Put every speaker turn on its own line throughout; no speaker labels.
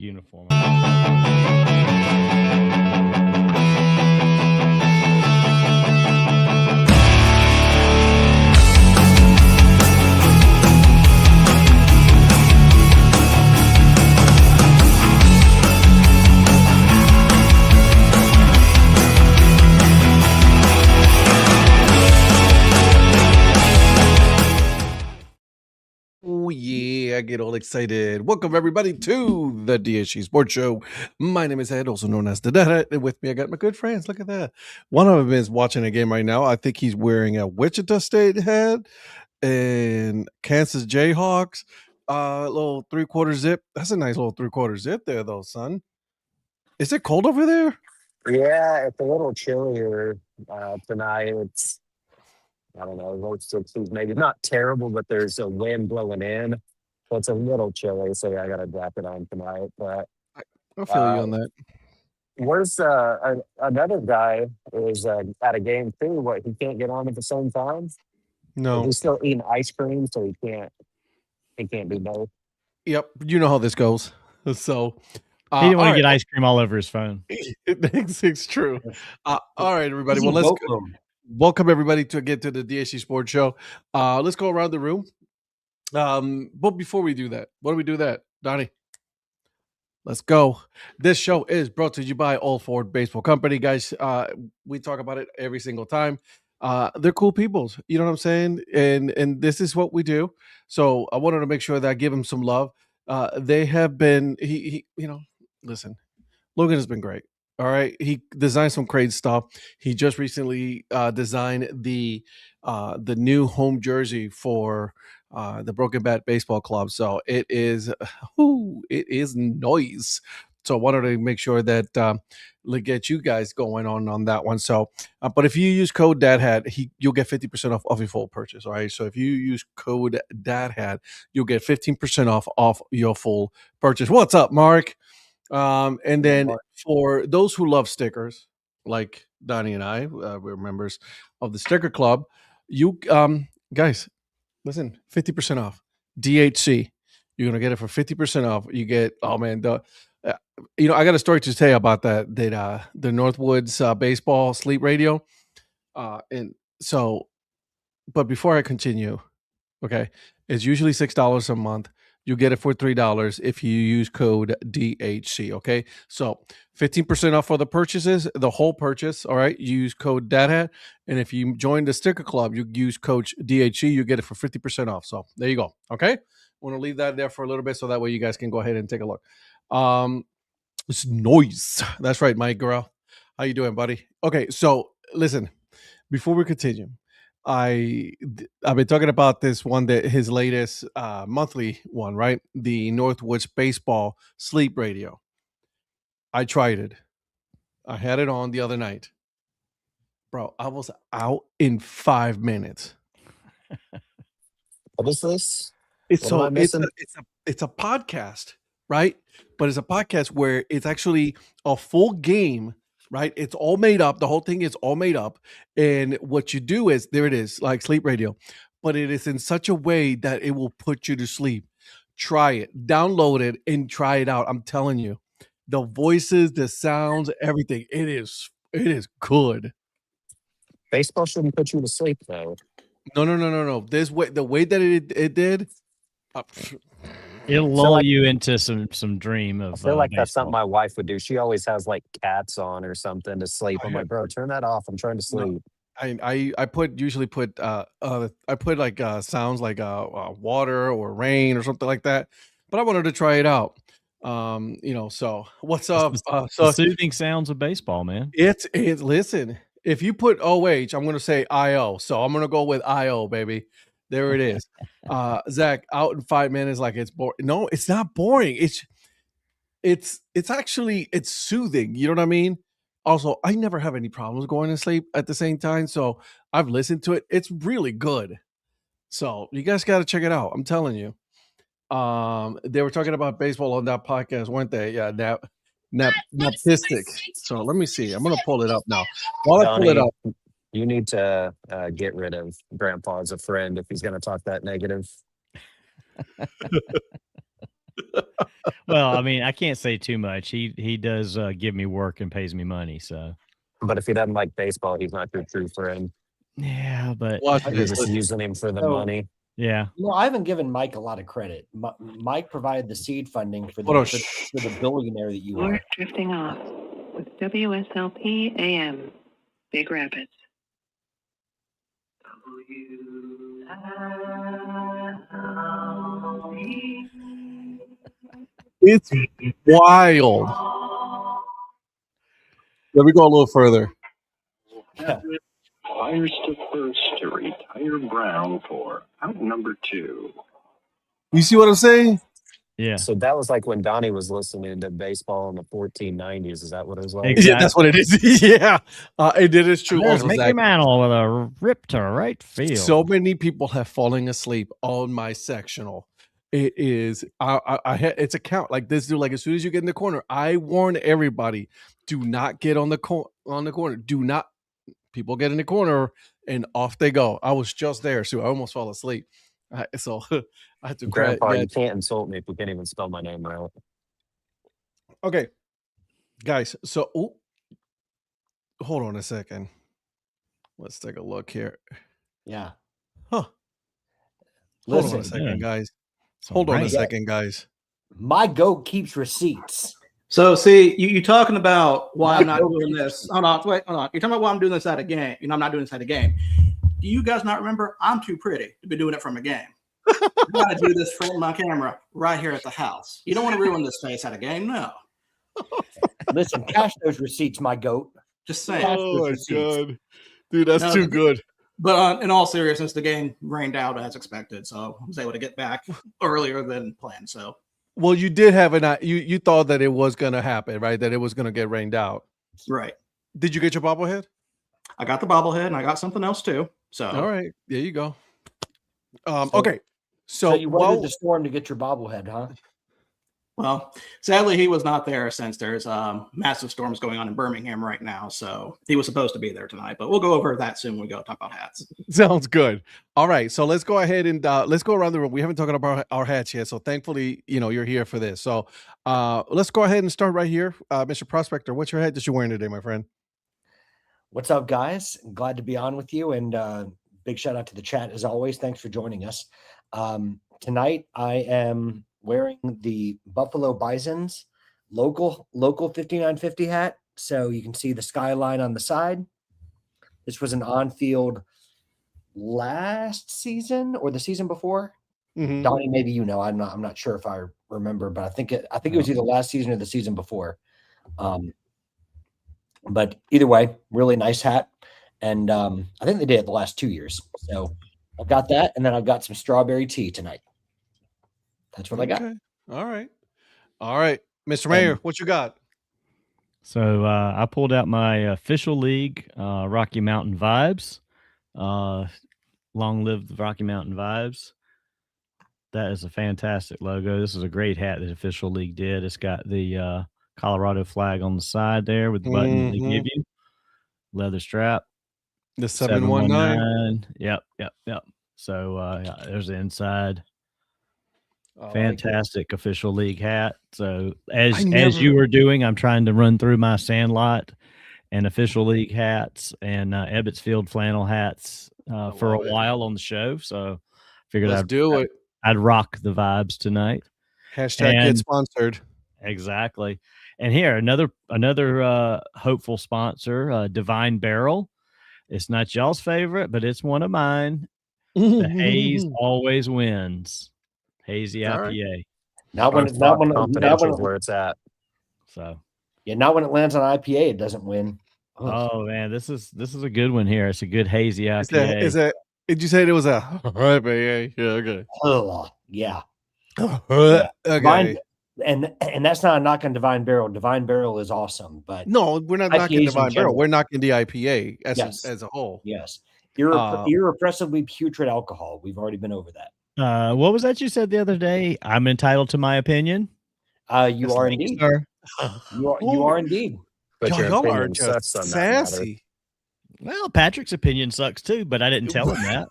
uniform.
Oh, yeah, I get all excited. Welcome, everybody, to the DHC Sports Show. My name is Ed, also known as the Dad Hat, and with me, I got my good friends. Look at that. One of them is watching a game right now. I think he's wearing a Wichita State hat and Kansas Jayhawks. Little three-quarter zip. That's a nice little three-quarter zip there, though, son. Is it cold over there?
Yeah, it's a little chillier tonight. I don't know, low 60s, maybe not terrible, but there's a wind blowing in. So it's a little chilly. So yeah, I got to drop it on tonight. But
I feel you
uh,
on that.
where's another guy is at a game too? What, he can't get on at the same time? Or
No.
he's still eating ice cream, so he can't do both.
Yep, you know how this goes. So,
He didn't want
all
to get
right.
ice cream all over his phone.
It's true. All right, everybody.
Easy
Well, let's
vote
go.
them.
Welcome everybody to the DHC Sports Show. Let's go around the room. But before we do that, what do we do that, Donnie? Let's go. This show is brought to you by Old Ford Baseball Company, guys. We talk about it every single time. They're cool people, you know what I'm saying? And this is what we do. So I wanted to make sure that I give them some love. They have been he listen, Logan has been great. All right. He designed some great stuff. He just recently designed the new home jersey for the Broken Bat Baseball Club. So it is noise. So I wanted to make sure that get you guys going on that one. So, but if you use code Dad Hat, you'll get 50% off your full purchase. All right. So if you use code Dad Hat, you'll get 15% off your full purchase. What's up, Mark? And then for those who love stickers, like Donnie and I, we're members of the sticker club. You guys, listen, 50% off. DHC. You're gonna get it for 50% off. You get I got a story to say about that. The Northwoods baseball sleep radio. And so, but before I continue, okay, it's usually $6 a month. You get it for $3 if you use code DHC. Okay, so 15% off for the purchases, the whole purchase. All right, you use code DADHAT, and if you join the sticker club, you use code DHC, you get it for 50% off. So there you go. Okay, want to leave that there for a little bit so that way you guys can go ahead and take a look. It's noise. That's right, Mike Guerrero. How you doing, buddy? Okay, so listen, before we continue. I've been talking about this one, that his latest monthly one, right? The Northwoods Baseball Sleep Radio. I tried it. I had it on the other night. Bro, I was out in 5 minutes.
What is this?
It's
What am I missing?
it's a podcast, right? But it's a podcast where it's actually a full game, right? It's all made up. The whole thing is all made up. And what you do is, there it is, like sleep radio, but it is in such a way that it will put you to sleep. Try it, download it, and try it out. I'm telling you, the voices, the sounds, everything. It is good.
Baseball shouldn't put you to sleep though.
No. This way, the way that it did.
It'll lull you into some dream of.
I feel like that's something
baseball.
my wife would do. She always has like cats on or something to sleep. I'm like, bro, turn that off. I'm trying to sleep.
I usually put I put like sounds like water or rain or something like that, but I wanted to try it out. So what's up?
The soothing sounds of baseball, man.
It's listen. If you put OH, I'm gonna say IO. So I'm gonna go with IO, baby. There it is. Zach, out in 5 minutes, like it's boring. No, it's not boring. It's actually it's soothing. You know what I mean? Also, I never have any problems going to sleep at the same time. So I've listened to it. It's really good. So you guys got to check it out. I'm telling you. They were talking about baseball on that podcast, weren't they? Yeah, Napistic. So let me see. I'm gonna pull it up now. While I pull it
Donnie,
up,
you need to get rid of Grandpa as a friend if he's going to talk that negative.
Well, I mean, I can't say too much. He does give me work and pays me money. So
But if he doesn't like baseball, he's not your true friend.
yeah, but
Watch
You're
this.
just
Listen.
using him for the
So-
money.
yeah,
I haven't given Mike a lot of credit. Mike provided the seed funding for
Hold on,
the billionaire that you
We're
are.
drifting off with WSLP AM, Big Rapids.
It's wild. Let me go a little further.
Yeah.
Fires to first to retire Brown for out number 2.
You see what I'm saying?
yeah.
So that was like when Donnie was listening to baseball in the 1490s. Is that what it was like?
Exactly.
Yeah, that's what it is. Yeah, it is true.
There's
Also,
Mickey
Zach,
Mantle with a rip to right field.
so many people have fallen asleep on my sectional. It is it's a count like this, dude. Like as soon as you get in the corner, I warn everybody: do not get on the corner. Do not. People get in the corner and off they go. I was just there, so I almost fell asleep. So I had to
Grandpa,
yeah.
you can't insult me if you can't even spell my name right.
Okay, guys. So hold on a second. Let's take a look here.
Yeah.
Huh. Hold on a
Listen,
second,
yeah.
guys.
Some
Hold on a
rain.
second, guys.
my goat keeps receipts.
So see, you talking about why I'm not
Michael,
doing this. Hold on, wait, hold on. You're talking about why I'm doing this at a game. I'm not doing this at a game. Do you guys not remember? I'm too pretty to be doing it from a game. I gotta do this from my camera right here at the house. You don't want to ruin this face at a game, no.
Listen, cash those receipts, my goat.
Just saying.
Oh my
receipts.
god, dude, that's
No,
too good.
But in all seriousness, the game rained out as expected, so I was able to get back earlier than planned. So
Well, you did have you thought that it was gonna happen, right? That it was gonna get rained out.
right,
Did you get your bobblehead?
I got the bobblehead and I got something else too. So
All right, there you go.
So-
Okay,
So you weathered
while
the storm to get your bobblehead, huh?
well, sadly, he was not there since there's massive storms going on in Birmingham right now. So he was supposed to be there tonight, but we'll go over that soon when we go talk about hats.
sounds good. All right, so let's go ahead and let's go around the room. We haven't talked about our hats yet, so thankfully, you're here for this. So let's go ahead and start right here, Mr. Prospector. What's your hat that you're wearing today, my friend?
What's up, guys? Glad to be on with you, and big shout out to the chat as always. Thanks for joining us. Tonight, I am wearing the Buffalo Bison's local 5950 hat, so you can see the skyline on the side. This was an on-field last season or the season before.
Mhm.
Donnie, maybe you know. I'm not sure if I remember, but I think it was either last season or the season before. But either way, really nice hat, and I think they did it the last 2 years. So I've got that, and then I've got some strawberry tea tonight. That's what I got.
Okay. All right, Mr. Mayor, what you got?
So I pulled out my official league, Rocky Mountain Vibes. Long live the Rocky Mountain Vibes. That is a fantastic logo. This is a great hat that official league did. It's got the Colorado flag on the side there with the button that they give you. Leather strap.
The 719.
Yep. So there's the inside.
I like it.
Fantastic official league hat. So as
never-
you were doing, I'm trying to run through my Sandlot and official league hats and Ebbets Field flannel hats for a
love it.
while on the show. So figured
Let's do it.
I'd rock the vibes tonight.
Hashtag get
And-
sponsored.
Exactly. And here another hopeful sponsor, Divine Barrel. It's not y'all's favorite, but it's one of mine. The haze always wins. Hazy
All right.
IPA.
Not when
Confidential is where it's at.
So
not when it lands on IPA, it doesn't win. Ugh.
oh man, this is a good one here. It's a good hazy
Is
IPA.
that did you say it was a IPA? Yeah, okay.
Ugh, yeah.
Okay.
Divine, and that's not a knock on Divine Barrel. Divine Barrel is awesome, but
No, we're not knocking
IPAs in
Divine Barrel.
general.
We're knocking the IPA
Yes.
as a whole.
yes,
Uh,
irrepressibly putrid alcohol. We've already been over that.
What was that you said the other day? I'm entitled to my opinion.
You
Yes,
are
thank
indeed.
Sir.
You are indeed.
But your
y'all are
opinion
just
sucks on that matter.
sassy.
Well, Patrick's opinion sucks too, but I didn't tell him that.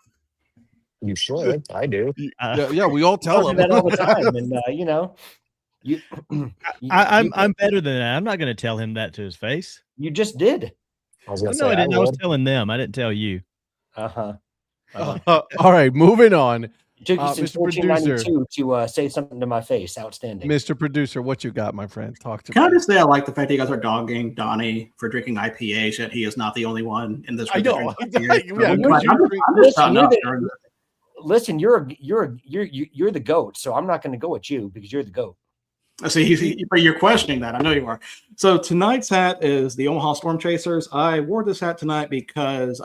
You should. I do.
Yeah, we all tell
I
him
do that all the time, and you know, you,
I'm better than that. I'm not going to tell him that to his face.
you just did.
I was gonna
No, I
say
didn't. I was
would.
telling them. I didn't tell you.
Uh-huh.
All right, moving on.
It took you since
Mr. Producer.
1492 to say something to my face. Outstanding.
Mr. Producer, what you got, my friend? Talk to
Can I
me.
just say I like the fact that you guys are dogging Donnie for drinking IPAs, yet he is not the only one in this.
I know.
Listen, you're the GOAT, so I'm not going to go at you because you're the GOAT.
See, but you're questioning that. I know you are. So tonight's hat is the Omaha Storm Chasers. I wore this hat tonight because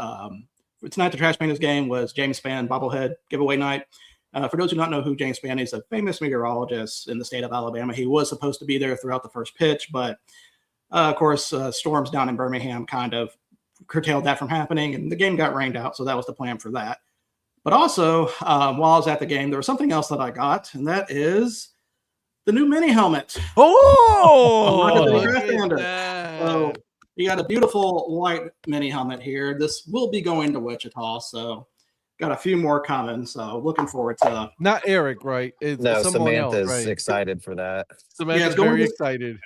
tonight the Trash Painters game was James Spann bobblehead giveaway night. For those who don't know who James Spann is, a famous meteorologist in the state of Alabama. He was supposed to be there throughout the first pitch, but of course, storms down in Birmingham kind of curtailed that from happening, and the game got rained out. So that was the plan for that. But also, while I was at the game, there was something else that I got, and that is the new mini helmet.
Oh,
so you got a beautiful white mini helmet here. This will be going to Wichita, so got a few more coming. So looking forward to.
Not Eric, right? It's
No,
someone
Samantha's
else, right?
excited for that.
Samantha's very excited.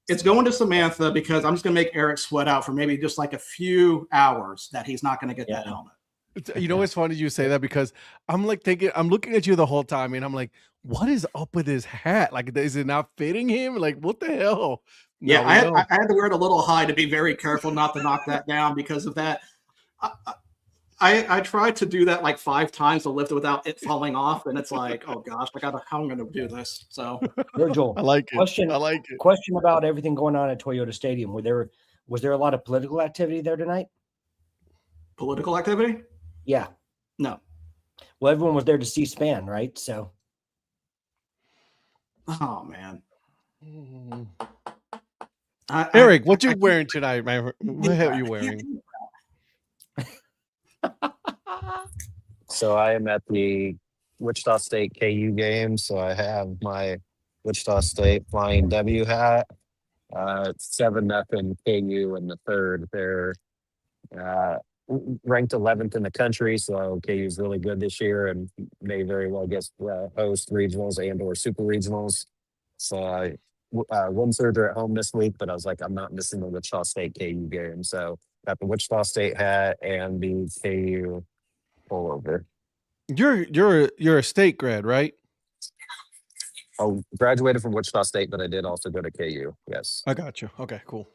It's going to Samantha because I'm just going to make Eric sweat out for maybe just like a few hours that he's not going to get that helmet.
You know, it's funny you say that because I'm like thinking, I'm looking at you the whole time and I'm like, what is up with his hat? Like, is it not fitting him? Like, what the hell?
Yeah, I had to wear it a little high to be very careful not to knock that down because of that. I tried to do that like 5 times to lift it without it falling off, and it's like, oh gosh, how am I going to do this? So,
Virgil,
I like it.
Question,
I like it.
Question about everything going on at Toyota Stadium. Was there a lot of political activity there tonight?
Political activity?
Yeah.
No.
Well, everyone was there to see Spann, right? So.
Oh man.
Eric, what you wearing tonight, man? What the hell are you wearing?
So I am at the Wichita State KU game. So I have my Wichita State Flying W hat. It's 7-0 KU in the third. They're ranked 11th in the country. So KU is really good this year and may very well get host regionals and/or super regionals. So I won surgery at home this week, but I was like, I'm not missing the Wichita State KU game. So got the Wichita State hat and the KU pullover.
You're a state grad, right?
I graduated from Wichita State, but I did also go to KU. Yes.
I got you. Okay, cool.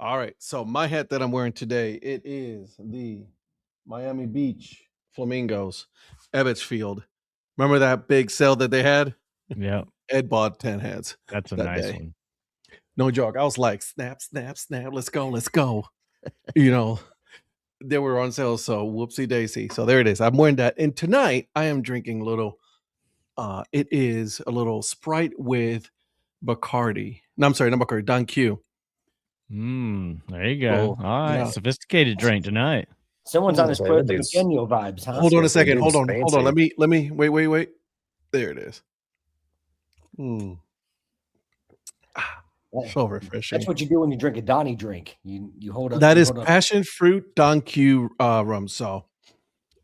All right. So my hat that I'm wearing today, it is the Miami Beach Flamingos, Ebbets Field. Remember that big sale that they had?
Yeah.
Ed bought 10 hats.
That's a
that
nice
day.
one.
No joke. I was like, snap, snap, snap. Let's go. Let's go. You know, they were on sale. So whoopsie daisy. So there it is. I'm wearing that. And tonight I am drinking a little, it is a little Sprite with Bacardi. No, I'm sorry, not Bacardi, Don Q.
There you go.
Oh,
all right.
yeah.
Sophisticated drink tonight.
Someone's on his
Wait,
Puerto
dude's-
Rican vibes, huh?
Hold on a second.
dude's
Hold on.
fancy.
Let me wait. There it is. So refreshing.
That's what you do when you drink a Donnie drink. You hold up.
That
you
is
hold up.
passion fruit Don Q rum. So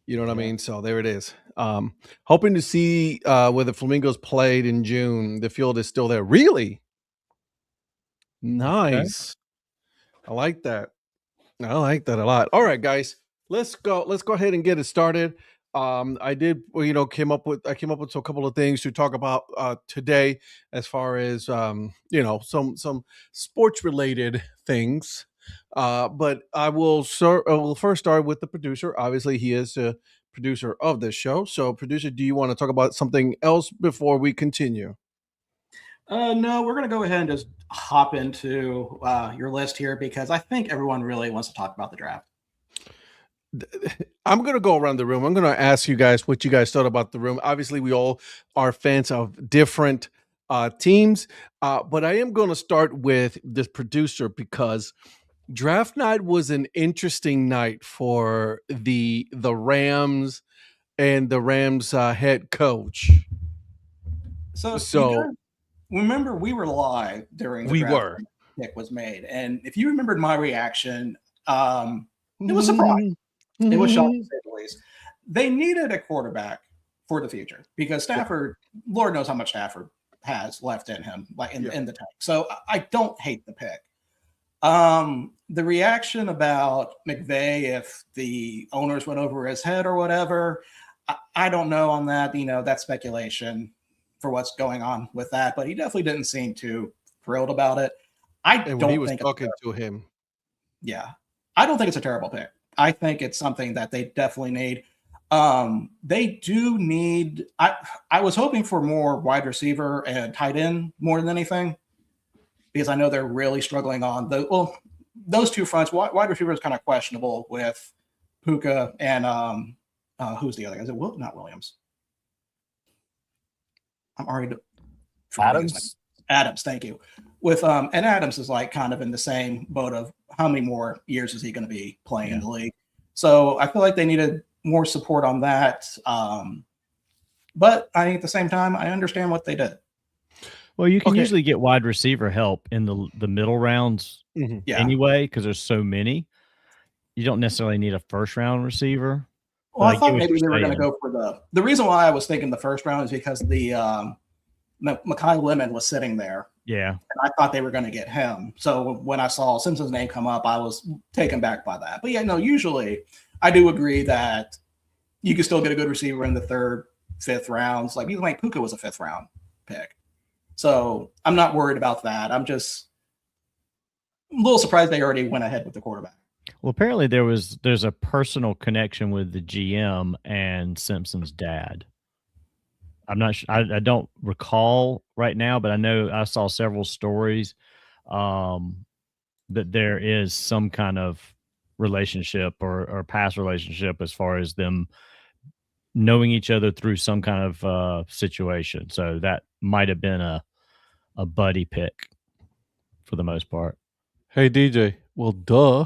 you know what I mean? So there it is. Hoping to see where the Flamingos played in June. The field is still there. Really? Nice. Okay. I like that. I like that a lot. All right, guys. Let's go ahead and get it started. I came up with a couple of things to talk about today as far as some sports related things. But I will first start with the producer. Obviously, he is the producer of this show. So, producer, do you want to talk about something else before we continue?
No, we're going to go ahead and just hop into your list here because I think everyone really wants to talk about the draft.
I'm going to go around the room. I'm going to ask you guys what you guys thought about the room. Obviously, we all are fans of different teams, but I am going to start with this producer because draft night was an interesting night for the Rams and the Rams head coach.
So remember, we were live during the draft pick was made, and if you remembered my reaction, it was surprising. It was shocking, to say the least. they needed a quarterback for the future because Stafford, Lord knows how much Stafford has left in him, like in the tank. So I don't hate the pick. The reaction about McVay, if the owners went over his head or whatever, I don't know on that. You know, that's speculation for what's going on with that, but he definitely didn't seem too thrilled about it.
And when he was talking to him.
Yeah. I don't think it's a terrible pick. I think it's something that they definitely need. They do need, I was hoping for more wide receiver and tight end more than anything, because I know they're really struggling on those two fronts. Wide receiver is kind of questionable with Puka and who's the other guy? Is it not Williams? I'm already Adams, thank you. With and Adams is like kind of in the same boat of how many more years is he going to be playing in the league? So I feel like they needed more support on that. But I think at the same time, I understand what they did.
Well, you can usually get wide receiver help in the middle rounds anyway, because there's so many. You don't necessarily need a first round receiver.
Well, I thought maybe they were going to go for the reason why I was thinking the first round is because the Mekhi Lemon was sitting there.
Yeah.
And I thought they were going to get him. So when I saw Simpson's name come up, I was taken back by that. But yeah, no, usually I do agree that you can still get a good receiver in the third, fifth rounds. Like even like Puka was a fifth round pick. So I'm not worried about that. I'm just a little surprised they already went ahead with the quarterback.
Well, apparently there's a personal connection with the GM and Simpson's dad. I'm not sure. I don't recall right now, but I know I saw several stories that there is some kind of relationship or past relationship as far as them knowing each other through some kind of situation. So that might have been a buddy pick for the most part.
Hey, DJ. Well, duh.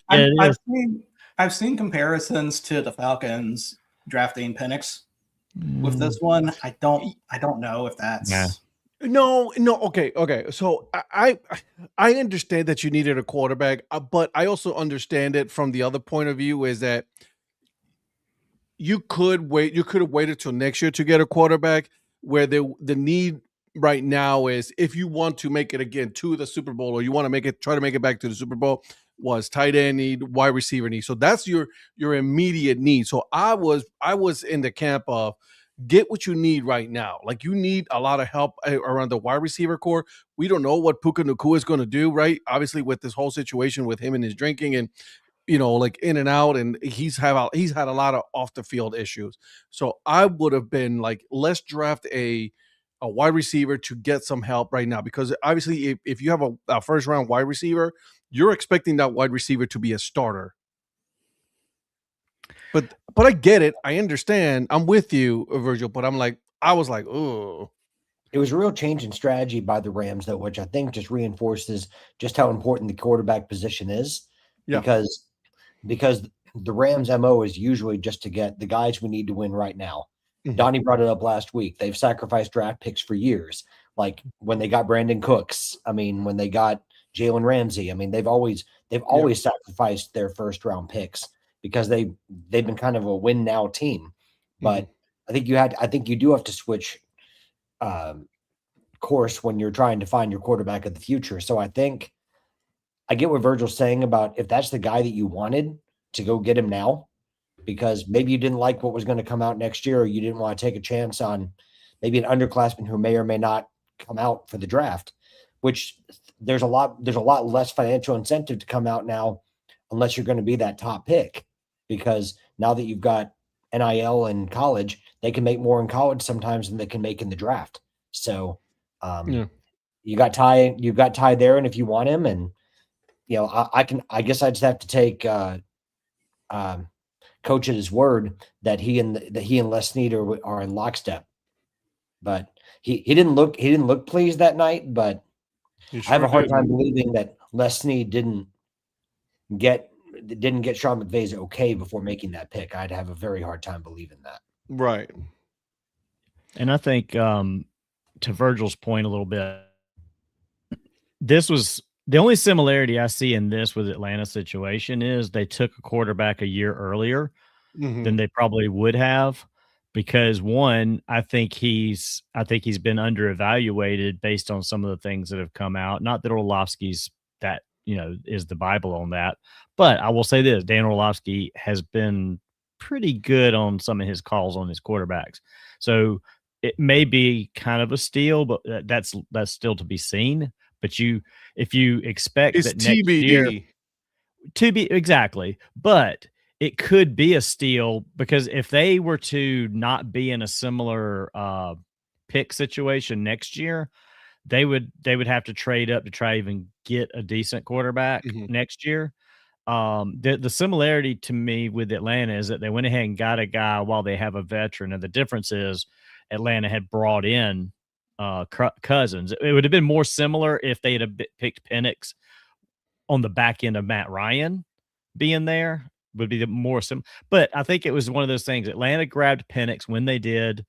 I've seen comparisons to the Falcons drafting Penix with this one. I don't know if that's
no. Okay. So I understand that you needed a quarterback, but I also understand it from the other point of view is that you could wait. You could have waited till next year to get a quarterback. Where the need right now is if you want to make it again to the Super Bowl, or you want to try to make it back to the Super Bowl, was tight end need, wide receiver need. So that's your immediate need. So I was in the camp of get what you need right now. Like you need a lot of help around the wide receiver core. We don't know what Puka Nacua is going to do, right? Obviously with this whole situation with him and his drinking and like in and out, and he's had a lot of off the field issues. So I would have been like, let's draft a wide receiver to get some help right now, because obviously if you have a first round wide receiver, you're expecting that wide receiver to be a starter. But I get it. I understand. I'm with you, Virgil, but I was like, oh.
It was a real change in strategy by the Rams, though, which I think just reinforces just how important the quarterback position is. Yeah. Because the Rams' MO is usually just to get the guys we need to win right now. Mm-hmm. Donnie brought it up last week. They've sacrificed draft picks for years. Like when they got Brandon Cooks. I mean, when they got Jalen Ramsey. I mean, they've always sacrificed their first round picks because they've been kind of a win now team. But I think you do have to switch course when you're trying to find your quarterback of the future. So I think I get what Virgil's saying about if that's the guy that you wanted, to go get him now, because maybe you didn't like what was going to come out next year, or you didn't want to take a chance on maybe an underclassman who may or may not come out for the draft, which there's a lot less financial incentive to come out now unless you're going to be that top pick, because now that you've got NIL in college, they can make more in college sometimes than they can make in the draft. So you got Ty there, and if you want him, and I guess I just have to take Coach at his word that he and Les Snead are in lockstep. But he didn't look pleased that night. But I have a hard time believing that Les Snead didn't get Sean McVay's okay before making that pick. I'd have a very hard time believing that.
Right.
And I think to Virgil's point a little bit, this was The only similarity I see in this with Atlanta situation is they took a quarterback a year earlier than they probably would have, because one, I think he's been under evaluated based on some of the things that have come out. Not that Orlovsky's that, is the Bible on that, but I will say this: Dan Orlovsky has been pretty good on some of his calls on his quarterbacks. So it may be kind of a steal, but that's still to be seen. But if you expect
It's
that next year
TBD.
to be exactly, but it could be a steal, because if they were to not be in a similar pick situation next year, they would have to trade up to try even get a decent quarterback next year. The similarity to me with Atlanta is that they went ahead and got a guy while they have a veteran, and the difference is Atlanta had brought in Cousins. It would have been more similar if they had picked Penix on the back end of Matt Ryan being there. Would be the more but I think it was one of those things. Atlanta grabbed Penix when they did,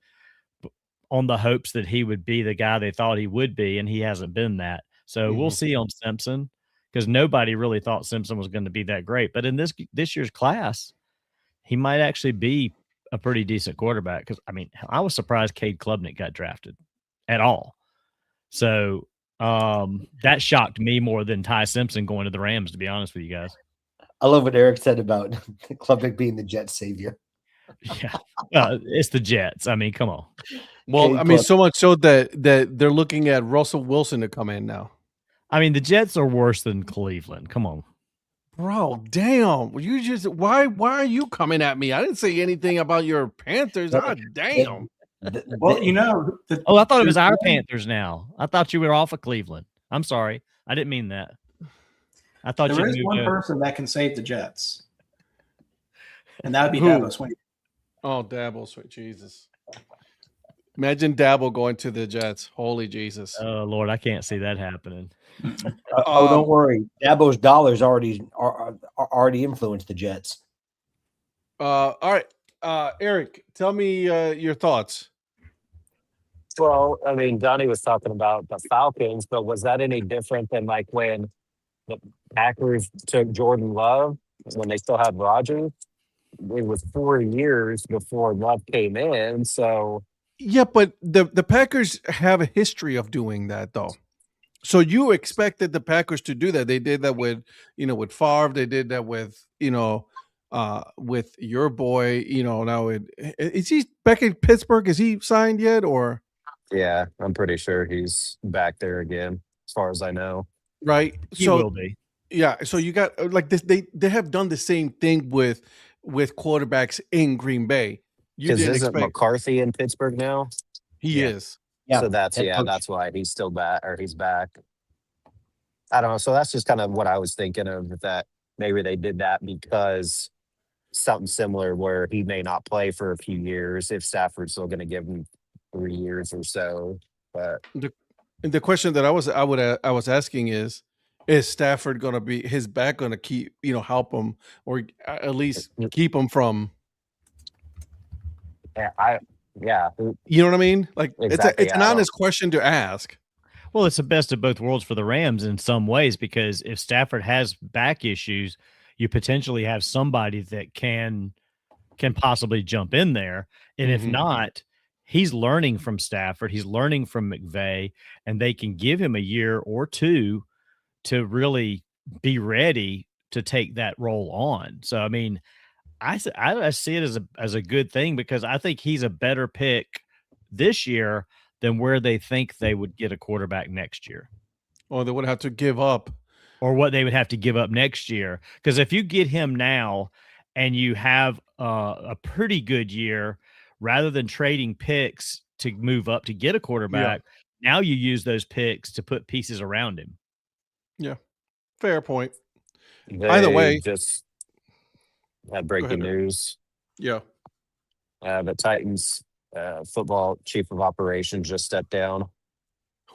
on the hopes that he would be the guy they thought he would be, and he hasn't been that. So we'll see on Simpson, because nobody really thought Simpson was going to be that great. But in this year's class, he might actually be a pretty decent quarterback. Because I was surprised Cade Klubnik got drafted at all. So that shocked me more than Ty Simpson going to the Rams, to be honest with you guys.
I love what Eric said about Klubnik being the Jets savior.
Yeah, it's the Jets. Come on.
Well, so much so that they're looking at Russell Wilson to come in now.
The Jets are worse than Cleveland. Come on,
bro. Damn. Why are you coming at me? I didn't say anything about your Panthers. Damn.
Well,
I thought it was our Panthers now. I thought you were off of Cleveland. I'm sorry. I didn't mean that. I thought
there is one person that can save the Jets, and that would be Dabo Swinney.
Oh, Dabo Swinney. Jesus. Imagine Dabo going to the Jets. Holy Jesus.
Oh, Lord, I can't see that happening.
Don't worry. Dabo's dollars already influenced the Jets.
All right. Eric, tell me your thoughts.
Well, Donnie was talking about the Falcons, but was that any different than like when the Packers took Jordan Love when they still had Rodgers? It was 4 years before Love came in. So
yeah, but the Packers have a history of doing that, though. So you expected the Packers to do that. They did that with Favre. They did that with your boy. Now is he back in Pittsburgh? Is he signed yet? Or
yeah, I'm pretty sure he's back there again, as far as I know.
Right.
He will be.
Yeah. So you got like this. They have done the same thing with quarterbacks in Green Bay.
Because isn't McCarthy in Pittsburgh now?
He is.
Yeah. So that's why he's still back, or he's back. I don't know. So that's just kind of what I was thinking of, that maybe they did that because something similar where he may not play for a few years if Stafford's still going to give him 3 years or so. But
the question that I was asking is Stafford going to be his back going to keep help him, or at least keep him from?
Yeah.
You know what I mean? Like
exactly.
it's an honest question to ask.
Well, it's the best of both worlds for the Rams in some ways, because if Stafford has back issues, you potentially have somebody that can possibly jump in there. And if not, he's learning from Stafford, he's learning from McVay, and they can give him a year or two to really be ready to take that role on. So, I see it as a good thing, because I think he's a better pick this year than where they think they would get a quarterback next year.
Or they would have to give up.
Or what they would have to give up next year. Because if you get him now and you have a pretty good year, rather than trading picks to move up to get a quarterback, now you use those picks to put pieces around him.
Yeah, fair point.
Either way, just had breaking news.
Yeah.
The Titans football chief of operations just stepped down.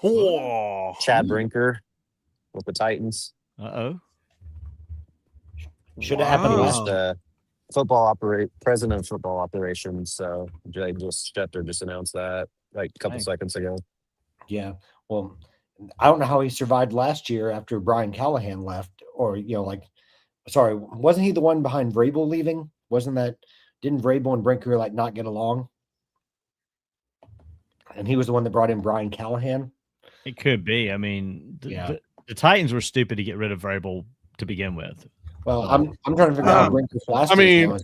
Oh.
Chad Brinker with the Titans.
Uh-oh.
Should have happened
last president of football operations. So Schefter just announced that like a couple seconds ago.
Yeah. Well, I don't know how he survived last year after Brian Callahan left, or sorry, wasn't he the one behind Vrabel leaving? Didn't Vrabel and Brinker like not get along? And he was the one that brought in Brian Callahan.
It could be. I mean, the Titans were stupid to get rid of Vrabel to begin with.
Well, I'm trying to figure out how Brinker's last
I
Things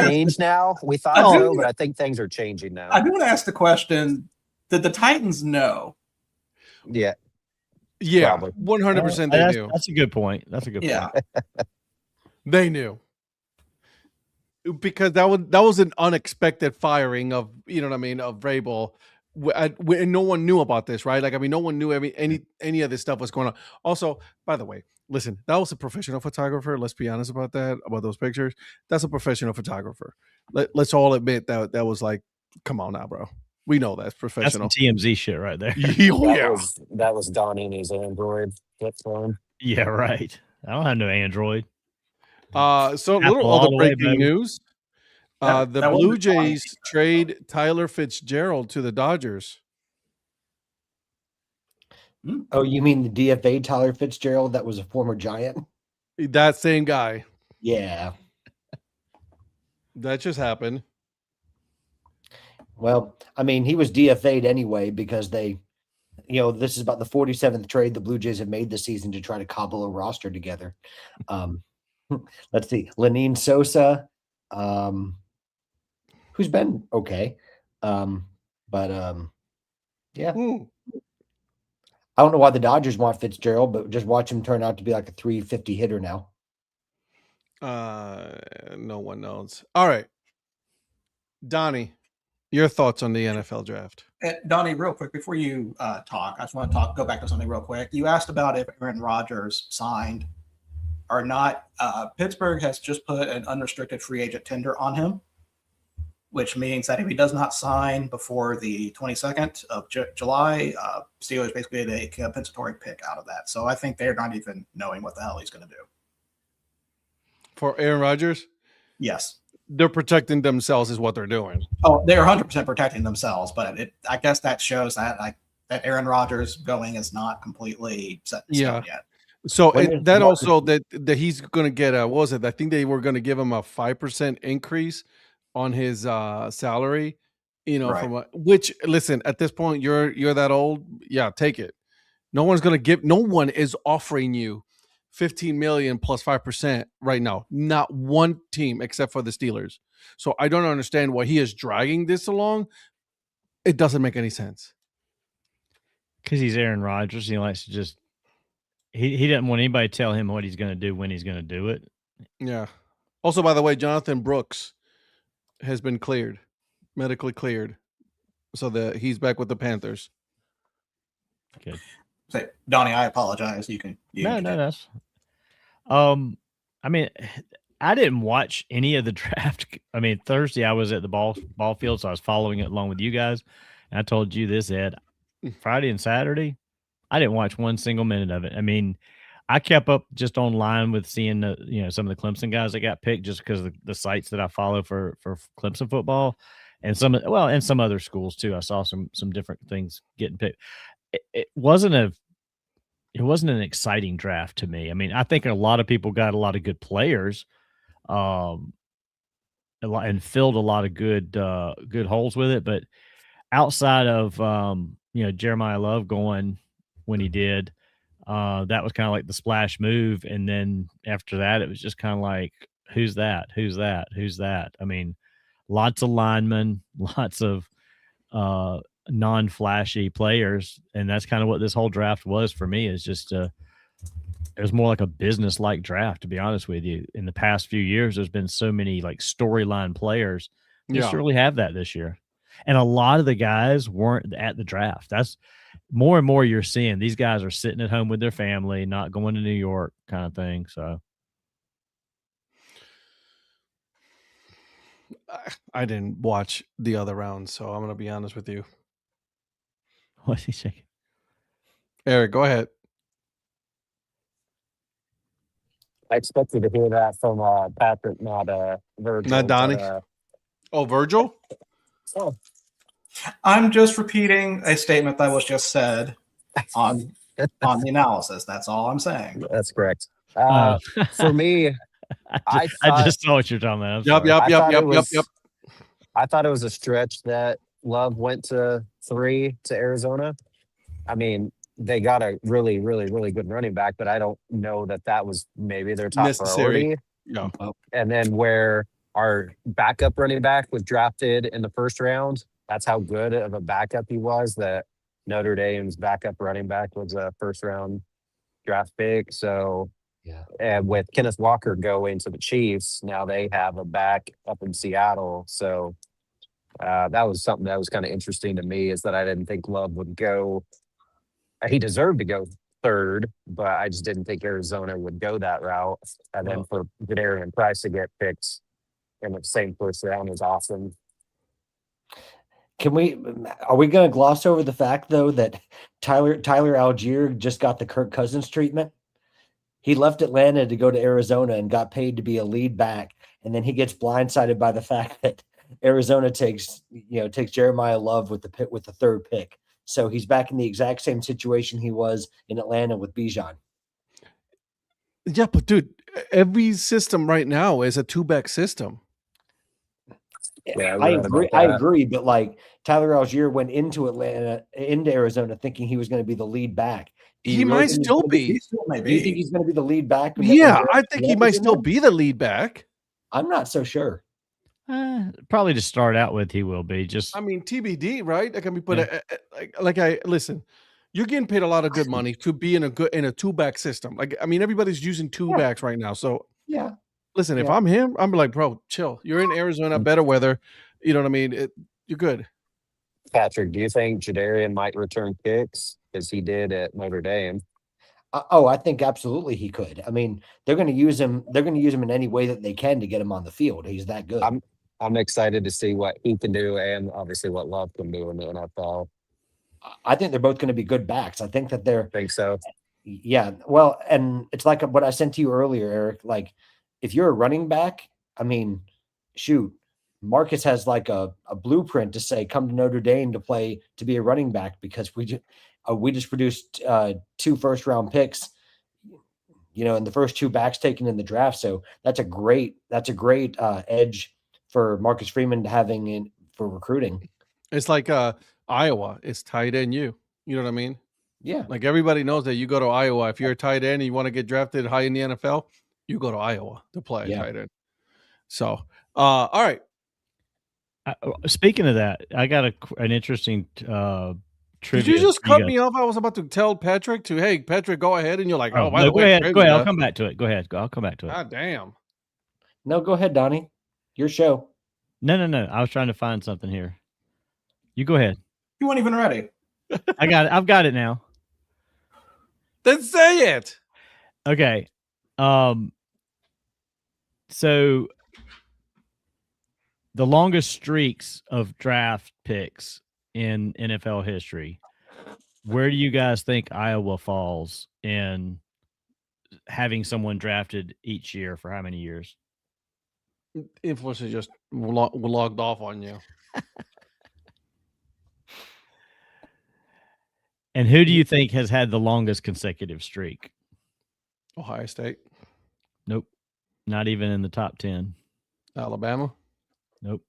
change now. We thought so, but I think things are changing now.
I do want to ask the question: did the Titans know?
Yeah,
100% they knew.
That's a good point. That's a good point.
They knew, because that was an unexpected firing of, you know what I mean, of Vrabel. And no one knew about this, right? Like, I mean, no one knew any of this stuff was going on. Also, by the way, listen, that was a professional photographer. Let's be honest about that, about those pictures. That's a professional photographer. Let's all admit that was like, come on now, bro. We know that's professional.
That's some TMZ shit right there.
That was Donnie and his Android flip phone.
Yeah, right. I don't have no Android.
So a little other breaking news. The Blue Jays trade Tyler Fitzgerald to the Dodgers.
Oh, you mean the DFA Tyler Fitzgerald that was a former Giant?
That same guy.
Yeah.
That just happened.
Well, I mean, he was DFA'd anyway because they, this is about the 47th trade the Blue Jays have made this season to try to cobble a roster together. Let's see. Lenine Sosa, who's been okay. Yeah. I don't know why the Dodgers want Fitzgerald, but just watch him turn out to be like a 350 hitter now.
No one knows. All right. Donnie, your thoughts on the NFL draft?
Donnie, real quick, before you talk, I just want to go back to something real quick. You asked about if Aaron Rodgers signed or not. Pittsburgh has just put an unrestricted free agent tender on him, which means that if he does not sign before the 22nd of July, Steelers basically get a compensatory pick out of that. So I think they're not even knowing what the hell he's going to do.
For Aaron Rodgers?
Yes.
They're protecting themselves is what they're doing.
Oh, they're 100% protecting themselves, but I guess that shows that that Aaron Rodgers going is not completely set in stone yet.
So that he's going to get what was it? I think they were going to give him a 5% increase on his salary,
right.
Which, listen, at this point, you're that old. Yeah, take it. No one is offering you $15 million plus 5% right now. Not one team except for the Steelers. So I don't understand why he is dragging this along. It doesn't make any sense.
Because he's Aaron Rodgers. He likes to just he doesn't want anybody to tell him what he's going to do when he's going to do it.
Yeah. Also, by the way, Jonathan Brooks has been cleared, medically cleared, so that he's back with the Panthers.
Good.
Say, Donnie, I apologize. You can.
No, that's. I mean, I didn't watch any of the draft. I mean, Thursday I was at the ball field, so I was following it along with you guys. And I told you this, Ed. Friday and Saturday, I didn't watch one single minute of it. I mean, I kept up just online with seeing some of the Clemson guys that got picked just because of the sites that I follow for Clemson football, and some other schools too. I saw some different things getting picked. It wasn't an exciting draft to me. I mean, I think a lot of people got a lot of good players, and filled a lot of good holes with it. But outside of Jeremiah Love going when he did, that was kind of like the splash move. And then after that, it was just kind of like, who's that? Who's that? Who's that? I mean, lots of linemen, lots of non-flashy players, and that's kind of what this whole draft was for me. Is just it was more like a business-like draft, to be honest with you. In the past few years, there's been so many like storyline players. You just really have that this year, and a lot of the guys weren't at the draft. That's more and more you're seeing these guys are sitting at home with their family, not going to New York, kind of thing. So
I didn't watch the other rounds, so I'm going to be honest with you.
What's he shaking?
Eric, go ahead.
I expected to hear that from Patrick, not Virgil.
Not Donnie. Virgil?
Oh,
I'm just repeating a statement that was just said on the analysis. That's all I'm saying.
That's correct.
Uh,
For me,
I just saw what you're talking about. I'm sorry.
I thought it was a stretch that Love went to 3 to Arizona. I mean, they got a really, really, really good running back, but I don't know that was maybe their top
Necessary.
priority.
Yeah.
And then where our backup running back was drafted in the first round, that's how good of a backup he was, that Notre Dame's backup running back was a first round draft pick. So, and with Kenneth Walker going to the Chiefs, now they have a back up in Seattle. So that was something that was kind of interesting to me, is that I didn't think Love would go. He deserved to go 3rd, but I just didn't think Arizona would go that route. And then for Jadarian Price to get picked in the same first round is awesome.
Are we going to gloss over the fact, though, that Tyler Algier just got the Kirk Cousins treatment? He left Atlanta to go to Arizona and got paid to be a lead back, and then he gets blindsided by the fact that Arizona takes Jeremiah Love with the 3rd pick. So he's back in the exact same situation he was in Atlanta with Bijan.
Yeah, but dude, every system right now is a 2-back system.
Yeah,
I agree, but like Tyler Algier went into Arizona thinking he was going to be the lead back.
He might still be.
Do you think he's going to be the lead back?
Yeah, I think he might still be the lead back.
I'm not so sure.
Probably to start out with, he will be. Just,
I mean, TBD, right? Like, I mean, but listen, you're getting paid a lot of good money to be in a 2-back system. Like, I mean, everybody's using 2 backs right now. So
yeah,
listen, if I'm him, I'm like, bro, chill. You're in Arizona, better weather. You know what I mean? You're good.
Patrick, do you think Jadarian might return kicks as he did at Notre Dame?
I think absolutely he could. I mean, they're going to use him. They're going to use him in any way that they can to get him on the field. He's that good.
I'm excited to see what he can do, and obviously what Love can do in the NFL.
I think they're both going to be good backs. I think that
I think so.
Yeah. Well, and it's like what I sent to you earlier, Eric. Like, if you're a running back, I mean, shoot, Marcus has like a blueprint to say, come to Notre Dame to be a running back, because we just produced 2 first-round picks, and the first 2 backs taken in the draft. So that's a great edge for Marcus Freeman having for recruiting.
It's like Iowa. It's tight end you. You know what I mean?
Yeah.
Like, everybody knows that you go to Iowa. If you're a tight end and you want to get drafted high in the NFL, you go to Iowa to play tight end. So, all right.
Speaking of that, I got an interesting trivia.
Did you just cut me off? I was about to tell Patrick hey, Patrick, go ahead. And you're like, by the way.
Go ahead. I'll come back to it. Go ahead. I'll come back to it.
God damn.
No, go ahead, Donnie. Your show.
No. I was trying to find something here. You go ahead.
You weren't even ready.
I got it. I've got it now.
Then say it.
Okay. So the longest streaks of draft picks in NFL history, where do you guys think Iowa falls in having someone drafted each year for how many years?
Influencers just logged off on you.
And who do you think has had the longest consecutive streak?
Ohio State.
Nope. Not even in the top 10.
Alabama.
Nope.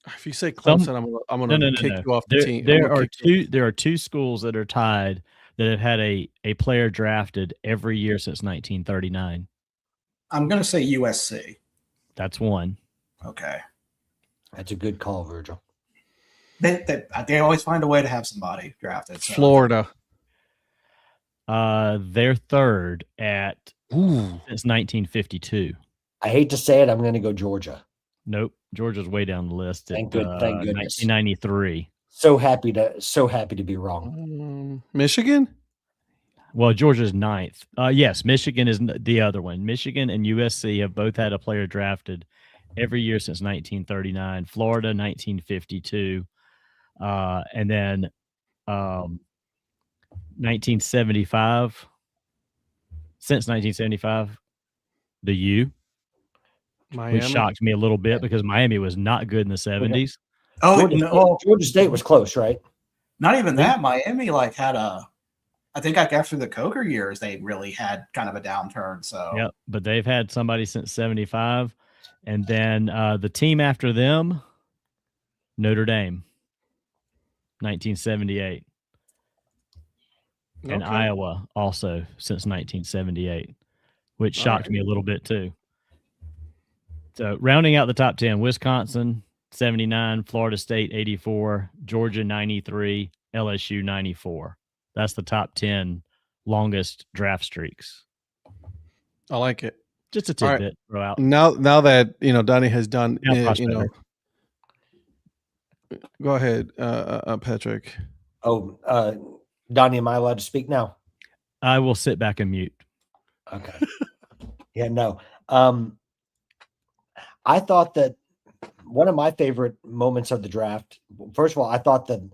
If you say Clemson, I'm gonna kick you off the team.
There are 2 schools that are tied that have had a player drafted every year since 1939.
I'm gonna say USC.
That's one.
Okay.
That's a good call, Virgil.
They always find a way to have somebody drafted. So.
Florida.
They're third since 1952.
I hate to say it, I'm going to go Georgia.
Nope, Georgia's way down the list.
Thank goodness.
1993.
So happy to be wrong.
Michigan.
Well, Georgia's 9th. Yes, Michigan is the other one. Michigan and USC have both had a player drafted every year since 1939. Florida, 1952. And then 1975. Since 1975, the U,
Miami.
which shocked me a little bit because Miami was not good in the 70s.
Oh
Georgia,
no,
Georgia State was close, right?
not even that. Miami like had a. I think like after the Coker years, they really had kind of a downturn. So
Yep, but they've had somebody since 75. And then the team after them, Notre Dame, 1978. And
Okay.
Iowa also since 1978, which shocked me a little bit too. So rounding out the top 10, Wisconsin, 79, Florida State, 84, Georgia, 93, LSU, 94. That's the top 10 longest draft streaks.
I like it.
Just a
All right.
tidbit. Throw out.
Now that Donnie has done,
Now
go ahead, Patrick.
Oh, Donnie, am I allowed to speak now?
I will sit back and mute.
Okay. Yeah, no. I thought that one of my favorite moments of the draft. First of all, I thought the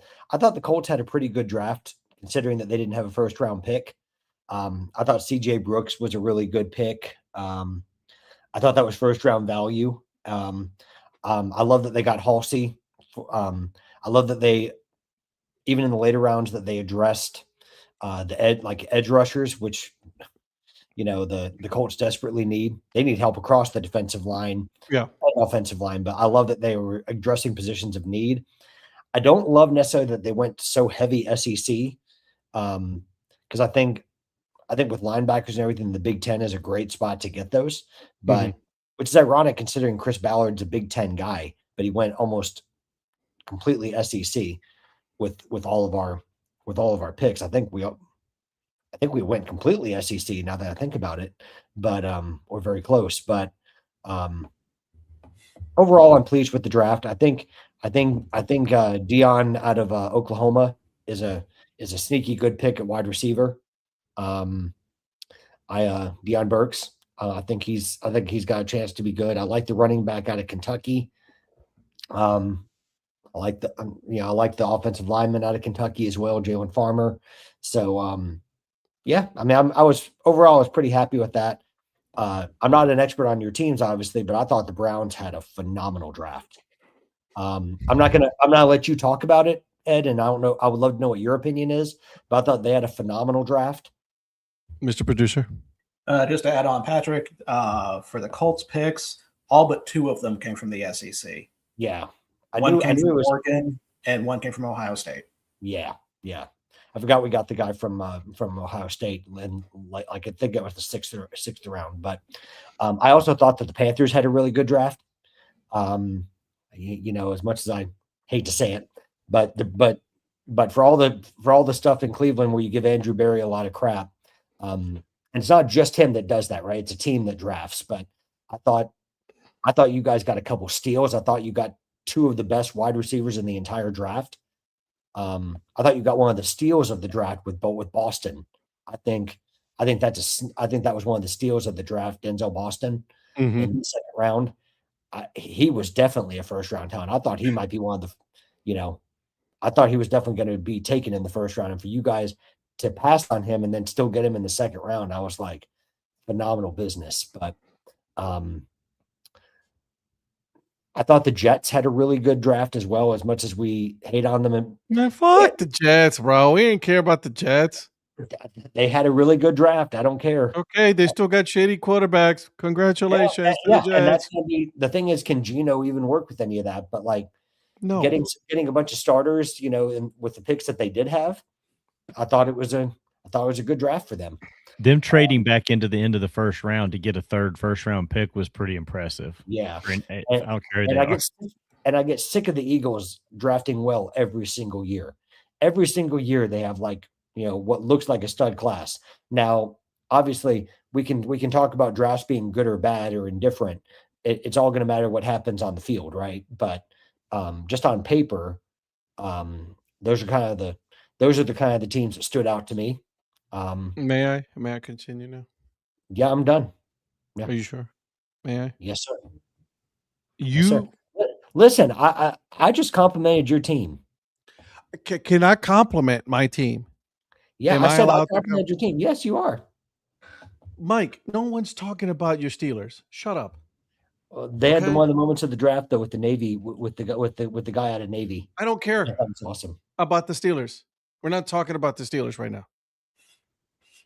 Colts had a pretty good draft, considering that they didn't have a first round pick. I thought C.J. Brooks was a really good pick. I thought that was first round value. I love that they got Halsey. I love that they, even in the later rounds, that they addressed the edge rushers, which the Colts desperately need. They need help across the defensive line, and offensive line. But I love that they were addressing positions of need. I don't love necessarily that they went so heavy SEC, because I think with linebackers and everything, the Big Ten is a great spot to get those. But which is ironic considering Chris Ballard's a Big Ten guy, but he went almost completely SEC with all of our picks. I think we went completely SEC now that I think about it, but we're very close. But overall, I'm pleased with the draft. I think Dion out of Oklahoma is a sneaky good pick at wide receiver. Dion Burks. I think he's got a chance to be good. I like the running back out of Kentucky. I like the offensive lineman out of Kentucky as well, Jalen Farmer. So yeah, I mean, I was pretty happy with that. I'm not an expert on your teams, obviously, but I thought the Browns had a phenomenal draft. I'm not gonna let you talk about it, Ed, and I don't know. I would love to know what your opinion is, but I thought they had a phenomenal draft.
Mr. Producer.
Just to add on, Patrick, for the Colts picks, all but 2 of them came from the SEC.
Yeah.
One came from Oregon and one came from Ohio State.
Yeah. I forgot we got the guy from Ohio State, and like I think it was the sixth round. But I also thought that the Panthers had a really good draft. As much as I hate to say it, but for all the stuff in Cleveland where you give Andrew Berry a lot of crap, and it's not just him that does that, right? It's a team that drafts. But I thought you guys got a couple steals. I thought you got 2 of the best wide receivers in the entire draft. I thought you got one of the steals of the draft with Boston. I think that was one of the steals of the draft, Denzel Boston in the second round. He was definitely a first round talent. I thought he might be one of the, I thought he was definitely going to be taken in the first round. And for you guys to pass on him and then still get him in the second round, I was like, phenomenal business. But I thought the Jets had a really good draft as well, as much as we hate on them.
Man, fuck the Jets, bro. We didn't care about the Jets.
They had a really good draft. I don't care.
Okay, they still got shady quarterbacks. Congratulations to the Jets.
And that's gonna be the thing is, can Geno even work with any of that? But
no,
getting a bunch of starters, and with the picks that they did have, I thought it was a good draft for them.
Them trading back into the end of the first round to get a third first-round pick was pretty impressive.
Yeah.
I don't care.
I get sick of the Eagles drafting well every single year. Every single year they have what looks like a stud class. Now, obviously, we can talk about drafts being good or bad or indifferent. It's all going to matter what happens on the field, right? But just on paper, those are the kind of the teams that stood out to me.
May I continue now?
Yeah, I'm done. Yeah.
Are you sure? May I?
Yes, sir.
Yes, sir.
Listen, I just complimented your team.
Can I compliment my team?
Yeah, I said I complimented your team. Yes, you are.
Mike, no one's talking about your Steelers. Shut up.
They had
Okay.
one of the moments of the draft though with the Navy with the guy out of Navy.
I don't care
That was awesome.
about the Steelers. We're not talking about the Steelers right now.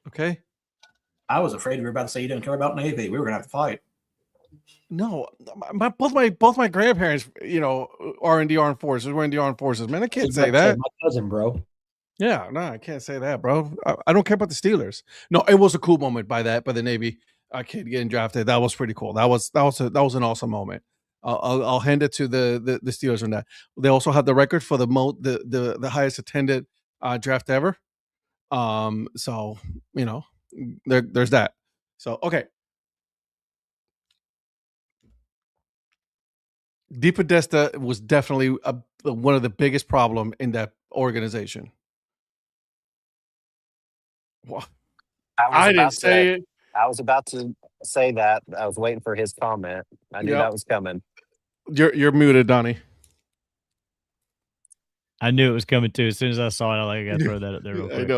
Okay.
I was afraid you were about to say you didn't care about Navy. We were gonna have to fight.
No, both my grandparents, are in the armed forces. We're in the armed forces, man. I can't say that.
My cousin, bro.
Yeah, no, I can't say that, bro. I don't care about the Steelers. No, it was a cool moment by the Navy kid getting drafted. That was pretty cool. That was an awesome moment. I'll hand it to the Steelers on that. They also have the record for the highest attended draft ever. So there's that. So okay. DePodesta was definitely one of the biggest problem in that organization. Well, I didn't say it.
I was about to say that. I was waiting for his comment. I knew that was coming.
You're muted, Donnie.
I knew it was coming too. As soon as I saw it, I got to throw that up there real quick.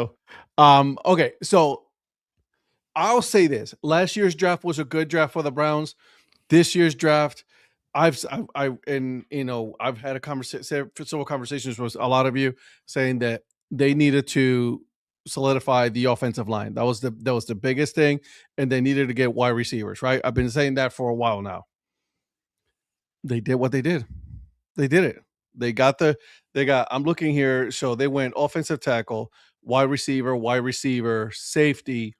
I know. Okay, so I'll say this: last year's draft was a good draft for the Browns. This year's draft, I've had several conversations with a lot of you saying that they needed to solidify the offensive line. That was the biggest thing, and they needed to get wide receivers. Right? I've been saying that for a while now. They did what they did. They did it. I'm looking here. So they went offensive tackle, wide receiver, safety,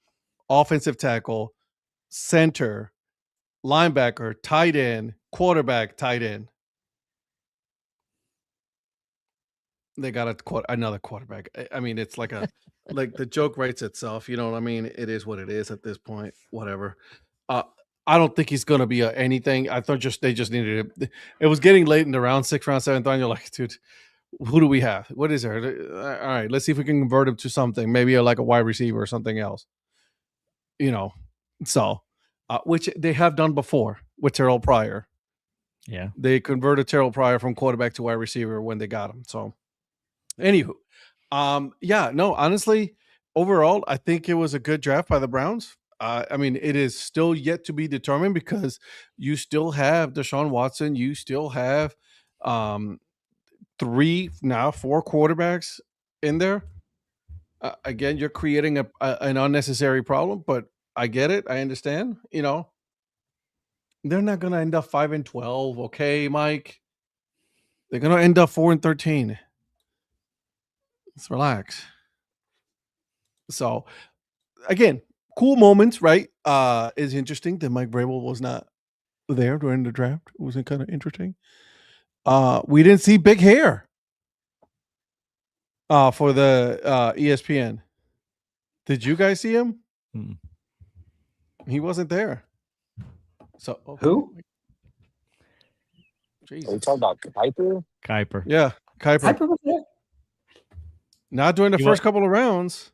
offensive tackle, center, linebacker, tight end, quarterback, tight end. They got another quarterback. I mean, it's like like the joke writes itself. You know what I mean? It is what it is at this point. Whatever. I don't think he's going to be anything. I thought they just needed it. It was getting late in the round, 6th round, 7th round. You're like, dude, who do we have? What is there? All right, let's see if we can convert him to something, maybe like a wide receiver or something else. So which they have done before with Terrell Pryor.
Yeah,
they converted Terrell Pryor from quarterback to wide receiver when they got him. So, anywho, honestly, overall, I think it was a good draft by the Browns. I mean, it is still yet to be determined because you still have Deshaun Watson. You still have 4 quarterbacks in there. Again, you're creating an unnecessary problem, but I get it. I understand. They're not going to end up 5-12. Okay, Mike. They're going to end up 4-13. Let's relax. So, again, cool moments, right? Is interesting that Mike Vrabel was not there during the draft. It wasn't kind of interesting. We didn't see big hair for the ESPN. Did you guys see him? He wasn't there. So
who?
Jesus. Are you talking about Kuiper?
Kuiper.
Yeah, Kuiper.
Kuiper was there.
Not during the first couple of rounds.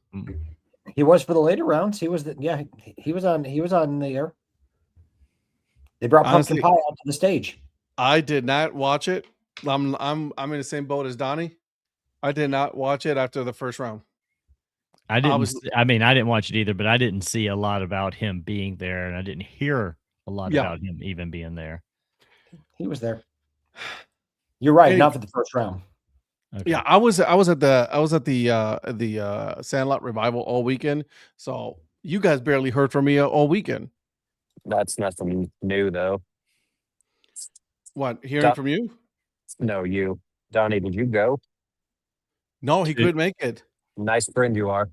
He was for the later rounds. He was he was on the air. They brought pumpkin pie onto the stage.
I did not watch it. I'm in the same boat as Donnie. I did not watch it after the first round.
I didn't watch it either, but I didn't see a lot about him being there, and I didn't hear a lot about him even being there.
He was there. You're right, not for the first round.
Okay. Yeah, I was at the Sandlot Revival all weekend. So you guys barely heard from me all weekend.
That's nothing new though.
What, hearing from you?
No, you. Donnie, did you go?
No, he couldn't make it.
Nice friend you are.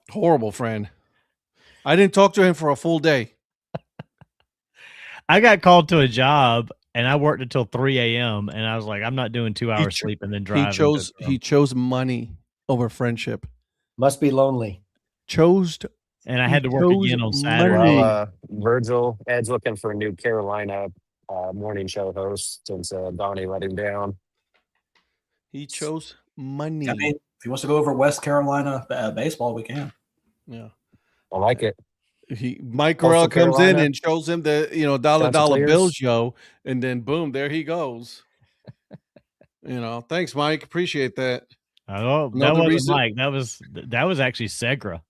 Horrible friend. I didn't talk to him for a full day.
I got called to a job and I worked until 3 a.m. and I was like, I'm not doing 2 hours sleep and then driving.
He chose money over friendship.
Must be lonely.
And I had to work again on Saturday.
Well, Virgil, Ed's looking for a new Carolina morning show host since Donnie let him down.
He chose money.
I mean, if he wants to go over West Carolina baseball, we can.
Yeah,
I like it.
Mike Corral comes in and shows him the dollar bills, yo, and then boom, there he goes. Thanks, Mike. Appreciate that.
Oh, that wasn't Mike. That was actually Segra.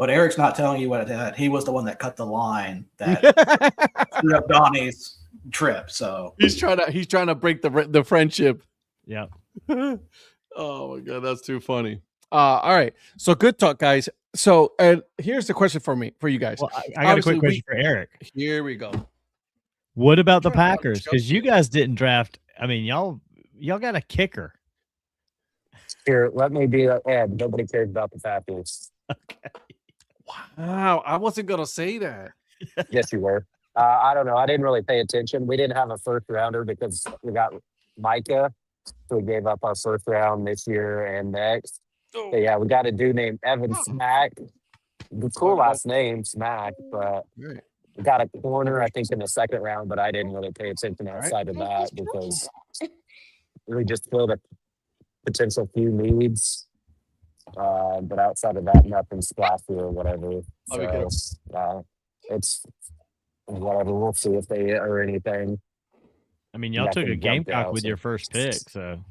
What Eric's not telling you that he was the one that cut the line that screwed up Donnie's trip. So
he's trying to break the friendship.
Yeah.
Oh my god, that's too funny. All right, so good talk, guys. So, and here's the question for you guys.
Well, I got a quick question for Eric.
Here we go.
What about the Packers? Because you guys didn't draft. I mean, y'all got a kicker.
Here, let me be Ed. Nobody cares about the Packers.
Okay.
Wow, I wasn't gonna say that.
Yes, you were. I don't know. I didn't really pay attention. We didn't have a first rounder because we got Micah. So we gave up our first round this year and next. But yeah, we got a dude named Evan Smack. The cool last name, Smack, but we got a corner, I think, in the second round, but I didn't really pay attention outside of that because we just filled a potential few needs. But outside of that, nothing splashy or whatever. So it's whatever. We'll see if they or anything.
I mean, y'all took a Gamecock with your first pick, so.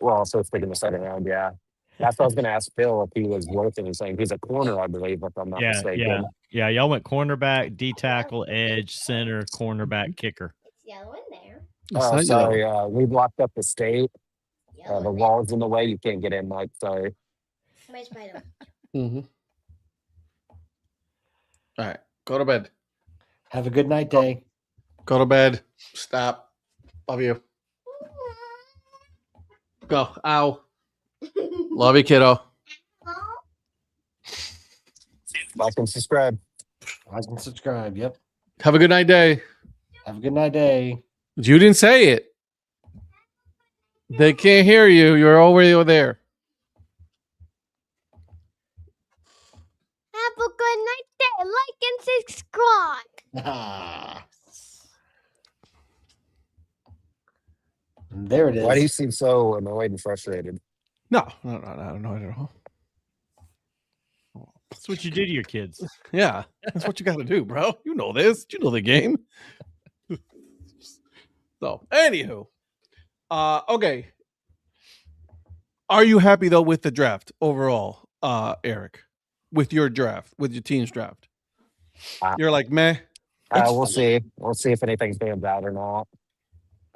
Well, so it's picking the second round, yeah. That's what I was going to ask Phil if he was worth anything. He's a corner, I believe, if I'm not mistaken.
Yeah. Y'all went cornerback, D tackle, edge, center, cornerback, kicker.
It's yellow in there.
Oh, sorry. We blocked up the state. The wall's in the way. You can't get in, Mike. Sorry.
Mm-hmm. All right. Go to bed.
Have a good night, Day.
Go to bed. Stop. Love you. Go. Ow. Love you, kiddo.
Like and subscribe.
Like and subscribe. Yep.
Have a good night, Day.
Have a good night, Day.
You didn't say it. They can't hear you. You're over there.
Have a good night, Day. Like and subscribe.
There it is.
Why do you seem so annoyed and frustrated?
No, not at all.
That's what you do to your kids.
Yeah, that's what you got to do, bro. You know this. You know the game. So, anywho, okay. Are you happy though with the draft overall, Eric? With your draft, with your team's draft, you're like, meh.
We'll see. We'll see if anything stands out or not.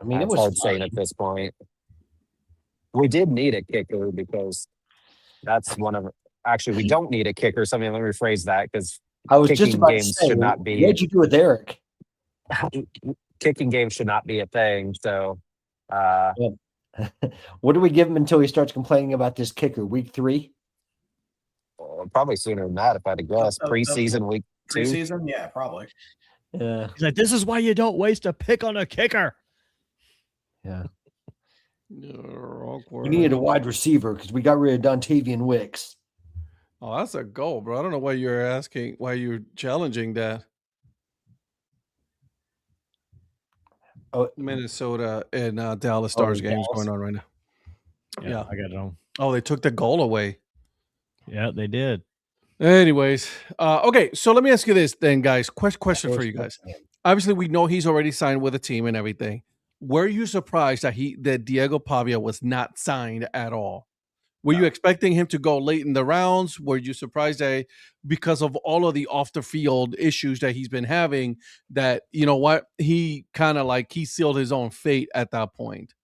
I mean, it
it's
was
hard saying at this point. We did need a kicker because that's one of. Actually, we don't need a kicker. So let me rephrase that because
I was just about
games
to say,
should not be.
What'd you do with Eric?
Kicking games should not be a thing. So,
what do we give him until he starts complaining about this kicker? Week 3?
Probably sooner than that, if I had to guess. Preseason, week 2.
Preseason, yeah, probably.
Yeah.
He's like, this is why you don't waste a pick on a kicker.
Yeah.
We
We needed a wide receiver because we got rid of Dontavian Wicks.
Oh, that's a goal, bro. I don't know why you're asking, why you're challenging that.
Oh,
Minnesota and Dallas Stars games going on right now.
Yeah, I got it on.
Oh, they took the goal away.
Yeah, they did.
Anyways, okay. So let me ask you this then, guys. Question for you guys. Obviously, we know he's already signed with a team and everything. Were you surprised that Diego Pavia was not signed at all? Were you expecting him to go late in the rounds? Were you surprised that because of all of the off the field issues that he's been having, that, you know what, he kind of like he sealed his own fate at that point?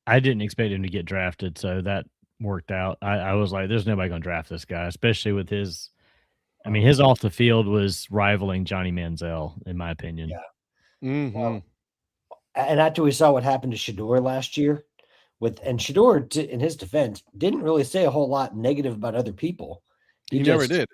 I didn't expect him to get drafted, so that worked out. I was like, there's nobody going to draft this guy, especially with his, I mean, his off the field was rivaling Johnny Manziel, in my opinion.
Yeah.
Mm-hmm.
Well, and after we saw what happened to Shador last year, and Shador, in his defense, didn't really say a whole lot negative about other people.
He never did.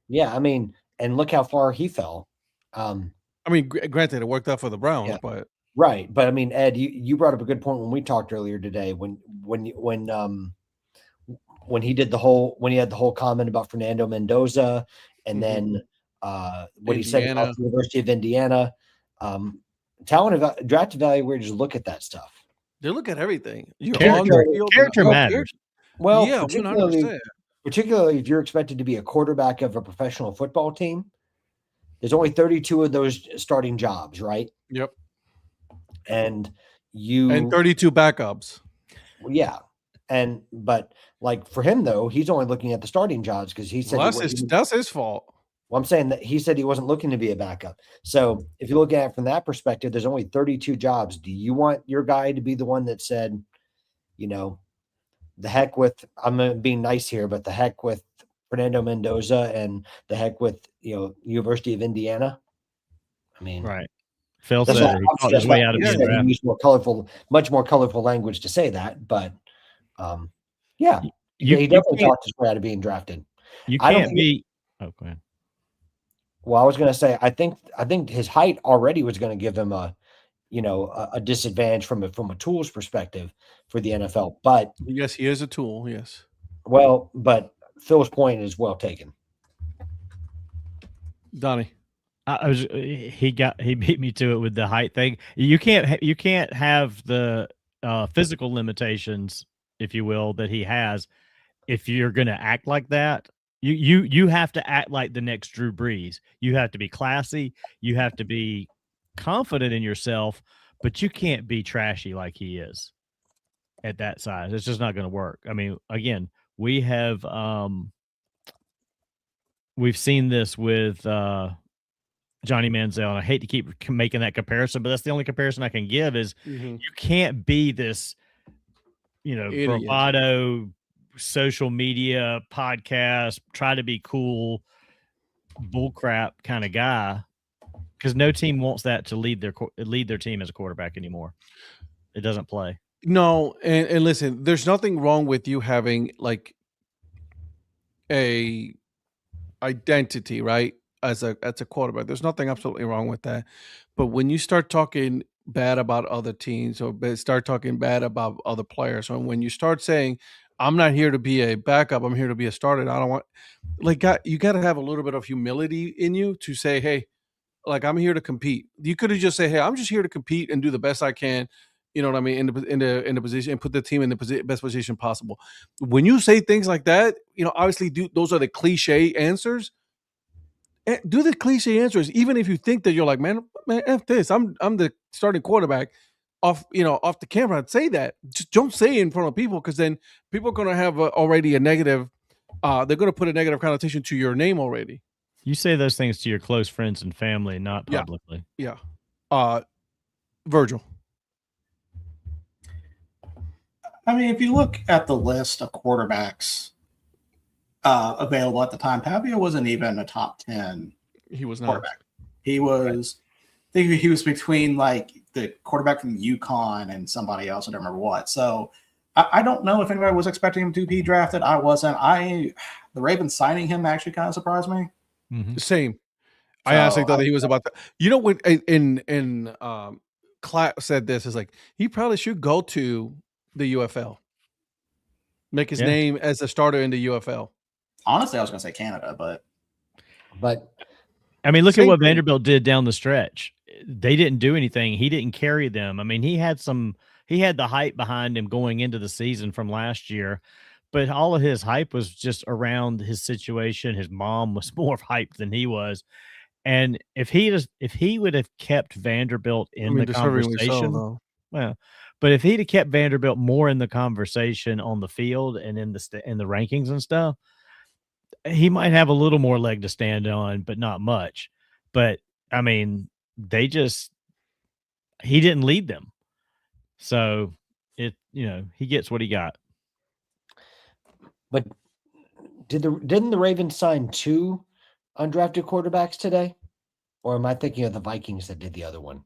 Yeah, I mean, and look how far he fell.
I mean, granted, it worked out for the Browns, but
right. But I mean, Ed, you brought up a good point when we talked earlier today. When he had the whole comment about Fernando Mendoza, and then what he said about the University of Indiana, draft evaluators look at that stuff.
They look at everything.
Character matters.
Well,
yeah,
particularly if you're expected to be a quarterback of a professional football team, there's only 32 of those starting jobs, right?
Yep.
And
32 backups.
Yeah. But like for him though, he's only looking at the starting jobs because he said
that's his fault.
Well, I'm saying that he said he wasn't looking to be a backup. So if you look at it from that perspective, there's only 32 jobs. Do you want your guy to be the one that said, the heck with, I'm being nice here, but the heck with Fernando Mendoza and the heck with, University of Indiana? I mean,
right. Phil said he fought his way out of being drafted.
He used much more colorful language to say that, but he definitely talked his way out of being drafted.
You can't be. Oh, go ahead.
Well, I was going to say, I think his height already was going to give him a disadvantage from a tools perspective for the NFL. But
yes, he is a tool. Yes.
Well, but Phil's point is well taken.
Donnie.
He beat me to it with the height thing. You can't have the physical limitations, if you will, that he has. If you're going to act like that, you have to act like the next Drew Brees. You have to be classy. You have to be confident in yourself, but you can't be trashy like he is at that size. It's just not going to work. I mean, again, we have we've seen this with Johnny Manziel, and I hate to keep making that comparison, but that's the only comparison I can give is you can't be this, bravado social media podcast, try to be cool, bullcrap kind of guy, because no team wants that to lead their team as a quarterback anymore. It doesn't play.
No, and listen, there's nothing wrong with you having like a identity, right? As a quarterback, there's nothing absolutely wrong with that. But when you start talking bad about other teams or start talking bad about other players, or when you start saying, I'm not here to be a backup, I'm here to be a starter, I don't want, you got to have a little bit of humility in you to say, hey, I'm here to compete. You could have just said, hey, I'm just here to compete and do the best I can. You know what I mean? In the position, and put the team in the best position possible. When you say things like that, obviously those are the cliche answers. Do the cliche answers, even if you think that you're like, man, F this. I'm the starting quarterback. Off the camera, I'd say that. Just don't say it in front of people, because then people are going to have already a negative. They're going to put a negative connotation to your name already.
You say those things to your close friends and family, not publicly.
Yeah. Virgil.
I mean, if you look at the list of quarterbacks available at the time, Pavia wasn't even a top 10.
He was not.
Quarterback. He was. I think he was between the quarterback from UConn and somebody else. I don't remember what. So I don't know if anybody was expecting him to be drafted. I wasn't. The Ravens signing him actually kind of surprised me.
Mm-hmm. Same. I honestly thought that he was about to. When in Clapp said this, is he probably should go to the UFL, make his name as a starter in the UFL.
Honestly, I was going to say Canada,
but
I mean, look at what Vanderbilt did down the stretch. They didn't do anything. He didn't carry them. I mean, he had the hype behind him going into the season from last year, but all of his hype was just around his situation. His mom was more hyped than he was. And if he would have kept Vanderbilt in the conversation, but if he'd have kept Vanderbilt more in the conversation on the field and in the rankings and stuff, he might have a little more leg to stand on, but not much. But I mean, he didn't lead them. So he gets what he got.
But didn't the Ravens sign 2 undrafted quarterbacks today? Or am I thinking of the Vikings that did the other one?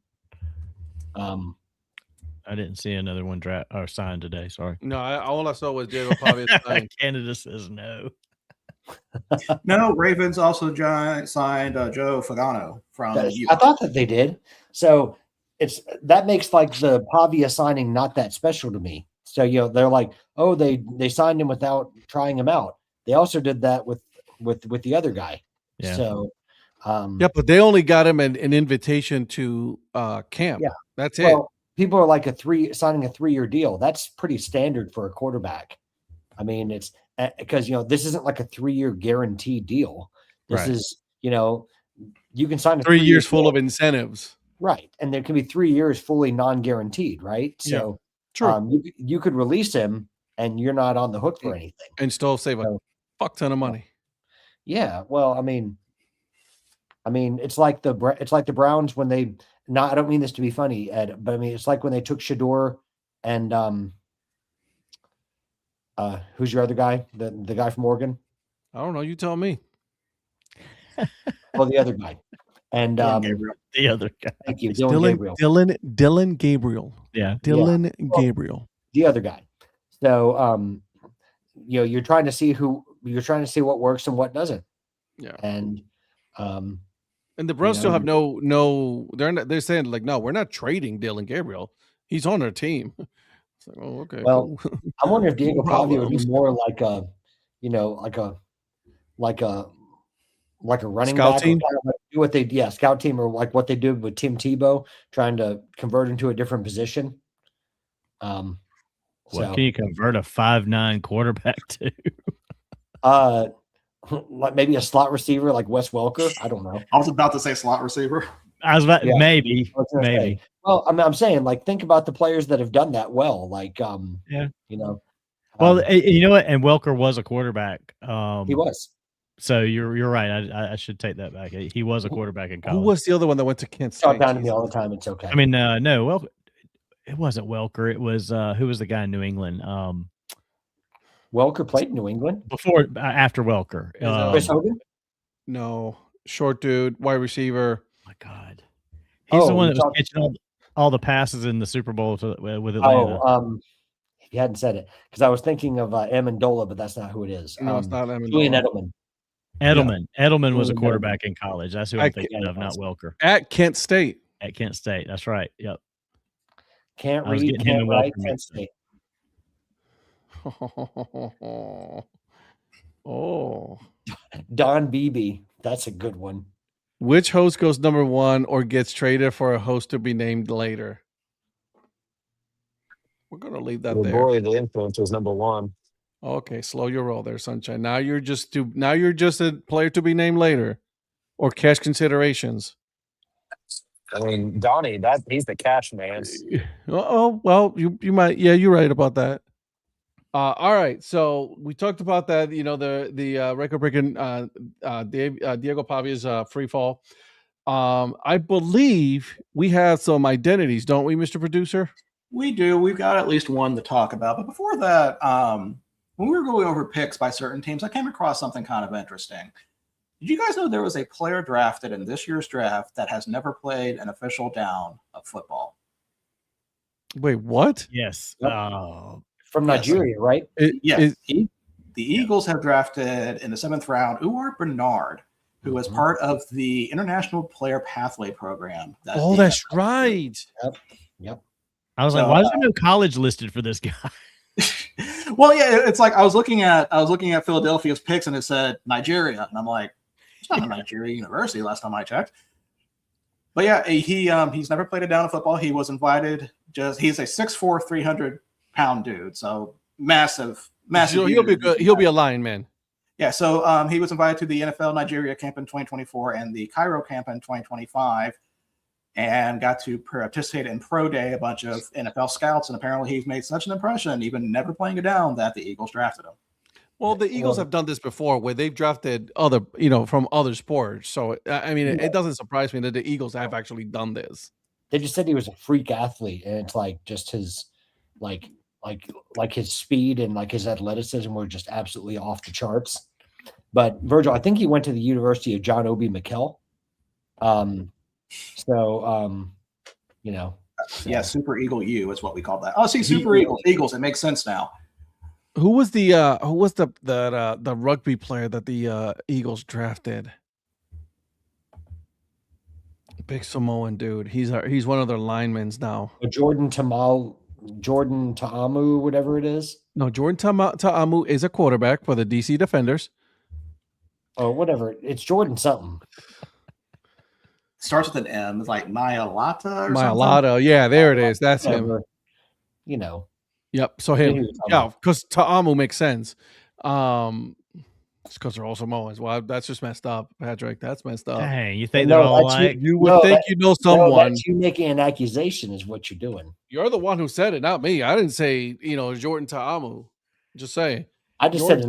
I didn't see another one draft or signed today. Sorry.
No, all I saw was Diego Pavia.
Canada says no.
No, Ravens also signed Joe Fagano from.
I thought that they did. So that makes the Pavia signing not that special to me. So they're like, oh, they signed him without trying him out. They also did that with the other guy.
Yeah.
So
but they only got him an invitation to camp.
Yeah,
that's it.
People are signing a 3-year deal. That's pretty standard for a quarterback. I mean, it's because this isn't like a 3-year guaranteed deal. This is you can sign a
3 years full of incentives,
right? And there can be 3 years fully non-guaranteed, right? So
true.
You could release him and you're not on the hook for anything.
And still save a
So,
fuck ton of money.
yeah, well, I mean, it's like the Browns when they I don't mean this to be funny, Ed, but I mean it's like when they took Shador and who's your other guy? The guy from Oregon?
I don't know. You tell me.
Well, the other guy. And
the other guy.
Thank you,
Dylan Gabriel.
Yeah.
Dylan Gabriel.
The other guy. So you're trying to see what works and what doesn't.
Yeah.
And
the Browns still have no. They're saying like, no, we're not trading Dylan Gabriel. He's on our team. It's like, oh, okay.
Well,
cool.
I wonder if Diego Pavia would be more like a running
Scout
back,
team?
or kind of like do what they scout team, or like what they did with Tim Tebow, trying to convert into a different position.
What can you convert a 5'9" quarterback to?
Like maybe a slot receiver like Wes Welker. I don't know.
I was about to say slot receiver.
I was about maybe.
Well, I'm saying, like, think about the players that have done that well. Like,
Well,
you
know what? And Welker was a quarterback.
He was.
So you're right. I should take that back. He was a quarterback in college.
Who was the other one that went to Kent State?
Talk down to me all the time. It's okay.
I mean, no. Well, it wasn't Welker. It was who was the guy in New England?
Welker played in New England
after Welker.
Chris Hogan?
No, short dude, wide receiver.
Oh my God, he's the one that was catching all the passes in the Super Bowl with Atlanta.
Oh, you hadn't said it because I was thinking of Amendola, but that's not who it is.
No, it's not Amendola.
Julian Edelman.
Edelman was a quarterback in college. That's who I'm thinking of, not Welker.
At Kent State.
That's right. Yep.
Can't read, can't write, Kent State.
Oh.
Don Beebe. That's a good one.
Which host goes number one or gets traded for a host to be named later? We're going to leave that there.
Boy, the influence was number one.
Okay, slow your roll there, Sunshine. Now you're just a player to be named later, or cash considerations.
I mean, Donnie, he's the cash man.
Oh well, you might. Yeah, you're right about that. All right, so we talked about that. You know, the record breaking Diego Pavia's free fall. I believe we have some identities, don't we, Mr. Producer?
We do. We've got at least one to talk about. But before that, when we were going over picks by certain teams, I came across something kind of interesting. Did you guys know there was a player drafted in this year's draft that has never played an official down of football?
Wait, what?
Yes.
From Nigeria, right?
Yes. The Eagles have drafted in the 7th round Uwar Bernard, who was part of the International Player Pathway Program.
That's right.
Yep.
I was like, why is there no college listed for this guy?
Well, yeah, it's like I was looking at Philadelphia's picks and it said Nigeria, and I'm like, it's not a Nigeria university last time I checked. But yeah, he's never played a down of football. He was invited. He's a 6'4", 300-pound dude, so massive.
So he'll be good. He'll be a lineman.
Yeah, so he was invited to the NFL Nigeria camp in 2024 and the Cairo camp in 2025. And got to participate in pro day, a bunch of NFL scouts, and apparently he's made such an impression, even never playing it down, that the Eagles drafted him.
Well, the Eagles have done this before, where they've drafted from other sports. So I mean, it doesn't surprise me that the Eagles have actually done this.
They just said he was a freak athlete, and it's like just his like his speed and like his athleticism were just absolutely off the charts. But Virgil, I think he went to the University of John Obi Mikel.
Yeah, Super Eagle U is what we call that. Oh, see, Super Eagles. It makes sense now.
Who was the rugby player that the Eagles drafted? Big Samoan dude. He's one of their linemen now.
Jordan Ta'amu, whatever it is.
No, Jordan Ta'amu is a quarterback for the DC Defenders.
Oh, whatever. It's Jordan something.
Starts with an M. It's like Mailata or
something. Yeah, there it is. That's him.
You know.
Yep. So him. Yeah, because Ta'amu makes sense. It's because they're all Samoans. Well, that's just messed up, Patrick. That's messed up.
Dang, you think they're all alike?
You would think you know someone.
That's you making an accusation is what you're doing.
You're the one who said it, not me. I didn't say, Jordan Ta'amu. Just saying.
I just said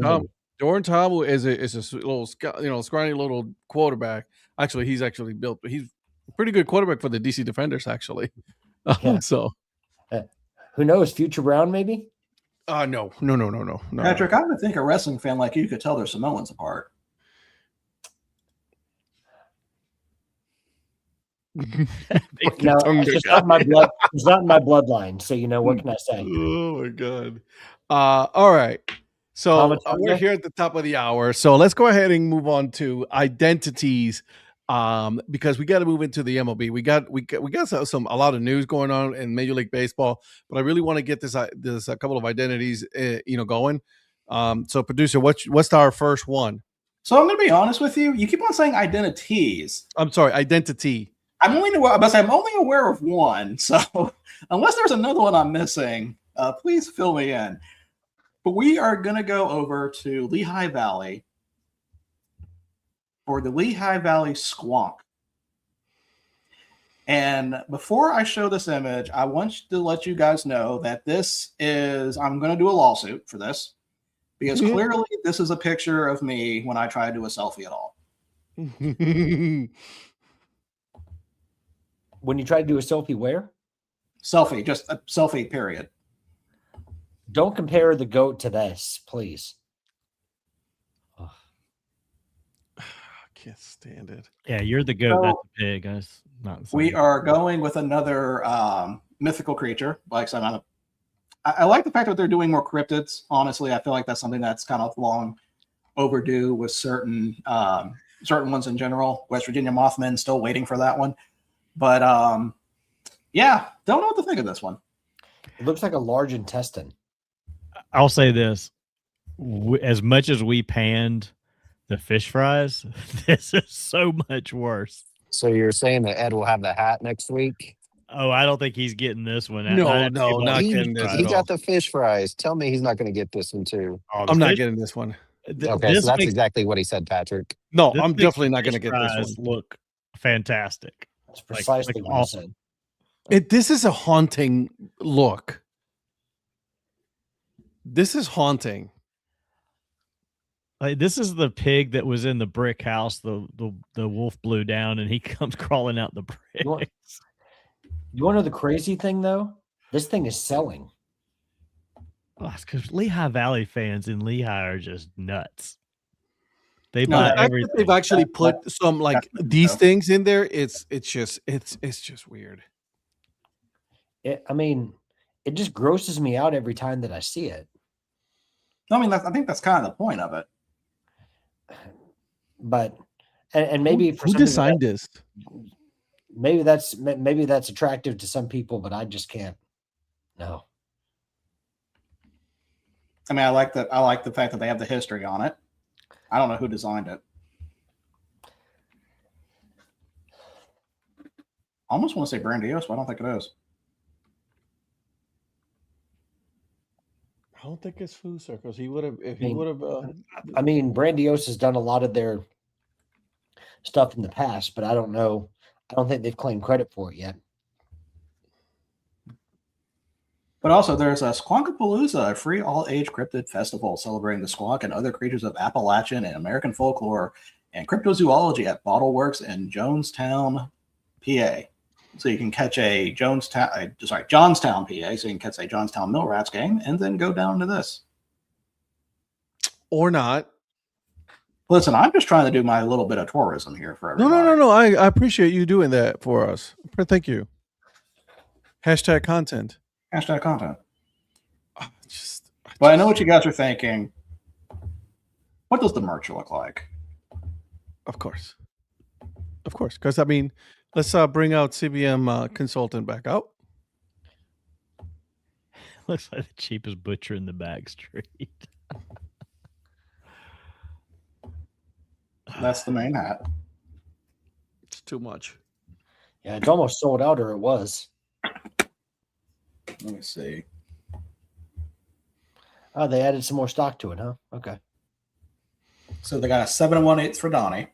Jordan Tom is a little, scrawny little quarterback. Actually, he's actually built, but he's a pretty good quarterback for the DC Defenders, actually.
Yeah.
So,
who knows? Future Brown, maybe?
No.
Patrick, I would think a wrestling fan like you could tell their Samoans apart.
No, it's not my blood. It's not in my bloodline. So what can I say?
Oh my god! All right. So we're here at the top of the hour. So let's go ahead and move on to identities, because we got to move into the MLB. We got a lot of news going on in Major League Baseball, but I really want to get this a couple of identities, going. So producer, what's our first one?
So I'm going to be honest with you. You keep on saying identities.
I'm sorry, identity.
I'm only aware of one. So unless there's another one I'm missing, please fill me in. But we are going to go over to Lehigh Valley for the Lehigh Valley Squonk. And before I show this image, I want to let you guys know that I'm going to do a lawsuit for this, because clearly this is a picture of me when I try to do a selfie at all.
When you try to do a selfie, where?
Selfie, just a selfie, period.
Don't compare the goat to this, please.
I can't stand it.
Yeah, you're the goat. That's the pig. That's not.
We are going with another mythical creature. Like I said, I like the fact that they're doing more cryptids. Honestly, I feel like that's something that's kind of long overdue with certain ones in general. West Virginia Mothman, still waiting for that one. But yeah, don't know what to think of this one.
It looks like a large intestine.
I'll say this: as much as we panned the fish fries, this is so much worse.
So you're saying that Ed will have the hat next week?
Oh, I don't think he's getting this one.
No, not getting this.
He got the fish fries. Tell me he's not going to get this one too.
I'm not getting this one.
Okay, so that's exactly what he said, Patrick.
No, I'm definitely not going to get this one.
Look fantastic.
That's precisely what
awesome.
I said.
This is a haunting look. This is haunting.
Like, this is the pig that was in the brick house. The wolf blew down, and he comes crawling out the brick.
You want to know the crazy thing, though? This thing is selling.
Oh, it's because Lehigh Valley fans in Lehigh are just nuts. They buy everything.
They've actually put some these things in there. It's just weird.
It just grosses me out every time that I see it.
I think that's kind of the point of it.
But and maybe
who designed this?
Maybe that's attractive to some people, but I just can't. No.
I like the fact that they have the history on it. I don't know who designed it. I almost want to say Brandios, but I don't think it is.
I don't think it's Food Circles. He would have.
Brandios has done a lot of their stuff in the past, but I don't know. I don't think they've claimed credit for it yet.
But also, there's a Squonkapalooza, a free all-age cryptid festival celebrating the squonk and other creatures of Appalachian and American folklore and cryptozoology at Bottleworks in Jonestown, PA. So you can catch Johnstown, PA. So you can catch a Johnstown Mill Rats game and then go down to this.
Or not.
Listen, I'm just trying to do my little bit of tourism here for everybody.
No. I appreciate you doing that for us. Thank you. # content.
# content. But I know what you guys are thinking. What does the merch look like?
Of course. Because let's bring out CBM consultant back out.
Looks like the cheapest butcher in the back street.
That's the main hat.
It's too much.
Yeah, it's almost sold out, or it was.
Let me see.
Oh, they added some more stock to it, huh? Okay.
So they got a 7 1/8 for Donnie.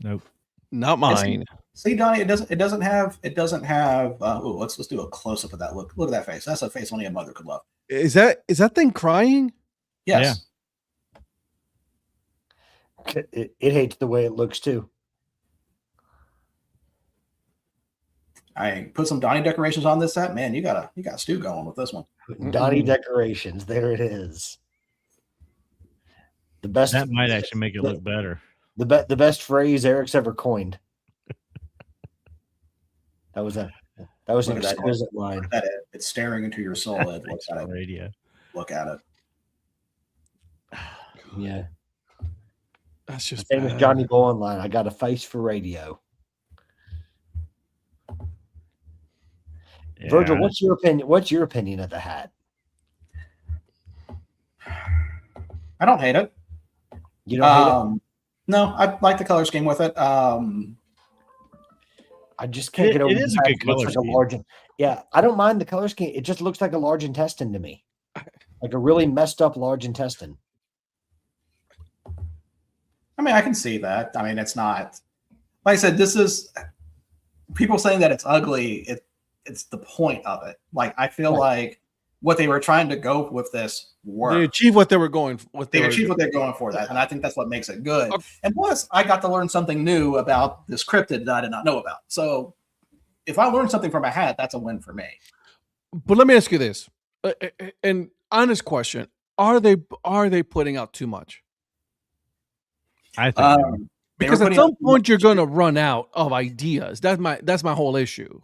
Nope.
Not mine.
See, Donnie, it doesn't have let's do a close up of that. Look at that face. That's a face only a mother could love.
Is that thing crying?
Yes.
Yeah. It hates the way it looks too.
I put some Donnie decorations on this set. Man, you got stew going with this one.
Donnie decorations. There it is. The best.
That might actually make it look better.
The best phrase Eric's ever coined. That was an exquisite line.
It's staring into your soul. Ed. Look at it.
Radio.
Look at it.
Yeah.
That's just
famous Johnny Bowen line. I got a face for radio.
Yeah.
Virgil, what's your opinion? What's your opinion of the hat?
I don't hate it.
You don't hate it?
No, I like the color scheme with it.
I just can't get over
it. It is a good color scheme.
Yeah, I don't mind the color scheme. It just looks like a large intestine to me, like a really messed up large intestine.
I mean, I can see that. I mean, it's not like I said. This is people saying that it's ugly. It's the point of it. Like I feel like what they were trying to go with this work.
They achieved what they were going for.
They achieved what they're going for that, and I think that's what makes it good. Okay. And plus, I got to learn something new about this cryptid that I did not know about. So, if I learned something from a hat, that's a win for me.
But let me ask you this: an honest question: Are they putting out too much?
I think
because at some point you're going to run out of ideas. That's my whole issue.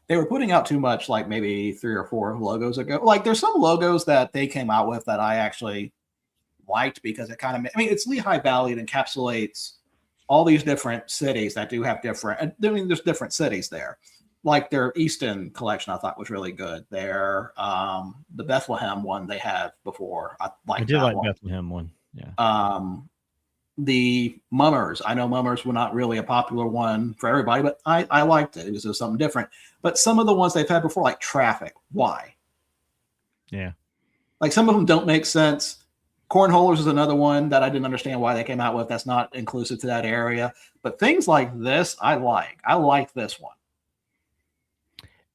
They were putting out too much, like maybe 3 or 4 logos ago. Like there's some logos that they came out with that I actually liked because it kind of, I mean, it's Lehigh Valley. It encapsulates all these different cities that do have different, I mean, there's different cities there. Like their Easton collection, I thought was really good. Their, the Bethlehem one they have before. I
did like Bethlehem one. Yeah.
The Mummers. I know Mummers were not really a popular one for everybody, but I liked it. It was something different. But some of the ones they've had before, like Traffic, why?
Yeah.
Like some of them don't make sense. Cornholers is another one that I didn't understand why they came out with. That's not inclusive to that area. But things like this, I like. I like this one.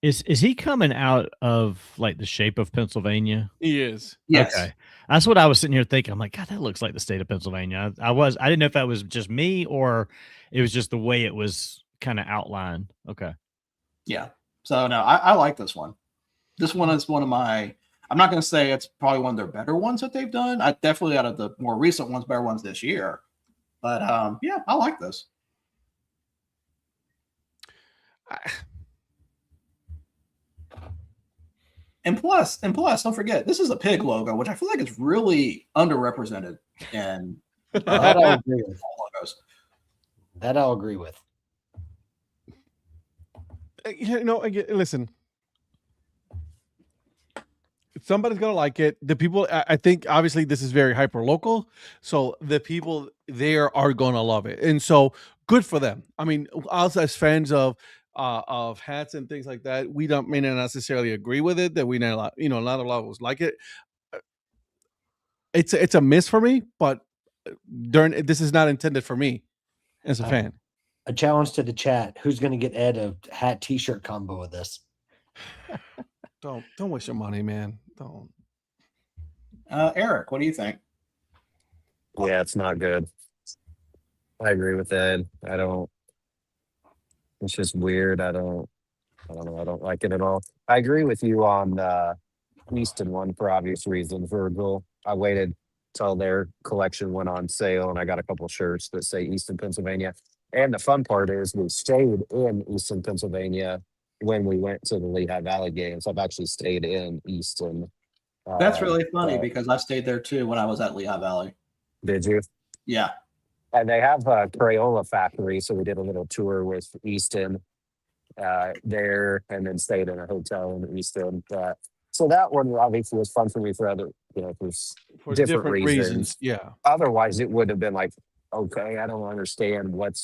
Is he coming out of like the shape of Pennsylvania?
He is.
Yes.
Okay. That's what I was sitting here thinking. I'm like, God, that looks like the state of Pennsylvania. I didn't know if that was just me or it was just the way it was kind of outlined. Okay.
Yeah. So no, I like this one. This one is one of my, I'm not going to say it's probably one of their better ones that they've done. I definitely out of the more recent ones, better ones this year. But yeah, I like this. And plus, don't forget, this is a pig logo, which I feel like is really underrepresented in
that I'll agree with.
Logos.
That I'll agree with.
You know, listen. Somebody's gonna like it. The people, I think, obviously, this is very hyper local, so the people there are gonna love it, and so good for them. I mean, us as fans of hats and things like that, we may not necessarily agree with it. That we not, not a lot of us like it. It's a miss for me, but this is not intended for me as a fan.
A challenge to the chat: who's going to get Ed a hat T-shirt combo with this?
Don't waste your money, man. Don't.
Eric, what do you think?
Yeah, it's not good. I agree with Ed. It's just weird. I don't know. I don't like it at all. I agree with you on Easton one for obvious reasons. Virgil, I waited till their collection went on sale and I got a couple shirts that say Easton, Pennsylvania. And the fun part is we stayed in Easton, Pennsylvania when we went to the Lehigh Valley games. I've actually stayed in Easton.
That's really funny because I stayed there too when I was at Lehigh Valley.
Did you?
Yeah.
And they have a Crayola factory, so we did a little tour with Easton there, and then stayed in a hotel in Easton. So that one obviously was fun for me for other, for different reasons.
Yeah.
Otherwise, it would have been like, okay, I don't understand what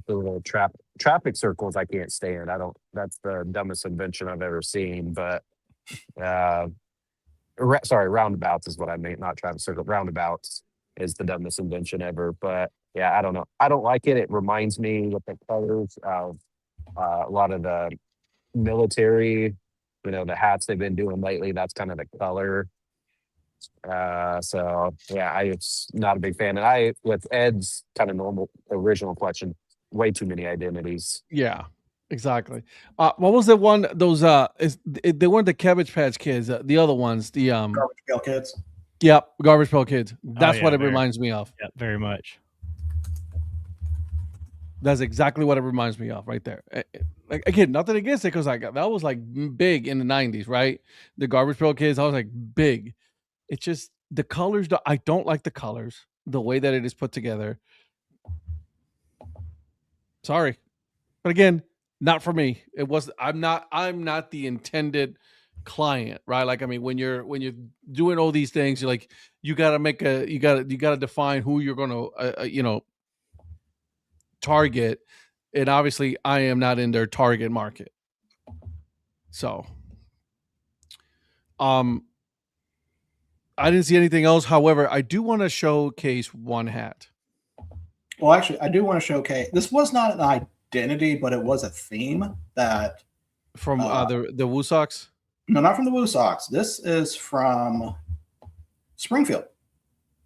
the little traffic circles I can't stand. That's the dumbest invention I've ever seen. But roundabouts is what I mean, not traffic circle. Roundabouts is the dumbest invention ever. But yeah, I don't know. I don't like it. It reminds me with the colors of A lot of the military, the hats they've been doing lately. That's kind of the color. So yeah, I was not a big fan. And with Ed's kind of normal original collection, way too many identities.
Yeah, exactly. What was the one? Those they weren't the Cabbage Patch Kids. The other ones. The
Garbage Pail Kids.
Yep, Garbage Pail Kids. That's
yeah,
what it
very-
reminds me of.
Yeah, very much.
That's exactly what it reminds me of right there. Like again, nothing against it because that was like big in the 90s, right? The Garbage Pail Kids, I was like big. It's just the colors. I don't like the colors, the way that it is put together. Sorry, but again, not for me. It was. I'm not the intended client, right? Like I mean, when you're doing all these things, you're like you got to define who you're going to target, and obviously I am not in their target market. So, I didn't see anything else. However, I do want to showcase one hat.
Well, actually, I do want to showcase. This was not an identity, but it was a theme that
From the Woo Sox?
no, not from the Woo Sox. This is from Springfield.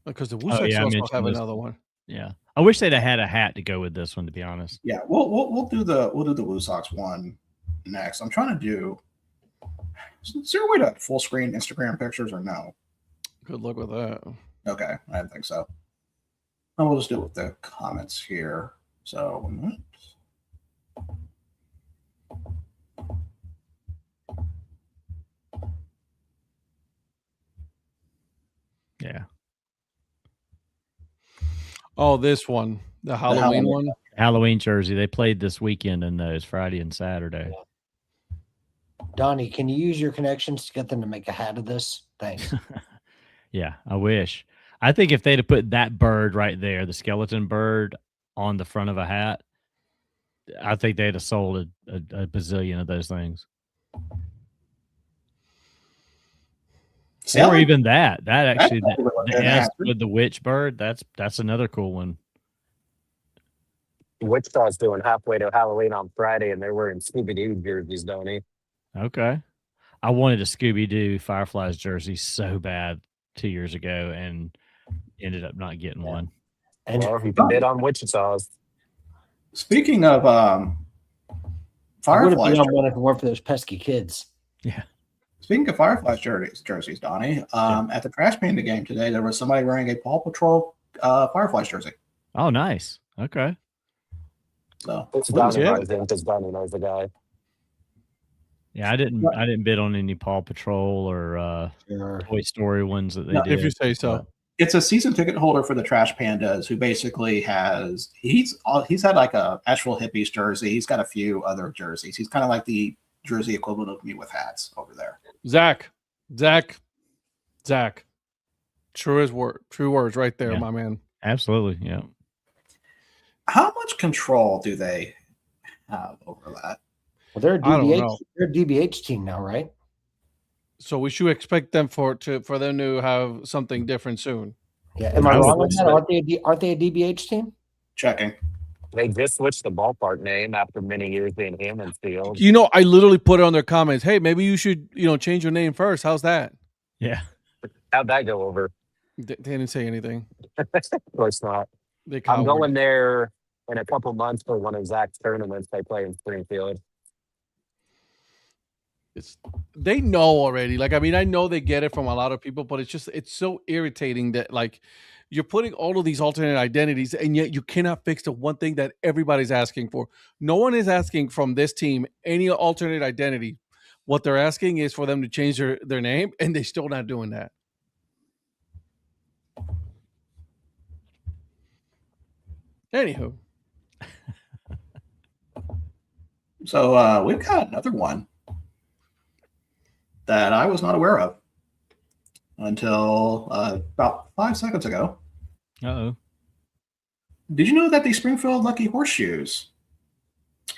Because the Woo
Oh,
Sox
yeah, I
also
mentioned
have
those.
another one.
Yeah, I wish they'd have had a hat to go with this one. To be honest.
Yeah, we'll do the Woo Sox one next. I'm trying to do. Is there a way to full screen Instagram pictures or no?
Good luck with that.
Okay, I didn't think so. And we'll just do it with the comments here. So 1 minute.
Yeah,
Oh, this one, the Halloween
Halloween.
one.
Halloween jersey. They played this weekend in those Friday and Saturday.
Donnie, can you use your connections to get them to make a hat of this? Thanks.
Yeah, I wish. I think if they'd have put that bird right there, the skeleton bird, on the front of a hat, I think they'd have sold a bazillion of those things.
See, I
Or
like-
even that. That actually,
That's probably what
the
they're
S
after.
with the witch bird, that's another cool one.
Wichita's doing halfway to Halloween on Friday, and they're wearing Scooby-Doo jerseys, Donnie.
Okay. I wanted a Scooby-Doo Fireflies jersey so bad 2 years ago and ended up not getting one.
And
Well, you can bid on Wichita's.
Speaking of
I would have
Fireflies,
been on one if it weren't for those pesky kids.
Yeah.
speaking of Fireflies jerseys, Donnie, at the Trash Panda game today, there was somebody wearing a Paw Patrol Fireflies jersey.
Oh, nice. Okay.
So
It's
What was
Donnie
it?
knows him because Donnie knows the guy.
Yeah, I didn't bid on any Paw Patrol or
Sure.
Toy Story ones that they
No,
did.
If you say so.
it's a season ticket holder for the Trash Pandas who basically he's had like a actual hippies jersey. He's got a few other jerseys. He's kind of like the jersey equivalent of me with hats over there.
Zach. True words right there,
Yeah.
my man.
Absolutely. Yeah.
How much control do they have over that?
Well, they're a
I don't
DBH.
know.
They're a DBH team now, right?
So we should expect them for them to have something different soon.
Yeah. Am I
I would
wrong on
hope
that?
so.
Aren't they a DBH team?
Checking.
They just switched the ballpark name after many years being Hammond Field.
You know, I literally put it on their comments. Hey, maybe you should, change your name first. How's that?
Yeah.
How'd that go over?
They didn't say anything.
Of course not.
They
I'm
cowered.
going there in a couple months for one of Zach's tournaments they play in Springfield.
They know already. Like, I mean, I know they get it from a lot of people, but it's so irritating that like you're putting all of these alternate identities and yet you cannot fix the one thing that everybody's asking for. No one is asking from this team any alternate identity. What they're asking is for them to change their name, and they're still not doing that. Anywho,
So we've got another one that I was not aware of until about 5 seconds ago.
Uh-oh.
Did you know that the Springfield Lucky Horseshoes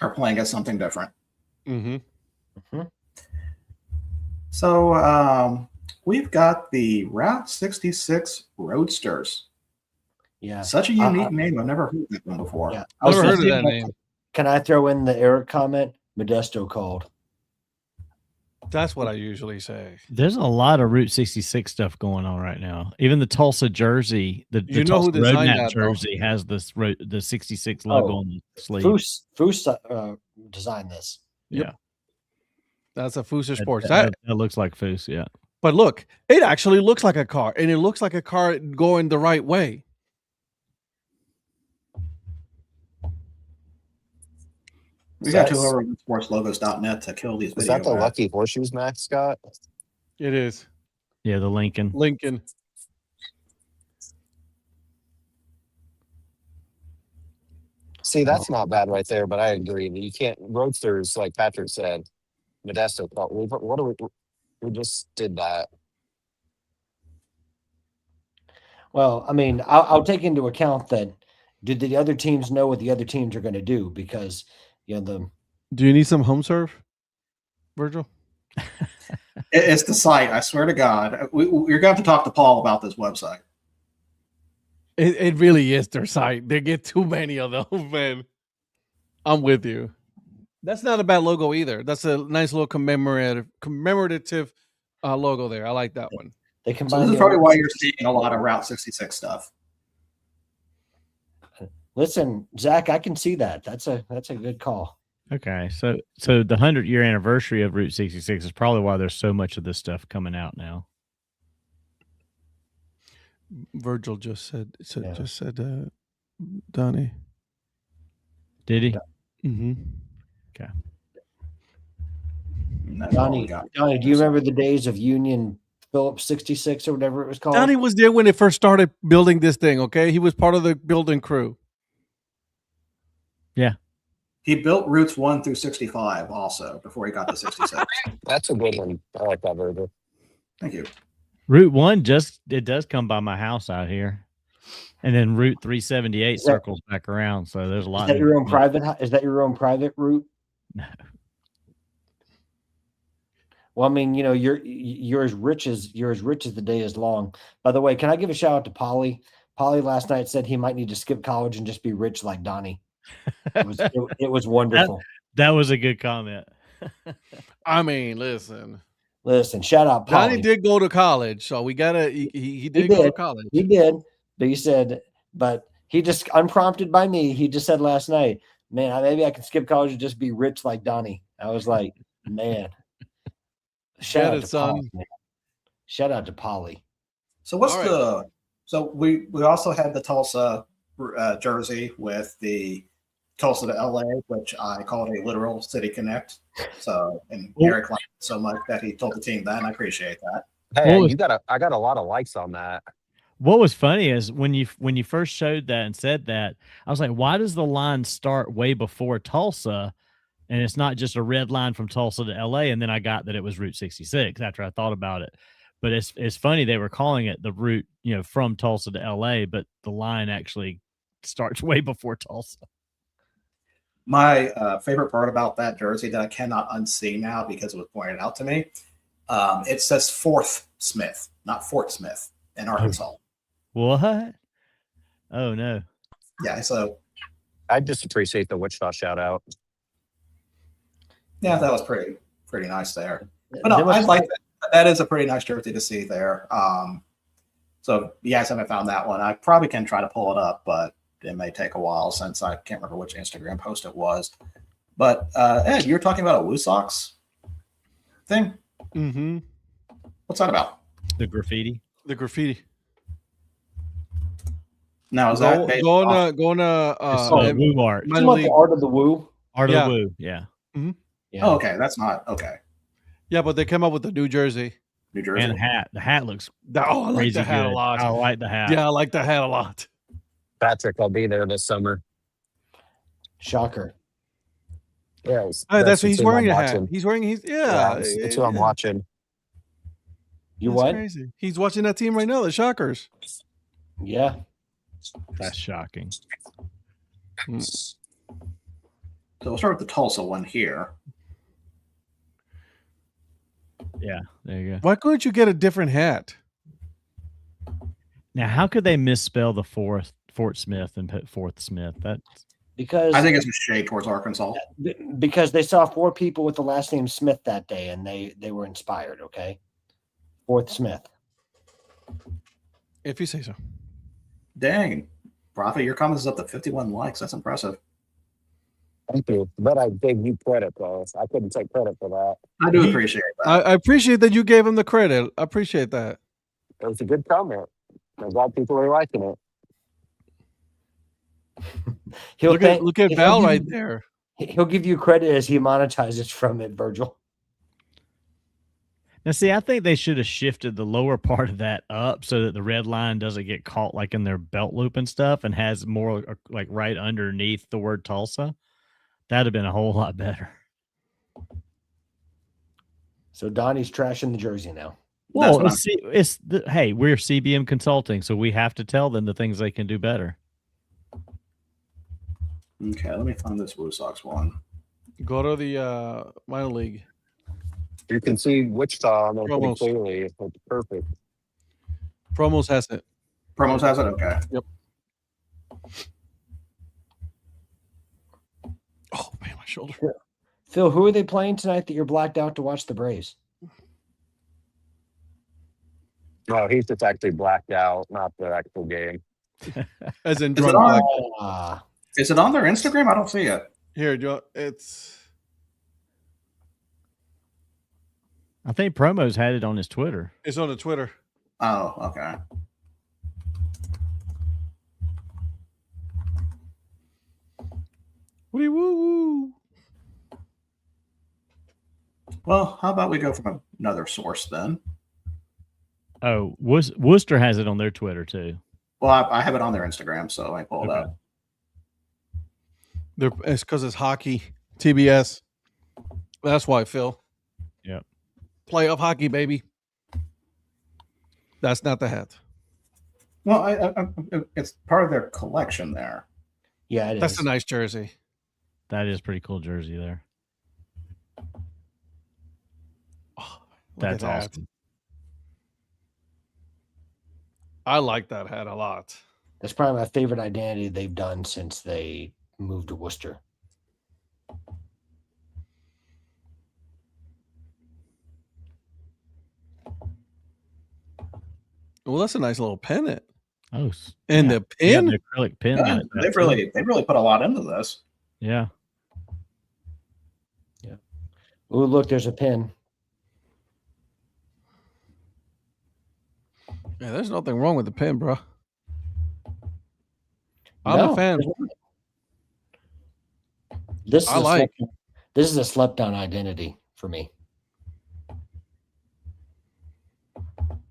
are playing as something different?
mm-hmm.
So we've got the Route 66 Roadsters.
Yeah.
Such a unique name. I've never heard that one before.
Yeah.
Never heard of
thinking
that name.
Can I throw in the Eric comment? Modesto called.
That's what I usually say.
There's a lot of Route 66 stuff going on right now. Even the Tulsa jersey, the
You know
Tulsa
who designed
Roadmap
that, though?
jersey has the 66 logo on the sleeve.
Foose designed this.
Yep.
Yeah,
That's a Fuser Sports.
that looks like Foose. Yeah,
But look, it actually looks like a car, and it looks like a car going the right way.
We got to over sportslogos.net to kill these videos.
Is that the Lucky Horseshoes mascot?
It is.
yeah, the Lincoln.
Lincoln.
See, that's not bad right there, but I agree. You can't roadsters, like Patrick said. Modesto, what do we just did that.
Well, I mean, I'll take into account that. Did the other teams know what the other teams are going to do? Because
Do you need some home serve, Virgil?
It's the site. I swear to God, you're going to have to talk to Paul about this website.
It really is their site. They get too many of those, man. I'm with you. That's not a bad logo either. That's a nice little commemorative logo there. I like that one.
They
So
combine.
this is probably why you're seeing a lot of Route 66 stuff.
Listen, Zach, I can see that. That's a good call.
Okay, so the 100-year anniversary of Route 66 is probably why there's so much of this stuff coming out now.
Virgil just said Donnie.
Did he?
Mm-hmm.
Okay.
Donnie, do you remember the days of Union Phillips 66 or whatever it was called?
Donnie was there when they first started building this thing, okay? He was part of the building crew.
Yeah.
He built routes 1 through 65 also before he got to 66.
That's a good one. I like that, Virgil.
Thank you.
Route 1 it does come by my house out here. And then Route 378 circles back around. So there's a lot.
Is that your own private? Is that your own private route?
No.
Well, I mean, you're as rich as the day is long. By the way, can I give a shout out to Polly? Polly last night said he might need to skip college and just be rich like Donnie. It was wonderful.
That was a good comment.
I mean, listen,
shout out Polly.
Donnie did go to college, so we gotta. He did go to college.
He did, but he said, but he just unprompted by me. He just said last night, "Man, maybe I can skip college and just be rich like Donnie." I was like, "Man." Shout out to Polly, man. Shout out to Polly.
So what's so we also had the Tulsa jersey with the Tulsa to LA, which I called a literal city connect. So, and Eric liked it so much that he told the team that, and I appreciate that.
Hey, I got a lot of likes on that.
What was funny is when you first showed that and said that, I was like, why does the line start way before Tulsa? And it's not just a red line from Tulsa to LA. And then I got that it was Route 66 after I thought about it. But it's funny they were calling it the route, from Tulsa to LA, but the line actually starts way before Tulsa.
My favorite part about that jersey that I cannot unsee now because it was pointed out to me, it says Fourth Smith, not Fort Smith in Arkansas.
What? Oh, no.
Yeah, so
I just appreciate the Wichita shout out.
Yeah, that was pretty nice there. But no, I like that. That is a pretty nice jersey to see there. So if you guys haven't found that one, I probably can try to pull it up, but it may take a while since I can't remember which Instagram post it was. But Ed, you're talking about a Woo Sox thing?
Mm-hmm.
What's that about?
The graffiti.
The graffiti.
Now is
going
that
Woo art?
The art of the Woo.
Art of the Woo. Yeah.
Mm-hmm.
Yeah.
Oh, okay, that's not okay.
Yeah, but they came up with the New Jersey.
And the hat. The hat looks.
I like the hat
good.
a lot.
I like the hat.
Yeah, I like the hat a lot.
Patrick, I'll be there this summer.
Shocker.
Yeah,
that's what he's wearing. A hat. He's wearing.
That's what I'm watching.
That's
what? Crazy. He's watching that team right now. The Shockers.
Yeah,
that's shocking.
So we'll start with the Tulsa one here.
Yeah, there you go.
Why couldn't you get a different hat?
Now, how could they misspell the Fort Smith and put Fourth Smith?
Because
I think it's a shade towards Arkansas.
because they saw 4 people with the last name Smith that day, and they were inspired. Okay, 4th Smith.
If you say so.
Dang. Prophet, your comments is up to 51 likes. That's impressive.
Thank you. But I gave you credit, though. I couldn't take credit for that.
I do appreciate that.
I appreciate that you gave him the credit. I appreciate that.
It was a good comment. I'm glad people are liking it.
Look at Val right there.
He'll give you credit as he monetizes from it, Virgil.
Now, see, I think they should have shifted the lower part of that up so that the red line doesn't get caught like in their belt loop and stuff, and has more like right underneath the word Tulsa. That'd have been a whole lot better.
So Donnie's trashing the jersey now.
Well, hey, we're CBM Consulting, so we have to tell them the things they can do better.
Okay, let me find this Blue Sox one.
Go to the minor league.
You can see Wichita on there pretty
Promos.
clearly. It's perfect.
Promos has it.
Promos has it? Okay.
Yep. Oh man, my shoulder.
Phil, who are they playing tonight that you're blacked out to watch the Braves?
No, he's just actually blacked out, not the actual game.
As in
Is it,
drunk.
on, is it on their Instagram? I don't see it.
Here, Joe. It's.
I think Promos had it on his Twitter.
It's on the Twitter.
Oh, okay.
Woody woo woo.
Well, how about we go from another source then?
Oh, Worcester has it on their Twitter too.
Well, I have it on their Instagram, so I pulled up.
It's because it's hockey, TBS. That's why, Phil.
Yeah.
Playoff hockey, baby. That's not the hat.
Well, it's part of their collection there.
Yeah, it
That's
is.
a nice jersey.
That is pretty cool jersey there.
Oh,
That's
that.
awesome.
I like that hat a lot.
That's probably my favorite identity they've done since they moved to Worcester.
Well, that's a nice little pennant.
Oh,
and the pin,
the acrylic pin.
Yeah, they've really put a lot into this.
Yeah.
Yeah. Oh, look, there's a pin.
Yeah, there's nothing wrong with the pin, bro. I'm a fan.
This is a slept on identity for me.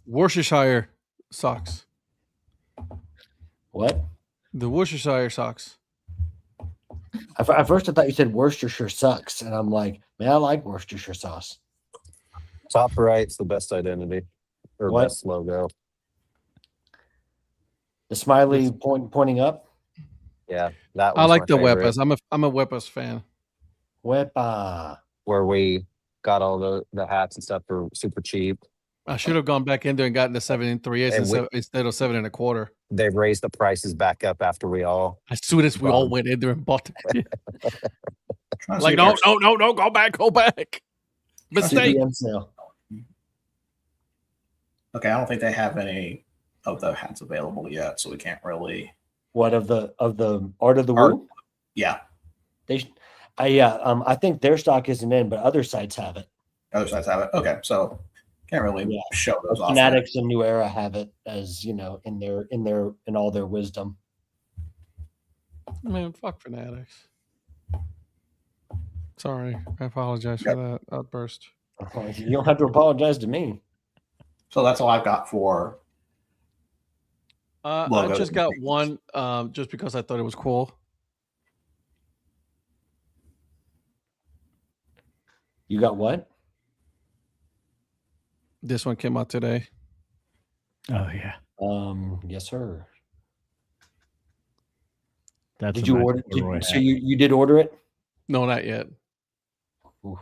Worcestershire socks.
What?
The Worcestershire socks.
At first, I thought you said Worcestershire sucks, and I'm like, man, I like Worcestershire sauce.
Top right's the best identity or
What?
best logo.
The smiley pointing up.
Yeah, that.
I
was
like
my
the
favorite.
Wepas. I'm a Wepas fan.
Wepa.
Where we got all the hats and stuff for super cheap.
I should have gone back in there and gotten the 7 3/8 instead of 7 1/4.
They've raised the prices back up after we all.
As soon as we all went in there and bought it. Like,
no,
go back. Mistake.
Okay, I don't think they have any of the hats available yet, so we can't really.
What of the Art of the Woo?
Yeah,
I think their stock isn't in, but other sites have it.
Other sites have it. Okay, so can't really show those off.
Fanatics and New Era have it, as you know, in all their wisdom.
Man, fuck Fanatics. Sorry, I apologize for that outburst.
You don't have to apologize to me.
So that's all I've got for.
I just got one, just because I thought it was cool.
You got what?
This one came out today.
Oh yeah.
Yes, sir.
That's
did you order? So you did order it?
No, not yet.
Ooh.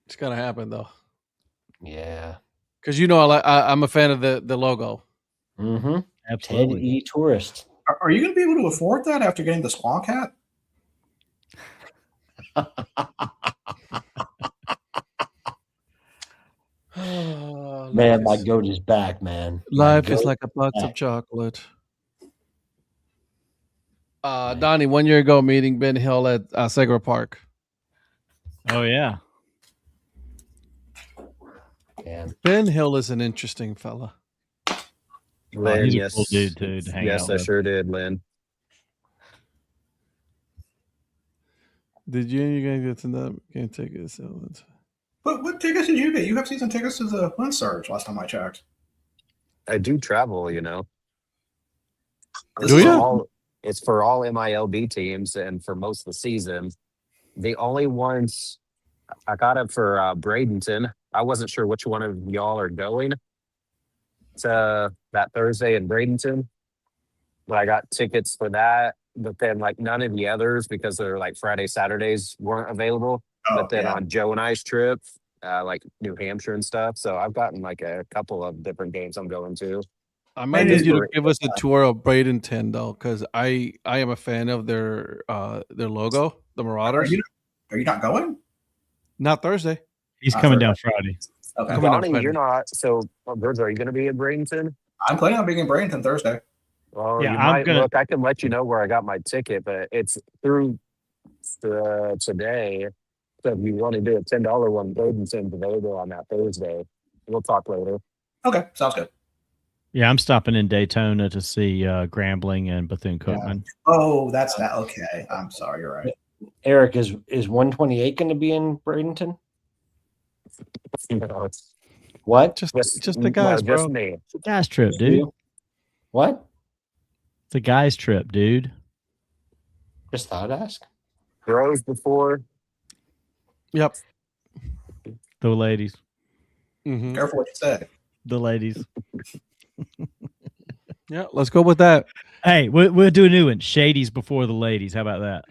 It's gonna happen though.
Yeah.
Because I'm a fan of the logo.
Mm-hmm.
Absolutely.
Ted E. Tourist.
Are you going to be able to afford that after getting the Squonk hat?
Man, my goat is back, man.
Life is like a box of chocolate. Donnie, 1 year ago, meeting Ben Hill at Segra Park.
Oh yeah.
Man.
Ben Hill is an interesting fella.
Lynn,
he's a
yes,
cool dude too to hang
yes,
out
I
with.
sure did, Lynn.
Did you guys get to that? Can't take it. So
What tickets did you get? You have season tickets to the Wind Surge last time I checked.
I do travel, you know.
Do you?
It's for all MiLB teams and for most of the season. The only ones I got it for Bradenton. I wasn't sure which one of y'all are going to that Thursday in Bradenton, but I got tickets for that. But then like none of the others because they're like Friday, Saturdays weren't available. But then on Joe and I's trip, like New Hampshire and stuff. So I've gotten like a couple of different games I'm going to.
I might need you to give us a tour of Bradenton though, because I am a fan of their logo, the Marauders.
Are you not going?
Not Thursday.
He's coming down Friday.
Okay.
Donnie, you're not. So, Virgil, are you going to be in Bradenton?
I'm planning on being in Bradenton Thursday.
Well,
Yeah,
you
I'm
might
gonna-
look. I can let you know where I got my ticket, but it's through today. So if you want to do a $10 one, Bradenton's available on that Thursday. We'll talk later.
Okay, sounds good.
Yeah, I'm stopping in Daytona to see Grambling and Bethune-Cookman.
Oh, that's that. Okay, I'm sorry. You're right.
Eric, is 128 going to be in Bradenton?
No,
What?
Just the guys, bro.
Just me.
It's a guy's trip, dude.
What?
It's a guy's trip, dude.
Just thought I'd ask.
Bros before.
Yep.
The ladies.
Mm-hmm.
Careful what you say.
The ladies.
Yeah, let's go with that.
Hey, we'll do a new one. Shadies before the ladies. How about that?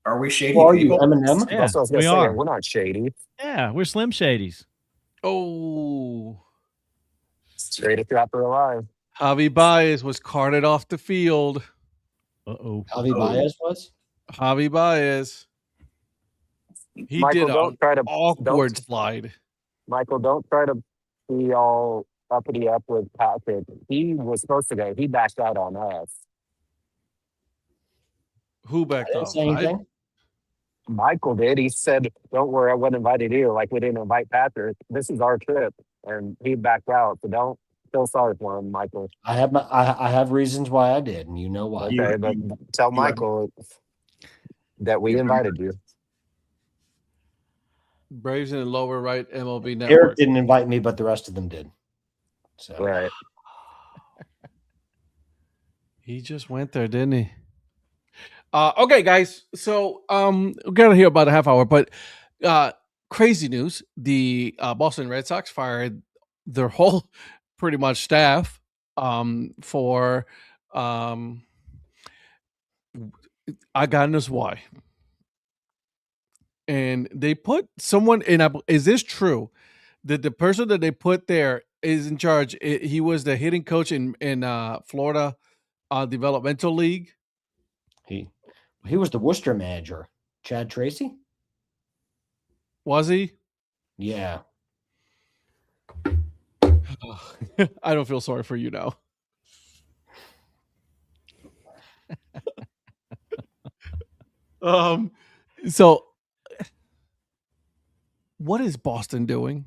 Are we shady
Well, are you
people?
Eminem?
Yeah,
That's what I was gonna
we
say.
are.
We're not shady.
Yeah, we're Slim Shadies.
Oh,
Straight if you're out there alive.
Javi Baez was carted off the field.
Uh-oh.
Javi Baez was?
Javi Baez. He
Michael,
did
don't
an
try to
awkward slide.
Michael, don't try to be all uppity up with Patrick. He was supposed to go. He backed out on us.
Who
I
backed
didn't
off?
say anything.
Michael did. He said, "Don't worry, I wasn't invited either. Like we didn't invite Patrick. This is our trip," and he backed out. So don't feel sorry for him, Michael.
I have reasons why I did, and you know why.
Okay, but tell Michael that we invited you.
Braves in the lower right MLB
Eric
network.
didn't invite me, but the rest of them did. So
Right.
He just went there, didn't he? Okay, guys. So we got to hear about a half hour, but crazy news: the Boston Red Sox fired their whole, pretty much staff for I God knows why. And they put someone in. Is this true? That the person that they put there is in charge? He was the hitting coach in Florida Developmental League.
he was the Worcester manager, Chad Tracy.
Was he?
Yeah.
I don't feel sorry for you now. So what is Boston doing?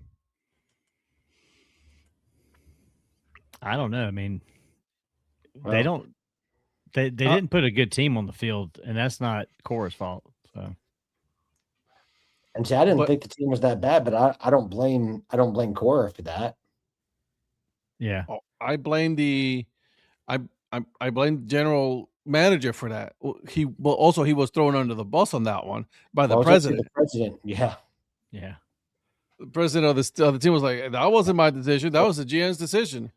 I don't know. I mean,
Well,
they didn't put a good team on the field, and that's not Cora's fault. So
And see, I didn't
But-
think the team was that bad, but I don't blame Cora for that.
yeah,
I blame I blame the general manager for that. He was thrown under the bus on that one by the
Well, it's actually
president.
The president, yeah.
yeah.
The president of the team was like, "That wasn't my decision. That was the GM's decision."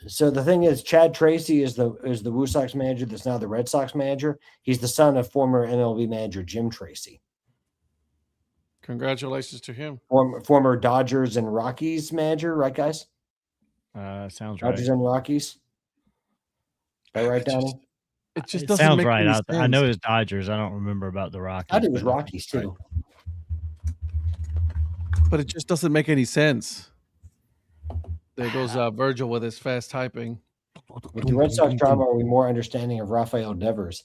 So the thing is, Chad Tracy is the Woo Sox manager that's now the Red Sox manager. He's the son of former MLB manager Jim Tracy,
Congratulations to him.
former Dodgers and Rockies manager, right, guys?
Sounds right.
Dodgers and Rockies. that right, Donnie?
It just
It
doesn't
sounds
make
right.
any
I
sense.
know it's Dodgers. I don't remember about the Rockies.
I thought it was
but I think
Rockies
it's right.
too.
But it just doesn't make any sense. There goes Virgil with his fast typing.
With the Red Sox drama, are we more understanding of Rafael Devers?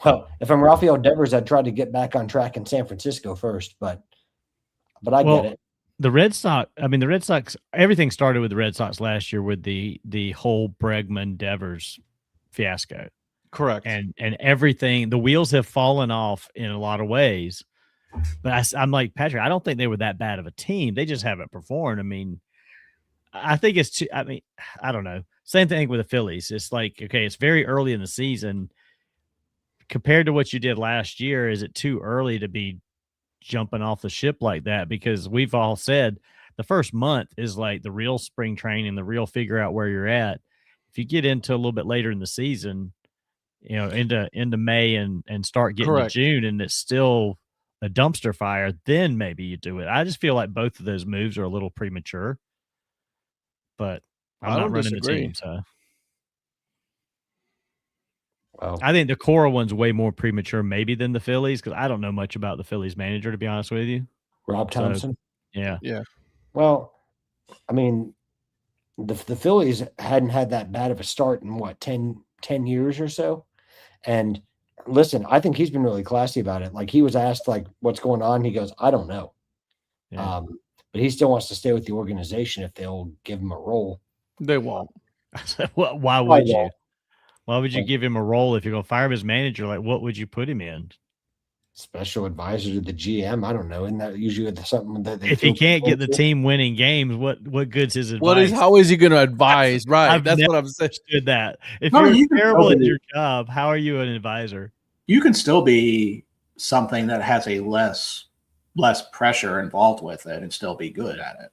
Well, if I'm Rafael Devers, I'd try to get back on track in San Francisco first, but I get it.
The Red Sox, everything started with the Red Sox last year with the whole Bregman Devers fiasco.
Correct.
And everything, the wheels have fallen off in a lot of ways. But I'm like, Patrick, I don't think they were that bad of a team. They just haven't performed. I mean, I think it's too, I don't know. Same thing with the Phillies. It's like, okay, it's very early in the season. Compared to what you did last year, is it too early to be jumping off the ship like that? Because we've all said the first month is like the real spring training, the real figure out where you're at. If you get into a little bit later in the season, into May and start getting
Correct.
to June, and it's still a dumpster fire, then maybe you do it. I just feel like both of those moves are a little premature, but I'm not running the team, so.
Wow.
I think the Cora one's way more premature maybe than the Phillies, because I don't know much about the Phillies manager, to be honest with you.
Rob Thompson.
Yeah.
Well, I mean, the Phillies hadn't had that bad of a start in what, 10 years or so. And listen, I think he's been really classy about it. Like, he was asked like what's going on. He goes, I don't know.
Yeah.
But he still wants to stay with the organization if they'll give him a role.
They won't.
Why would you? Why would you give him a role if you're going to fire him as manager? Like, what would you put him in?
Special advisor to the GM. I don't know. Isn't that usually something that they
if he can't get the team winning games, what good's his advice?
How is he going to advise? Right. That's what I'm saying.
Understood that. If you're terrible at your job, how are you an advisor?
You can still be something that has a less pressure involved with it and still be good at it.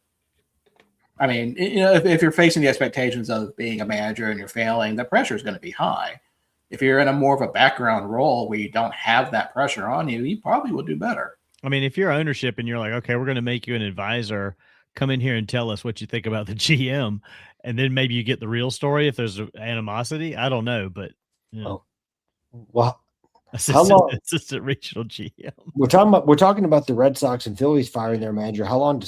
I mean, if you're facing the expectations of being a manager and you're failing, the pressure is going to be high. If you're in a more of a background role where you don't have that pressure on you, you probably will do better.
I mean, if you're ownership and you're like, okay, we're going to make you an advisor, come in here and tell us what you think about the GM, and then maybe you get the real story if there's animosity. I don't know, but
well,
assistant regional GM.
We're talking about the Red Sox and Phillies firing their manager. How long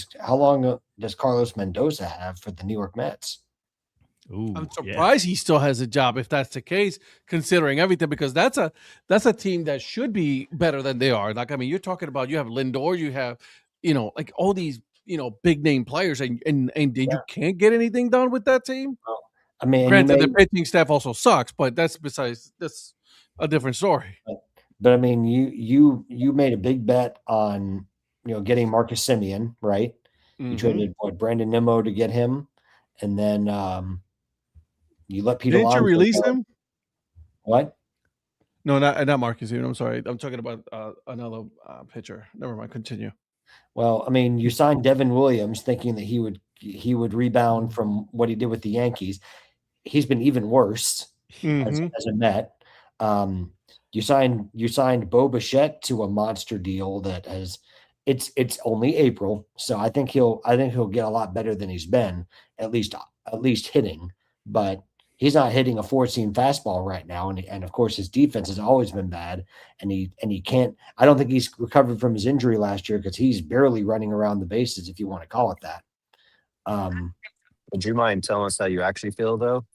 does Carlos Mendoza have for the New York Mets?
Ooh,
I'm surprised he still has a job if that's the case, considering everything, because that's a team that should be better than they are. Like, I mean, you're talking about, you have Lindor, you have, like all these, big name players, and you can't get anything done with that team.
Well, I mean,
granted, the pitching staff also sucks, but that's a different story.
But I mean, you made a big bet on getting Marcus Semien, right? You traded Brandon Nimmo to get him, and then you let Peter.
Didn't you release him?
What?
No, not Marcus Semien. I'm sorry. I'm talking about another pitcher. Never mind. Continue.
Well, I mean, you signed Devin Williams thinking that he would rebound from what he did with the Yankees. He's been even worse as a Met. You signed Bo Bichette to a monster deal that has it's only April, so I think he'll get a lot better than he's been, at least hitting, but he's not hitting a 4-seam fastball right now, and of course his defense has always been bad, and he can't. I don't think he's recovered from his injury last year because he's barely running around the bases, if you want to call it that.
Would you mind telling us how you actually feel, though?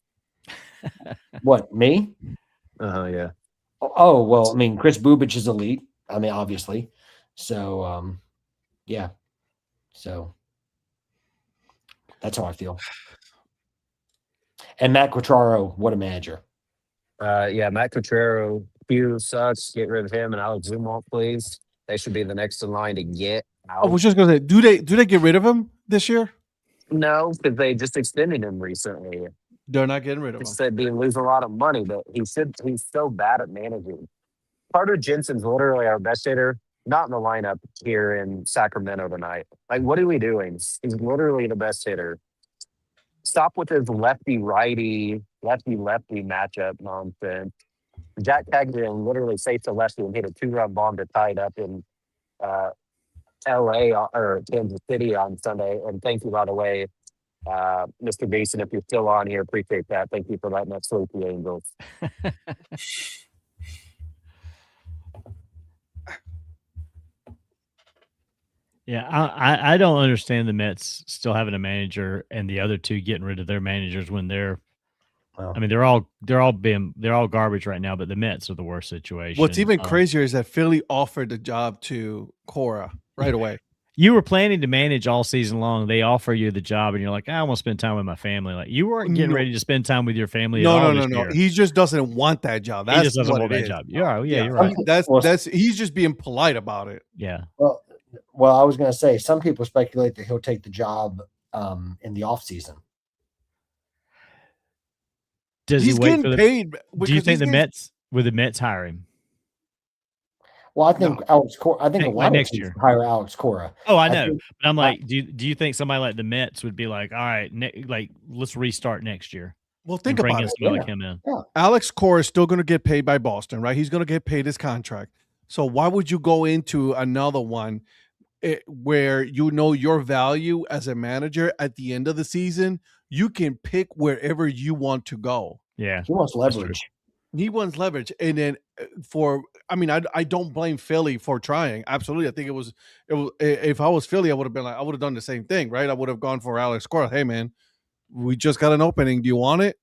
What, me?
Yeah.
Oh, well, I mean, Chris Bubich is elite. I mean, obviously. So, yeah. So that's how I feel. And Matt Quatraro, what a manager.
Matt Quatraro, Hugh sucks. Get rid of him, and Alex Zumwalt, please. They should be the next in line to get out.
I was just going to say, do they get rid of him this year?
No, because they just extended him recently.
They're not getting rid of him.
Said they lose a lot of money, but he's so bad at managing. Carter Jensen's literally our best hitter, not in the lineup here in Sacramento tonight. Like, what are we doing? He's literally the best hitter. Stop with his lefty-righty, lefty-lefty matchup nonsense. Jack Cagdon literally saved a lefty and hit a 2-run bomb to tie it up in L.A. or Kansas City on Sunday. And thank you, by the way, Mr. Mason, if you're still on here, appreciate that. Thank you for letting us sleep the Angels.
Yeah, I don't understand the Mets still having a manager and the other two getting rid of their managers when they're.
Well,
I mean, they're all garbage right now, but the Mets are the worst situation.
What's even crazier is that Philly offered the job to Cora right away.
You were planning to manage all season long. They offer you the job, and you're like, I want to spend time with my family. Like you weren't getting ready to spend time with your family.
No. He just doesn't want that job. That's
he just doesn't
what
want
it
that
is.
job. You're right.
That's he's just being polite about it.
Yeah.
Well, I was going to say some people speculate that he'll take the job in the off season.
Does
he's
he wait
getting
for the
paid?
Do you think the Mets hire him?
Well, I think Alex Cora. I think a lot of
next
teams
year
hire Alex Cora.
Oh, I know, but I'm like, do you think somebody like the Mets would be like, all right, like let's restart next year?
Well, think about it.
Like him in.
Yeah.
Alex Cora is still going to get paid by Boston, right? He's going to get paid his contract. So why would you go into another one where you know your value as a manager at the end of the season? You can pick wherever you want to go.
Yeah,
he wants leverage.
He wants leverage, and then I don't blame Philly for trying. Absolutely, I think it was. If I was Philly, I would have done the same thing, right? I would have gone for Alex Cora. Hey, man, we just got an opening. Do you want it?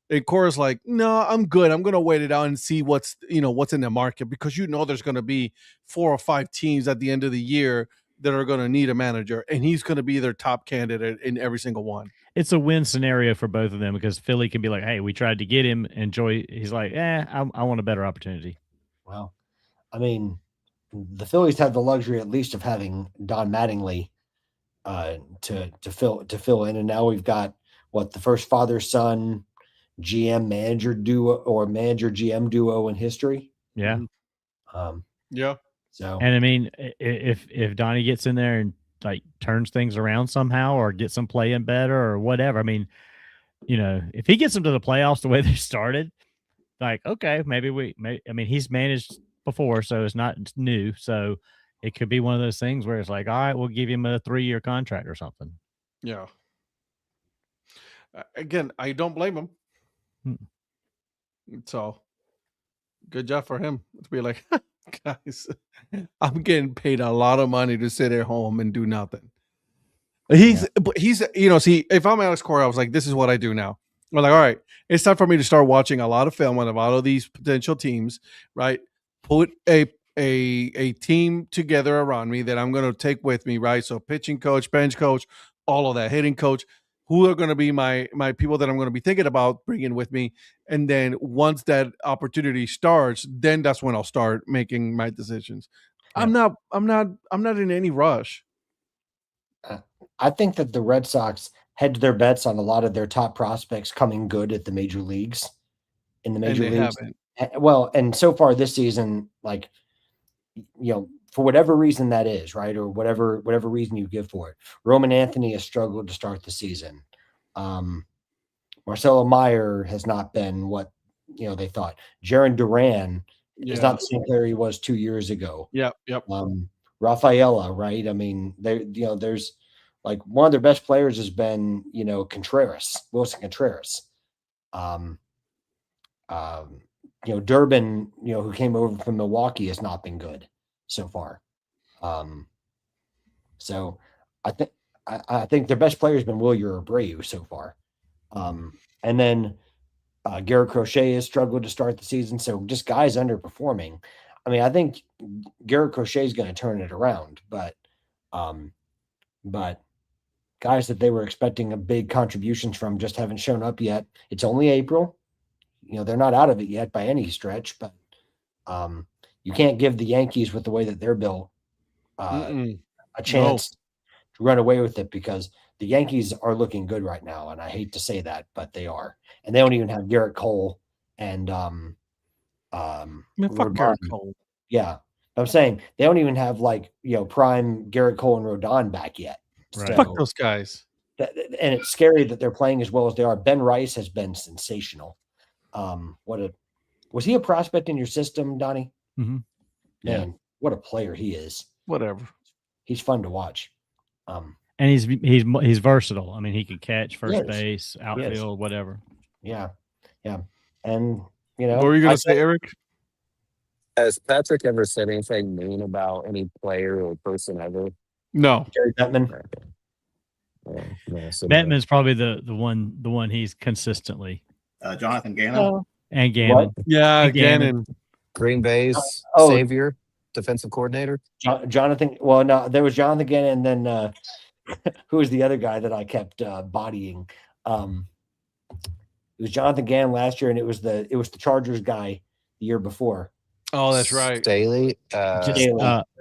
And Cora's like, no, I'm good. I'm gonna wait it out and see what's in the market, because there's gonna be 4 or 5 teams at the end of the year that are gonna need a manager, and he's gonna be their top candidate in every single one.
It's a win scenario for both of them, because Philly can be like, hey, we tried to get him, and he's like, I want a better opportunity.
Well, I mean, the Phillies have the luxury at least of having Don Mattingly to fill in, and now we've got the first father-son GM manager duo or manager GM duo in history.
Yeah.
Yeah.
So,
and I mean, if Donnie gets in there and like turns things around somehow, or gets them playing better or whatever, I mean, if he gets them to the playoffs the way they started, like, okay, he's managed before, so it's not new. So it could be one of those things where it's like, all right, we'll give him a 3-year contract or something.
Yeah. Again, I don't blame him. So good job for him to be like, guys, I'm getting paid a lot of money to sit at home and do nothing. He's see, if I'm Alex Cora, I was like, this is what I do now. I'm like, all right, it's time for me to start watching a lot of film on a lot of these potential teams, right? Put a team together around me that I'm going to take with me, right? So pitching coach, bench coach, all of that, hitting coach, who are going to be my people that I'm going to be thinking about bringing with me. And then once that opportunity starts, then that's when I'll start making my decisions. Yeah. I'm not in any rush.
I think that the Red Sox hedged their bets on a lot of their top prospects coming good at the major leagues. In the major leagues. Well, and so far this season, for whatever reason that is, right, or whatever reason you give for it, Roman Anthony has struggled to start the season. Marcelo Meyer has not been what they thought. Jaron Duran is not the same player he was 2 years ago.
Yep.
Rafaela, right? I mean, there's one of their best players has been Wilson Contreras. Durbin, who came over from Milwaukee, has not been good so far. So I think their best player has been Wilyer Abreu so far. And then Garrett Crochet has struggled to start the season. So just guys underperforming. I mean, I think Garrett Crochet is going to turn it around, but guys that they were expecting a big contributions from just haven't shown up yet. It's only April. They're not out of it yet by any stretch, but you can't give the Yankees, with the way that they're built, a chance to run away with it, because the Yankees are looking good right now. And I hate to say that, but they are. And they don't even have Garrett Cole and
fuck Garrett Cole.
Yeah. I'm saying they don't even have prime Garrett Cole and Rodon back yet.
Right. So, fuck those guys.
And it's scary that they're playing as well as they are. Ben Rice has been sensational. Was he a prospect in your system, Donnie?
Mm-hmm.
Man, what a player he is.
Whatever.
He's fun to watch.
And he's versatile. I mean, he can catch first
Yes.
base, outfield, whatever.
Yeah. And
What were you going to say, Eric?
Has Patrick ever said anything mean about any player or person ever?
No.
Jerry Bettman.
Bettman's probably the one he's consistently.
Jonathan Gannon.
And Gannon.
What?
Yeah,
And
Gannon.
Green Bay's savior, defensive coordinator.
Jonathan. Well, no, there was Jonathan Gannon, and then who was the other guy that I kept bodying? It was Jonathan Gannon last year, and it was the Chargers guy the year before.
Oh, that's right.
Staley.
Brandon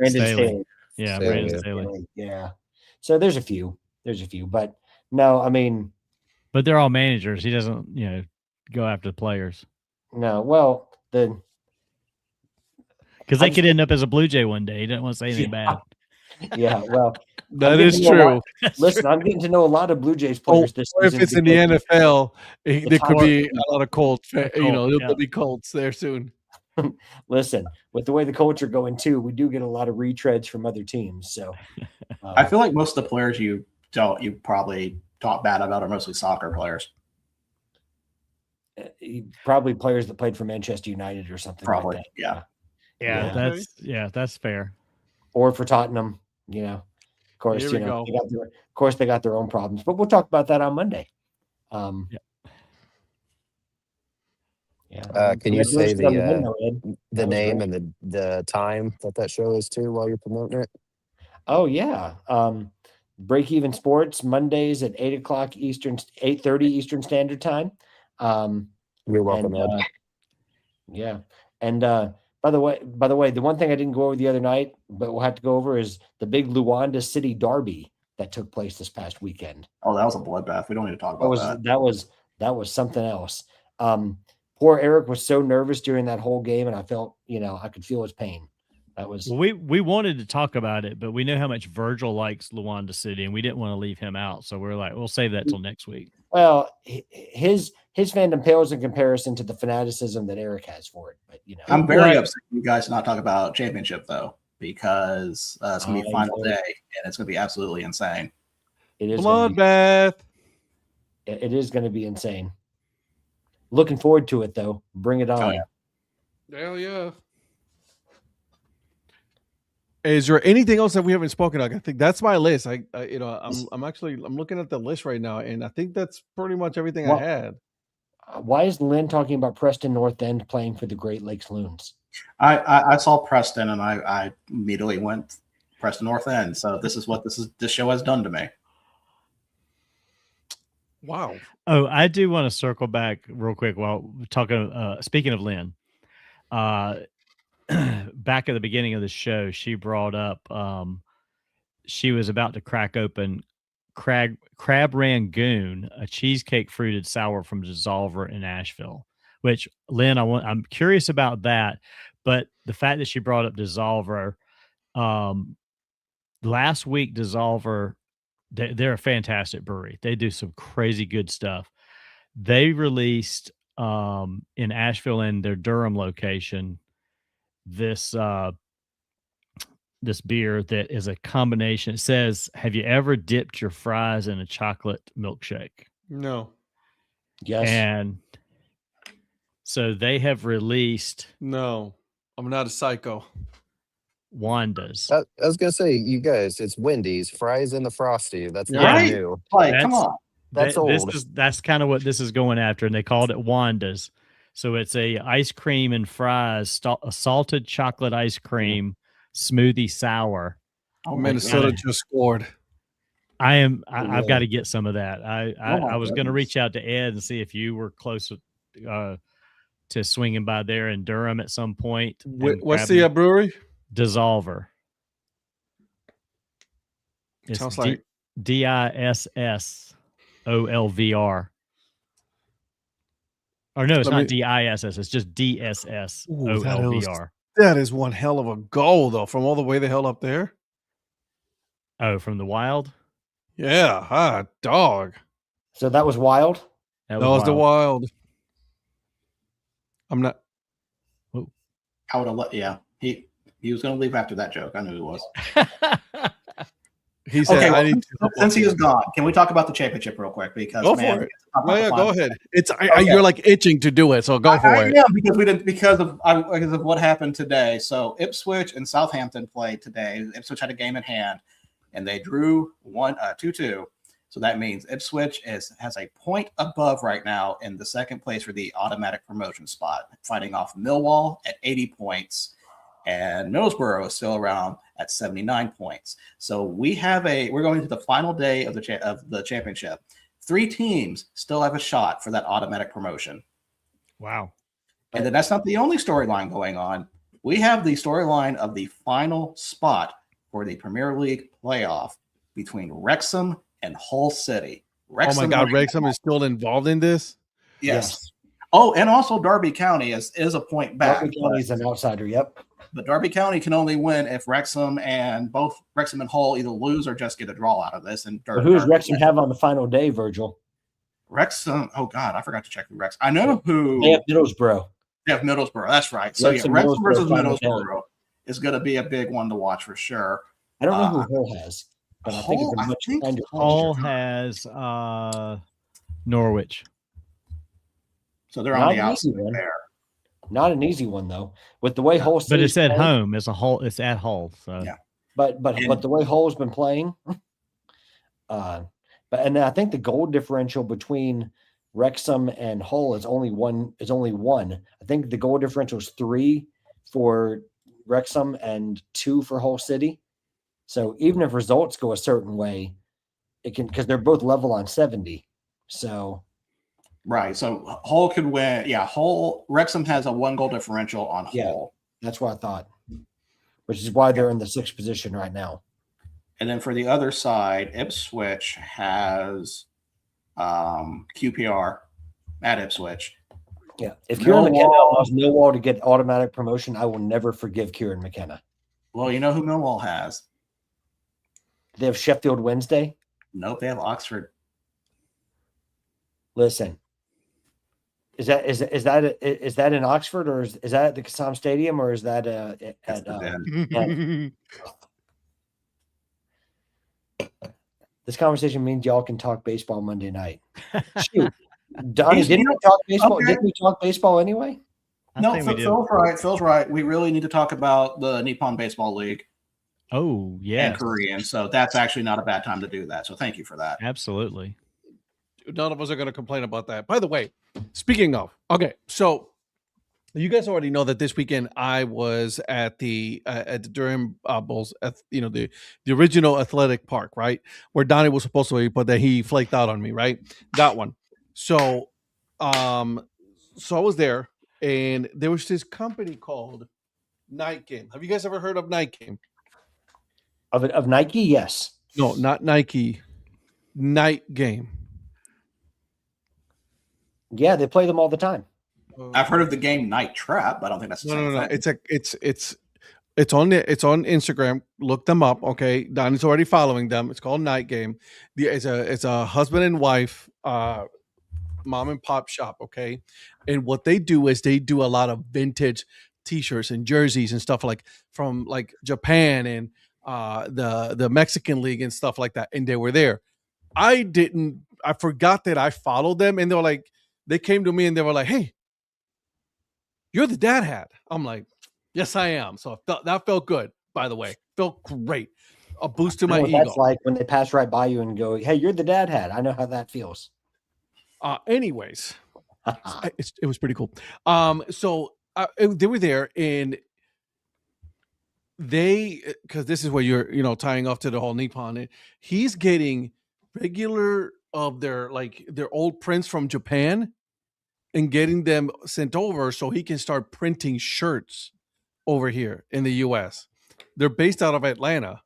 Staley.
Yeah,
Staley.
Brandon Staley.
Yeah. So there's a few, but no, I mean,
but they're all managers. He doesn't, go after the players.
No, well, because
they could end up as a Blue Jay one day. He didn't want to say anything bad.
Yeah, well,
that is true.
Listen, I'm getting to know a lot of Blue Jays players this
or
season.
if it's in the NFL, there could be a lot of Colts. There'll be Colts there soon.
Listen, with the way the Colts are going too, we do get a lot of retreads from other teams. So
I feel like most of the players you probably talk bad about are mostly soccer players.
Probably players that played for Manchester United or something.
Probably,
like that.
Yeah, that's fair.
Or for Tottenham, of course,
Here we go.
They got their own problems, but we'll talk about that on Monday.
Can you say the name and the time that show is too while you're promoting it?
Oh yeah. Break Even Sports Mondays at 8:00 Eastern, 8:30 Eastern Standard Time.
You're welcome, Ed.
Yeah. And by the way, the one thing I didn't go over the other night, but we'll have to go over is the big Luanda City Derby that took place this past weekend.
Oh, that was a bloodbath. We don't need to talk about that.
That was something else. Poor Eric was so nervous during that whole game, and I felt, I could feel his pain. That was
we wanted to talk about it, but we know how much Virgil likes Luanda City, and we didn't want to leave him out. So we're like, we'll save that till next week.
Well, his fandom pales in comparison to the fanaticism that Eric has for it. But
I'm very upset you guys not talk about championship though, because it's gonna be a final day and it's gonna be absolutely insane.
It is
bloodbath.
It is going to be insane. Looking forward to it though. Bring it on.
Oh, yeah.
Hell yeah. Is there anything else that we haven't spoken of? I think that's my list. I'm looking at the list right now, and I think that's pretty much everything I had.
Why is Lynn talking about Preston North End playing for the Great Lakes Loons?
I saw Preston and I immediately went Preston North End. So this is what this show has done to me.
Wow.
Oh, I do want to circle back real quick while we're talking. Speaking of Lynn, back at the beginning of the show, she brought up she was about to crack open Crab Rangoon, a cheesecake fruited sour from Dissolver in Asheville. Which, Lynn, I'm curious about that. But the fact that she brought up Dissolver, last week Dissolver, they're a fantastic brewery. They do some crazy good stuff. They released in Asheville and their Durham location this beer that is a combination. It says, "Have you ever dipped your fries in a chocolate milkshake?"
No.
Yes.
And so they have released.
No, I'm not a psycho.
Wanda's.
I was gonna say, you guys, it's Wendy's fries in the Frosty. That's not
Right?
new.
Like, come on.
That's old.
That's kind of what this is going after, and they called it Wanda's. So it's a ice cream and fries, a salted chocolate ice cream smoothie sour.
Oh,
Minnesota just scored.
I've got to get some of that. I was going to reach out to Ed and see if you were close to swinging by there in Durham at some point.
What's the brewery?
Dissolver. It's
Sounds like
DISSOLVR. Or no, it's not DISS. It's just DSSOLVR.
That is one hell of a goal, though, from all the way the hell up there.
Oh, from the Wild?
Yeah, dog.
So that was Wild?
That was the Wild. I'm not.
I would have let. Yeah, he was going to leave after that joke. I knew he was.
He said,
Okay,
"I
well,
need to."
since he is gone, can we talk about the championship real quick? Because
Go
man,
for it.
we have to talk about the
Yeah, go
final.
ahead. It's
Okay.
you're like itching to do it, so go for it.
Yeah, because we didn't because of what happened today. So Ipswich and Southampton played today. Ipswich had a game in hand, and they drew 2-2. So that means Ipswich has a point above right now in the second place for the automatic promotion spot, fighting off Millwall at 80 points, and Middlesbrough is still around at 79 points. So we're going to the final day of the championship. 3 teams still have a shot for that automatic promotion.
Wow.
And then that's not the only storyline going on. We have the storyline of the final spot for the Premier League playoff between Wrexham and Hull City.
Oh my God, Wrexham is still involved in this?
Yes. Oh, and also Derby County is a point back.
Derby County is an outsider. Yep.
But Derby County can only win if Wrexham and Hull either lose or just get a draw out of this. And
who does Wrexham have on the final day, Virgil?
Wrexham. Oh God, I forgot to check who Wrexham. I know who.
They have Middlesbrough.
They have Middlesbrough. That's right. So Wrexham versus Middlesbrough is going to be a big one to watch for sure.
I don't know who Hull has, but I think it's a much kinder.
Hull has Norwich.
So they're on the outside there.
Not an easy one though, with the way Hull.
But it's at home. It's at Hull. So
yeah.
But the way Hull's been playing, and then I think the goal differential between Wrexham and Hull is only one. I think the goal differential is 3 for Wrexham and 2 for Hull City. So even if results go a certain way, it can, because they're both level on 70. So.
Right. So Hull could win. Yeah. Wrexham has a 1 goal differential on Hull.
Yeah, that's what I thought, which is why they're in the 6th position right now.
And then for the other side, Ipswich has QPR at Ipswich.
Yeah. If Kieran McKenna allows Millwall to get automatic promotion, I will never forgive Kieran McKenna.
Well, you know who Millwall has?
They have Sheffield Wednesday.
Nope, they have Oxford.
Listen. Is that in Oxford, or is that at the Kassam Stadium, or is that at this conversation means y'all can talk baseball Monday night. Shoot. Donnie, didn't we talk baseball? Okay. Didn't we talk baseball anyway?
No, Phil's right. We really need to talk about the Nippon Baseball League.
Oh, yeah.
And Korean. So that's actually not a bad time to do that. So thank you for that.
Absolutely.
None of us are going to complain about that. By the way, speaking of, okay, so you guys already know that this weekend I was at the Durham Bulls, the original athletic park, right, where Donnie was supposed to be, but then he flaked out on me, right? That one. So, so I was there, and there was this company called Night Game. Have you guys ever heard of Night Game?
Of Nike, yes.
No, not Nike. Night Game.
Yeah, they play them all the time.
I've heard of the game Night Trap, but I don't think that's the same thing.
It's on Instagram. Look them up. Okay, Donnie's already following them. It's called Night Game. It's a husband and wife, mom and pop shop. Okay, and what they do is they do a lot of vintage T-shirts and jerseys and stuff from Japan and the Mexican League and stuff like that. And they were there. I forgot that I followed them, and they came to me and they were like, "Hey, you're the Dad Hat." I'm like, "Yes, I am." So that felt good, by the way. Felt great. A boost to my ego.
That's like when they pass right by you and go, "Hey, you're the Dad Hat." I know how that feels.
Anyways, it was pretty cool. So they were there, and because this is where you're, tying off to the whole Nippon. He's getting regular of their old prints from Japan and getting them sent over so he can start printing shirts over here in the US. They're based out of Atlanta.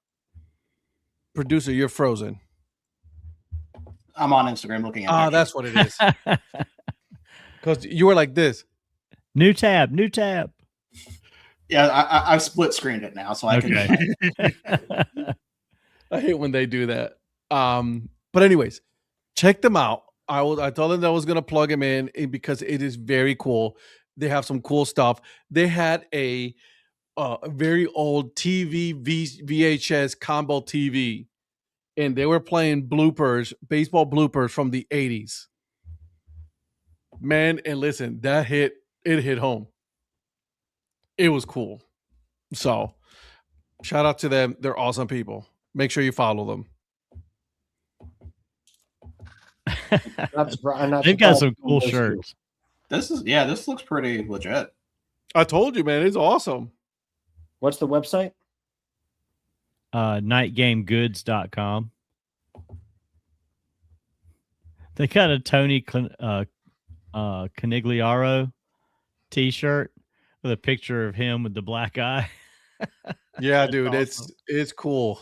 Producer, you're frozen.
I'm on Instagram looking at
that's what it is. Because you were like this.
New tab.
Yeah, I've split screened it now, so I can.
I hate when they do that. But anyways, check them out. I told them that I was going to plug them in because it is very cool. They have some cool stuff. They had a very old TV VHS combo TV and they were playing bloopers, baseball bloopers from the 80s. Man, and listen, it hit home. It was cool. So, shout out to them. They're awesome people. Make sure you follow them.
They've got some cool shirts.
This looks pretty legit.
I told you, man, it's awesome.
What's the website?
Nightgamegoods.com. They got a Tony Canigliaro t-shirt with a picture of him with the black eye.
Yeah, dude, awesome. It's cool.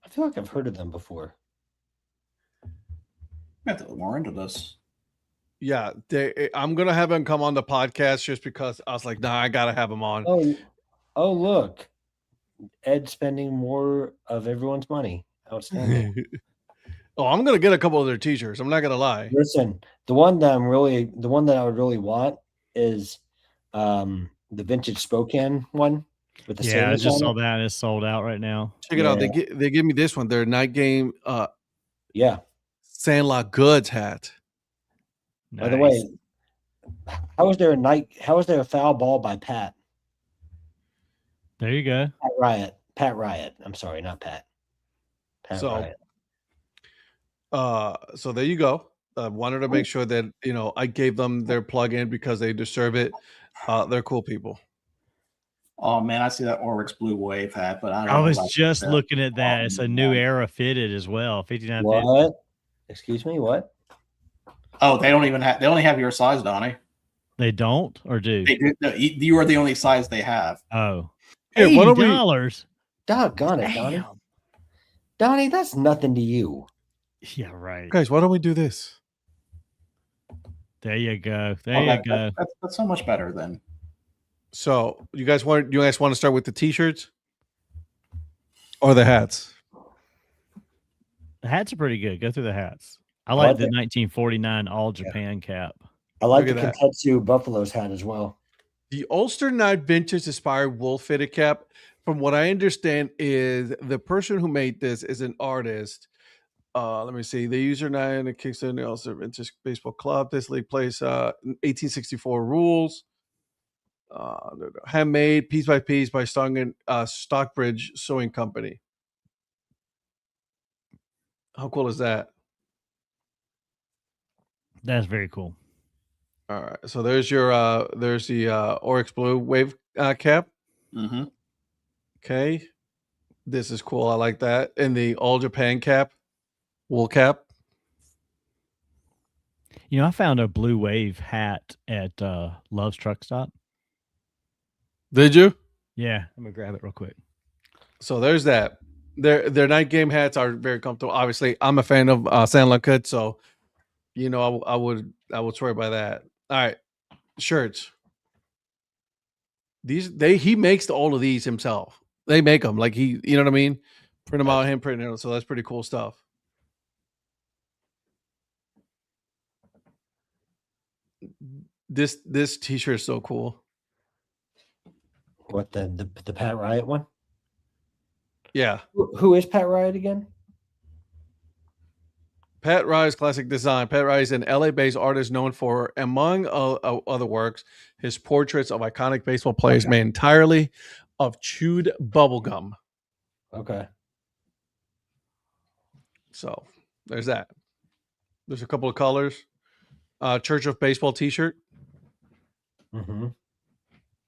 I feel like I've heard of them before.
I have to look more into this.
Yeah, I'm gonna have him come on the podcast just because I was like, nah, I gotta have him on.
Oh, look, Ed spending more of everyone's money. Outstanding.
I'm gonna get a couple of their t-shirts. I'm not gonna lie.
Listen, the one that I would really want is the vintage Spokane one with the
I just saw that. It's sold out right now.
Check it out. They give me this one. Their Night Game Sandlot Goods hat.
Nice. By the way, how is there a foul ball by Pat?
There you go.
Pat Riot. I'm sorry, not Pat. Riot.
So there you go. Wanted to make sure that I gave them their plug-in because they deserve it. They're cool people.
Oh man, I see that Oryx Blue Wave hat, but
I was just looking at that. It's a new era fitted as well. 59.
What? Excuse me. What?
Oh, they only have your size, Donnie.
They don't, or do?
They do. No, you are the only size they have.
Oh,
hey,
$80.
Doggone it, Donnie. Donnie, that's nothing to you.
Yeah, right.
Guys, why don't we do this?
There you go. There you go.
That's so much better then.
So you guys want to start with the t-shirts or the hats?
The hats are pretty good. Go through the hats. I like the 1949 All Japan cap.
I like the Kentetsu Buffaloes hat as well.
The Ulster Knight Vintage Inspired Wool Fitted cap, from what I understand, is the person who made this is an artist. Let me see. The user nine and Kingston Ulster Vintage Baseball Club. This league plays 1864 rules. Handmade piece by piece by Stockbridge Sewing Company. How cool is that?
That's very cool.
All right, so there's the Oryx Blue Wave cap.
Mm-hmm.
Okay, this is cool. I like that. And the All Japan cap, wool cap.
I found a Blue Wave hat at Love's Truck Stop.
Did you?
Yeah, I'm gonna grab it real quick.
So there's that. Their night game hats are very comfortable. Obviously, I'm a fan of Sandlot Cut, so I would swear by that. All right, shirts. He makes all of these himself. They make them like you know what I mean? Print them out, him printing them. So that's pretty cool stuff. This t-shirt is so cool.
What the Pat Riot one?
Yeah.
Who is Pat Riot again?
Pat Riot's classic design. Pat Riot is an LA-based artist known for, among other works, his portraits of iconic baseball players made entirely of chewed bubblegum.
Okay.
So there's that. There's a couple of colors. Church of Baseball t-shirt.
Mm-hmm.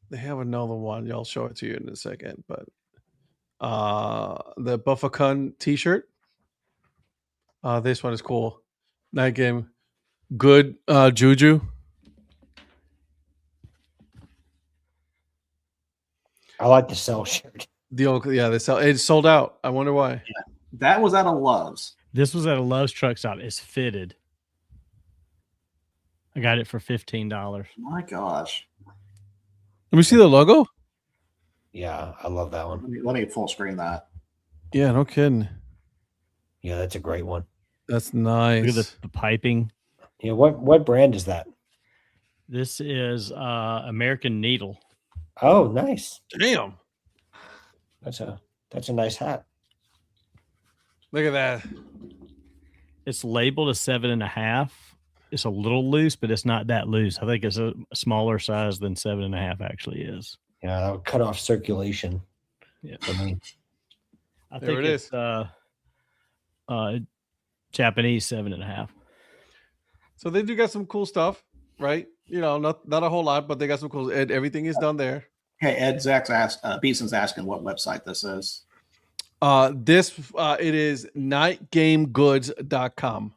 They have another one. I'll show it to you in a second. But the Buffacun t-shirt. This one is cool. Night Game. Good Juju.
I like the Cell shirt.
It's sold out. I wonder why.
Yeah. That was at a Love's.
This was at a Love's Truck Stop. It's fitted. I got it for $15.
My gosh.
Let me see the logo.
Yeah, I love that one.
Let me full screen that.
Yeah, no kidding.
Yeah, that's a great one.
That's nice.
Look at the piping.
Yeah, what brand is that?
This is American Needle.
Oh, nice.
Damn.
That's a nice hat.
Look at that.
It's labeled a 7.5. It's a little loose, but it's not that loose. I think it's a smaller size than 7.5 actually is.
Yeah, that would cut off circulation.
Yeah.
For me.
I
There
think
it
it's Japanese 7.5.
So they do got some cool stuff, right? Not a whole lot, but they got some cool. Everything is done there.
Hey, Ed, Zach's Beeson's asking what website this is.
It is nightgamegoods.com.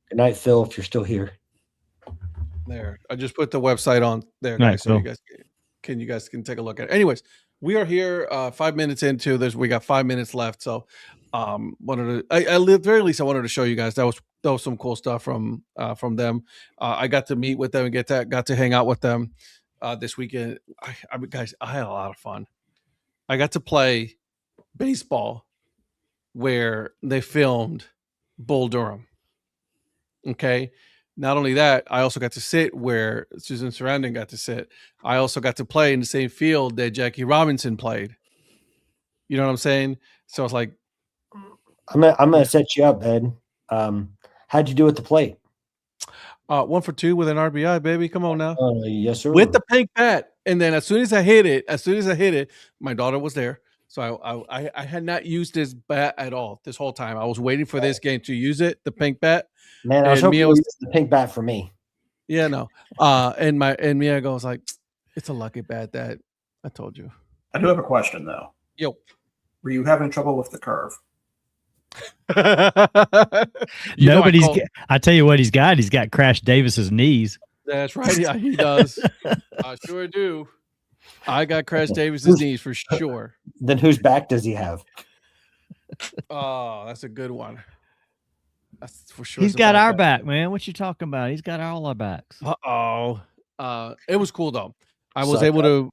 Good night, Phil, if you're still here.
There. I just put the website on there,
Night,
guys, so
Phil.
you guys can take a look at it. Anyways, we are here 5 minutes into this. We got 5 minutes left. So at the very least I wanted to show you guys that was some cool stuff from them. I got to meet with them and got to hang out with them this weekend. Guys, I had a lot of fun. I got to play baseball where they filmed Bull Durham. Okay. Not only that, I also got to sit where Susan Sarandon got to sit. I also got to play in the same field that Jackie Robinson played. You know what I'm saying? So I was like,
I'm gonna set you up, Ed. How'd you do at the plate?
1 for 2 with an RBI, baby. Come on now.
Yes, sir.
With the pink bat. And then as soon as I hit it, my daughter was there. So I had not used this bat at all this whole time. I was waiting for this game to use it, the pink bat.
Man, I was hoping you used the pink bat for me.
Yeah, no. And Mia goes like, it's a lucky bat, Dad. I told you.
I do have a question though.
Yo.
Were you having trouble with the curve?
I tell you what he's got. He's got Crash Davis's knees.
That's right. Yeah, he does. I sure do. I got Crash Davis's knees for sure.
Then whose back does he have?
Oh, that's a good one. That's for sure.
He's got our back, man. What you talking about? He's got all our backs.
It was cool though. I was able to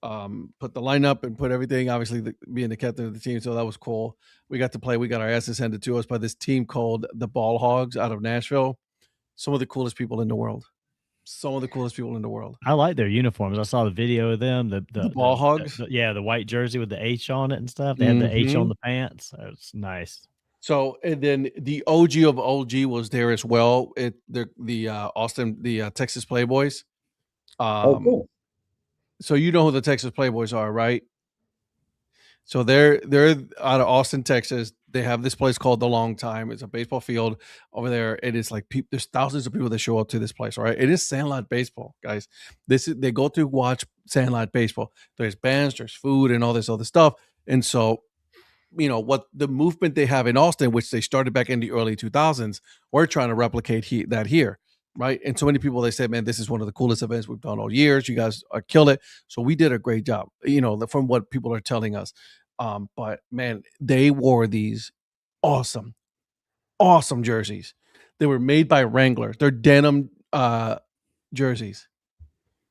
put the lineup and put everything, obviously being the captain of the team. So that was cool. We got to play. We got our asses handed to us by this team called the Ball Hogs out of Nashville. Some of the coolest people in the world.
I like their uniforms. I saw the video of them. The
Ball Hogs.
The white jersey with the H on it and stuff. They had the H on the pants. So it's nice.
So, and then the OG of OG was there as well. The Texas Playboys.
Cool.
So you know who the Texas Playboys are, right? So they're out of Austin, Texas. They have this place called The Long Time. It's a baseball field over there. It is like there's thousands of people that show up to this place, right? It is Sandlot baseball, guys. They go to watch Sandlot baseball. There's bands, there's food, and all this other stuff. And so, what the movement they have in Austin, which they started back in the early 2000s, we're trying to replicate that here. Right. And so many people, they said, man, this is one of the coolest events we've done all years. You guys killed it. So we did a great job, from what people are telling us. But man, they wore these awesome jerseys. They were made by Wrangler. They're denim jerseys.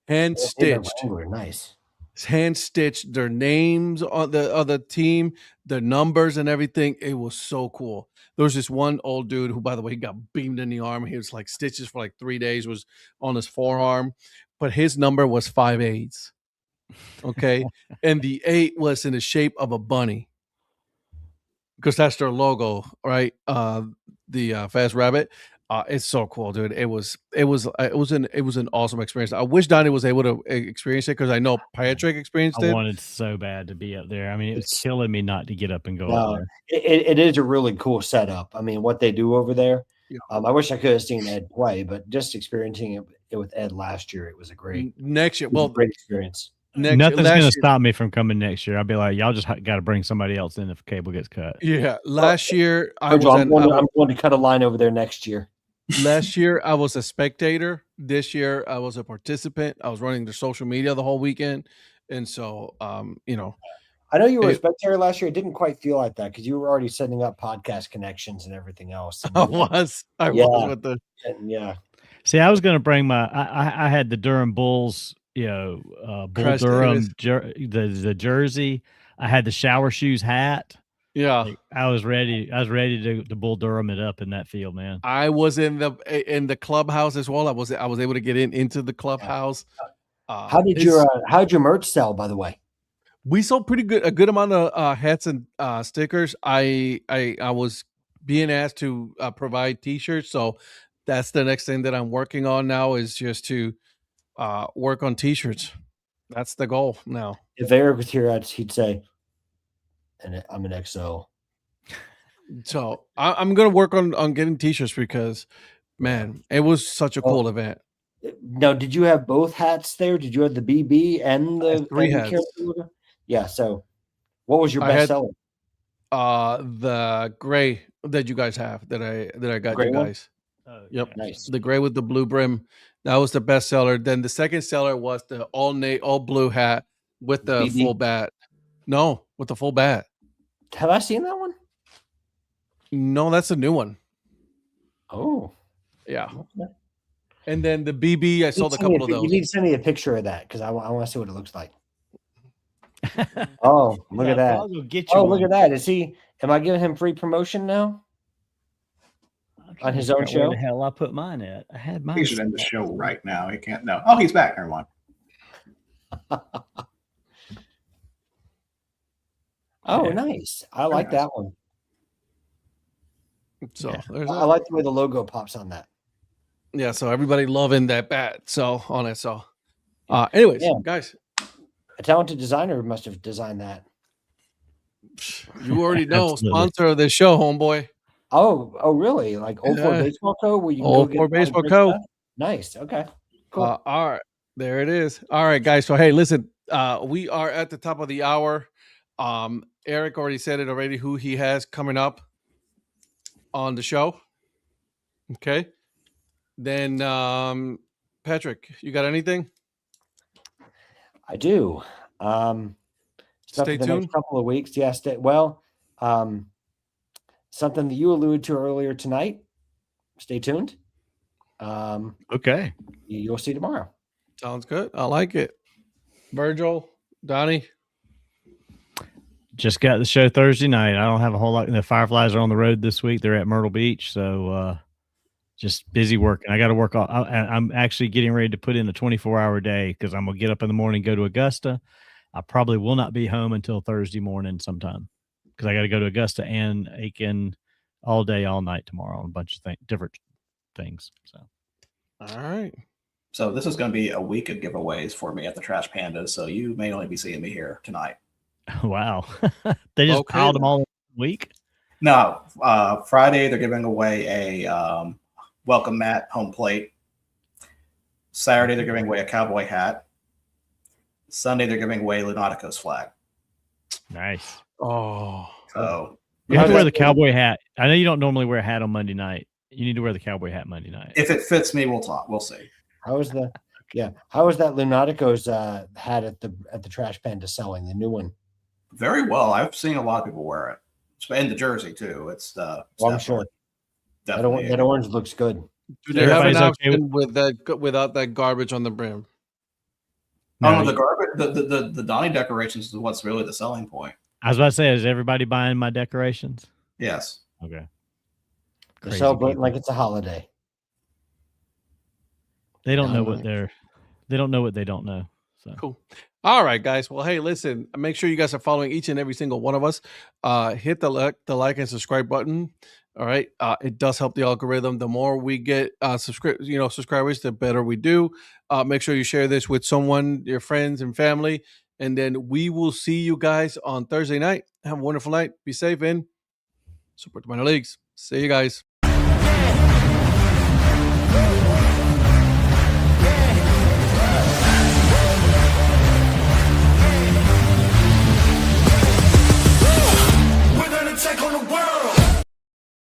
Hand stitched.
Nice.
Hand stitched, their names on the team, their numbers and everything. It was so cool. There was this one old dude who, by the way, he got beamed in the arm. He was like stitches for like 3 days, was on his forearm, but his number was 5 8s. Okay. And the 8 was in the shape of a bunny because that's their logo, right? The Fast Rabbit. It's so cool, dude. It was an awesome experience. I wish Donnie was able to experience it because I know Patrick experienced it.
I wanted so bad to be up there. I mean, it was killing me not to get up and go up there.
It is a really cool setup. I mean, what they do over there. Yeah. I wish I could have seen Ed play, but just experiencing it with Ed last year, it was a great great experience.
Nothing's going to stop me from coming next year. I'll be like, y'all just got to bring somebody else in if cable gets cut.
Yeah, last year
I'm going to cut a line over there next year.
Last year I was a spectator. This year I was a participant. I was running the social media the whole weekend, and so I
know you were a spectator last year. It didn't quite feel like that because you were already setting up podcast connections and everything else.
I was with the
See, I was going to bring I had the Durham Bulls, Bull
Crash
Durham the jersey. I had the shower shoes hat.
Yeah.
Like, I was ready to Bull Durham it up in that field, man.
I was in the clubhouse as well. I was able to get into the clubhouse.
How'd your merch sell, by the way?
We sold a good amount of hats and stickers. I was being asked to provide T-shirts, so that's the next thing that I'm working on now is just to work on T-shirts. That's the goal now.
If Eric was here, he'd say, "And I'm an XO."
So I'm gonna work on getting T-shirts because, man, it was such a cool event.
Now, did you have both hats there? Did you have the BB and the
3
and
hats?
the yeah. So, what was your best seller?
The gray that you guys have that I got you guys. Yep,
nice.
The gray with the blue brim. That was the best seller. Then the second seller was the all blue hat with the
BB?
full bat. No, with the full bat.
Have I seen that one?
No, that's a new one.
Oh,
yeah.
Okay.
And then the BB, I sold a couple of those.
You need to send me a picture of that because I want to see what it looks like. Oh, look at that! Look at that! Am I giving him free promotion now on his own show?
Where the hell I put mine at? I had mine.
He should end the show right now. He can't. No. Oh, he's back. Never mind.
Oh, nice! I like that one.
So
I like the way the logo pops on that.
Yeah, so everybody loving that bat. So on it. So, anyways, guys,
a talented designer must have designed that.
You already know, sponsor of this show, homeboy.
Oh, really? Like 04 Baseball Co. Where you can
04 Baseball Co.
Nice. Okay. Cool.
All right, there it is. All right, guys. So hey, listen, we are at the top of the hour. Eric already said it already. Who he has coming up on the show. Okay. Then, Patrick, you got anything?
I do.
Stay tuned.
Next couple of weeks. Yes. Something that you alluded to earlier tonight. Stay tuned.
Okay.
You'll see tomorrow.
Sounds good. I like it. Virgil, Donnie.
Just got the show Thursday night. I don't have a whole lot. The Fireflies are on the road this week. They're at Myrtle Beach. So, just busy working. I got to work on. I'm actually getting ready to put in a 24-hour day because I'm gonna get up in the morning, go to Augusta. I probably will not be home until Thursday morning sometime because I got to go to Augusta and Aiken all day, all night tomorrow on a bunch of different things. So,
all right.
So this is going to be a week of giveaways for me at the Trash Pandas. So you may only be seeing me here tonight.
Wow, they just piled them all in a week.
No, Friday they're giving away a welcome mat, home plate. Saturday they're giving away a cowboy hat. Sunday they're giving away Lunatico's flag.
Nice.
Oh,
so
you have to wear the cowboy hat. I know you don't normally wear a hat on Monday night. You need to wear the cowboy hat Monday night.
If it fits me, we'll talk. We'll see.
How was that Lunatico's hat at the Trash Panda selling, the new one?
Very well. I've seen a lot of people wear it. And the jersey too.
I'm sure. That orange looks good.
Do they have an option without that garbage on the brim?
No, the garbage, the Donnie decorations is what's really the selling point.
I was about to say, is everybody buying my decorations?
Yes.
Okay.
They're celebrating like it's a holiday.
They don't know what they don't know what they don't know. So
cool. All right, guys. Well, hey, listen, make sure you guys are following each and every single one of us. Hit the like and subscribe button. All right. It does help the algorithm. The more we get subscribers, the better we do. Make sure you share this with someone, your friends and family. And then we will see you guys on Thursday night. Have a wonderful night. Be safe and support the minor leagues. See you guys.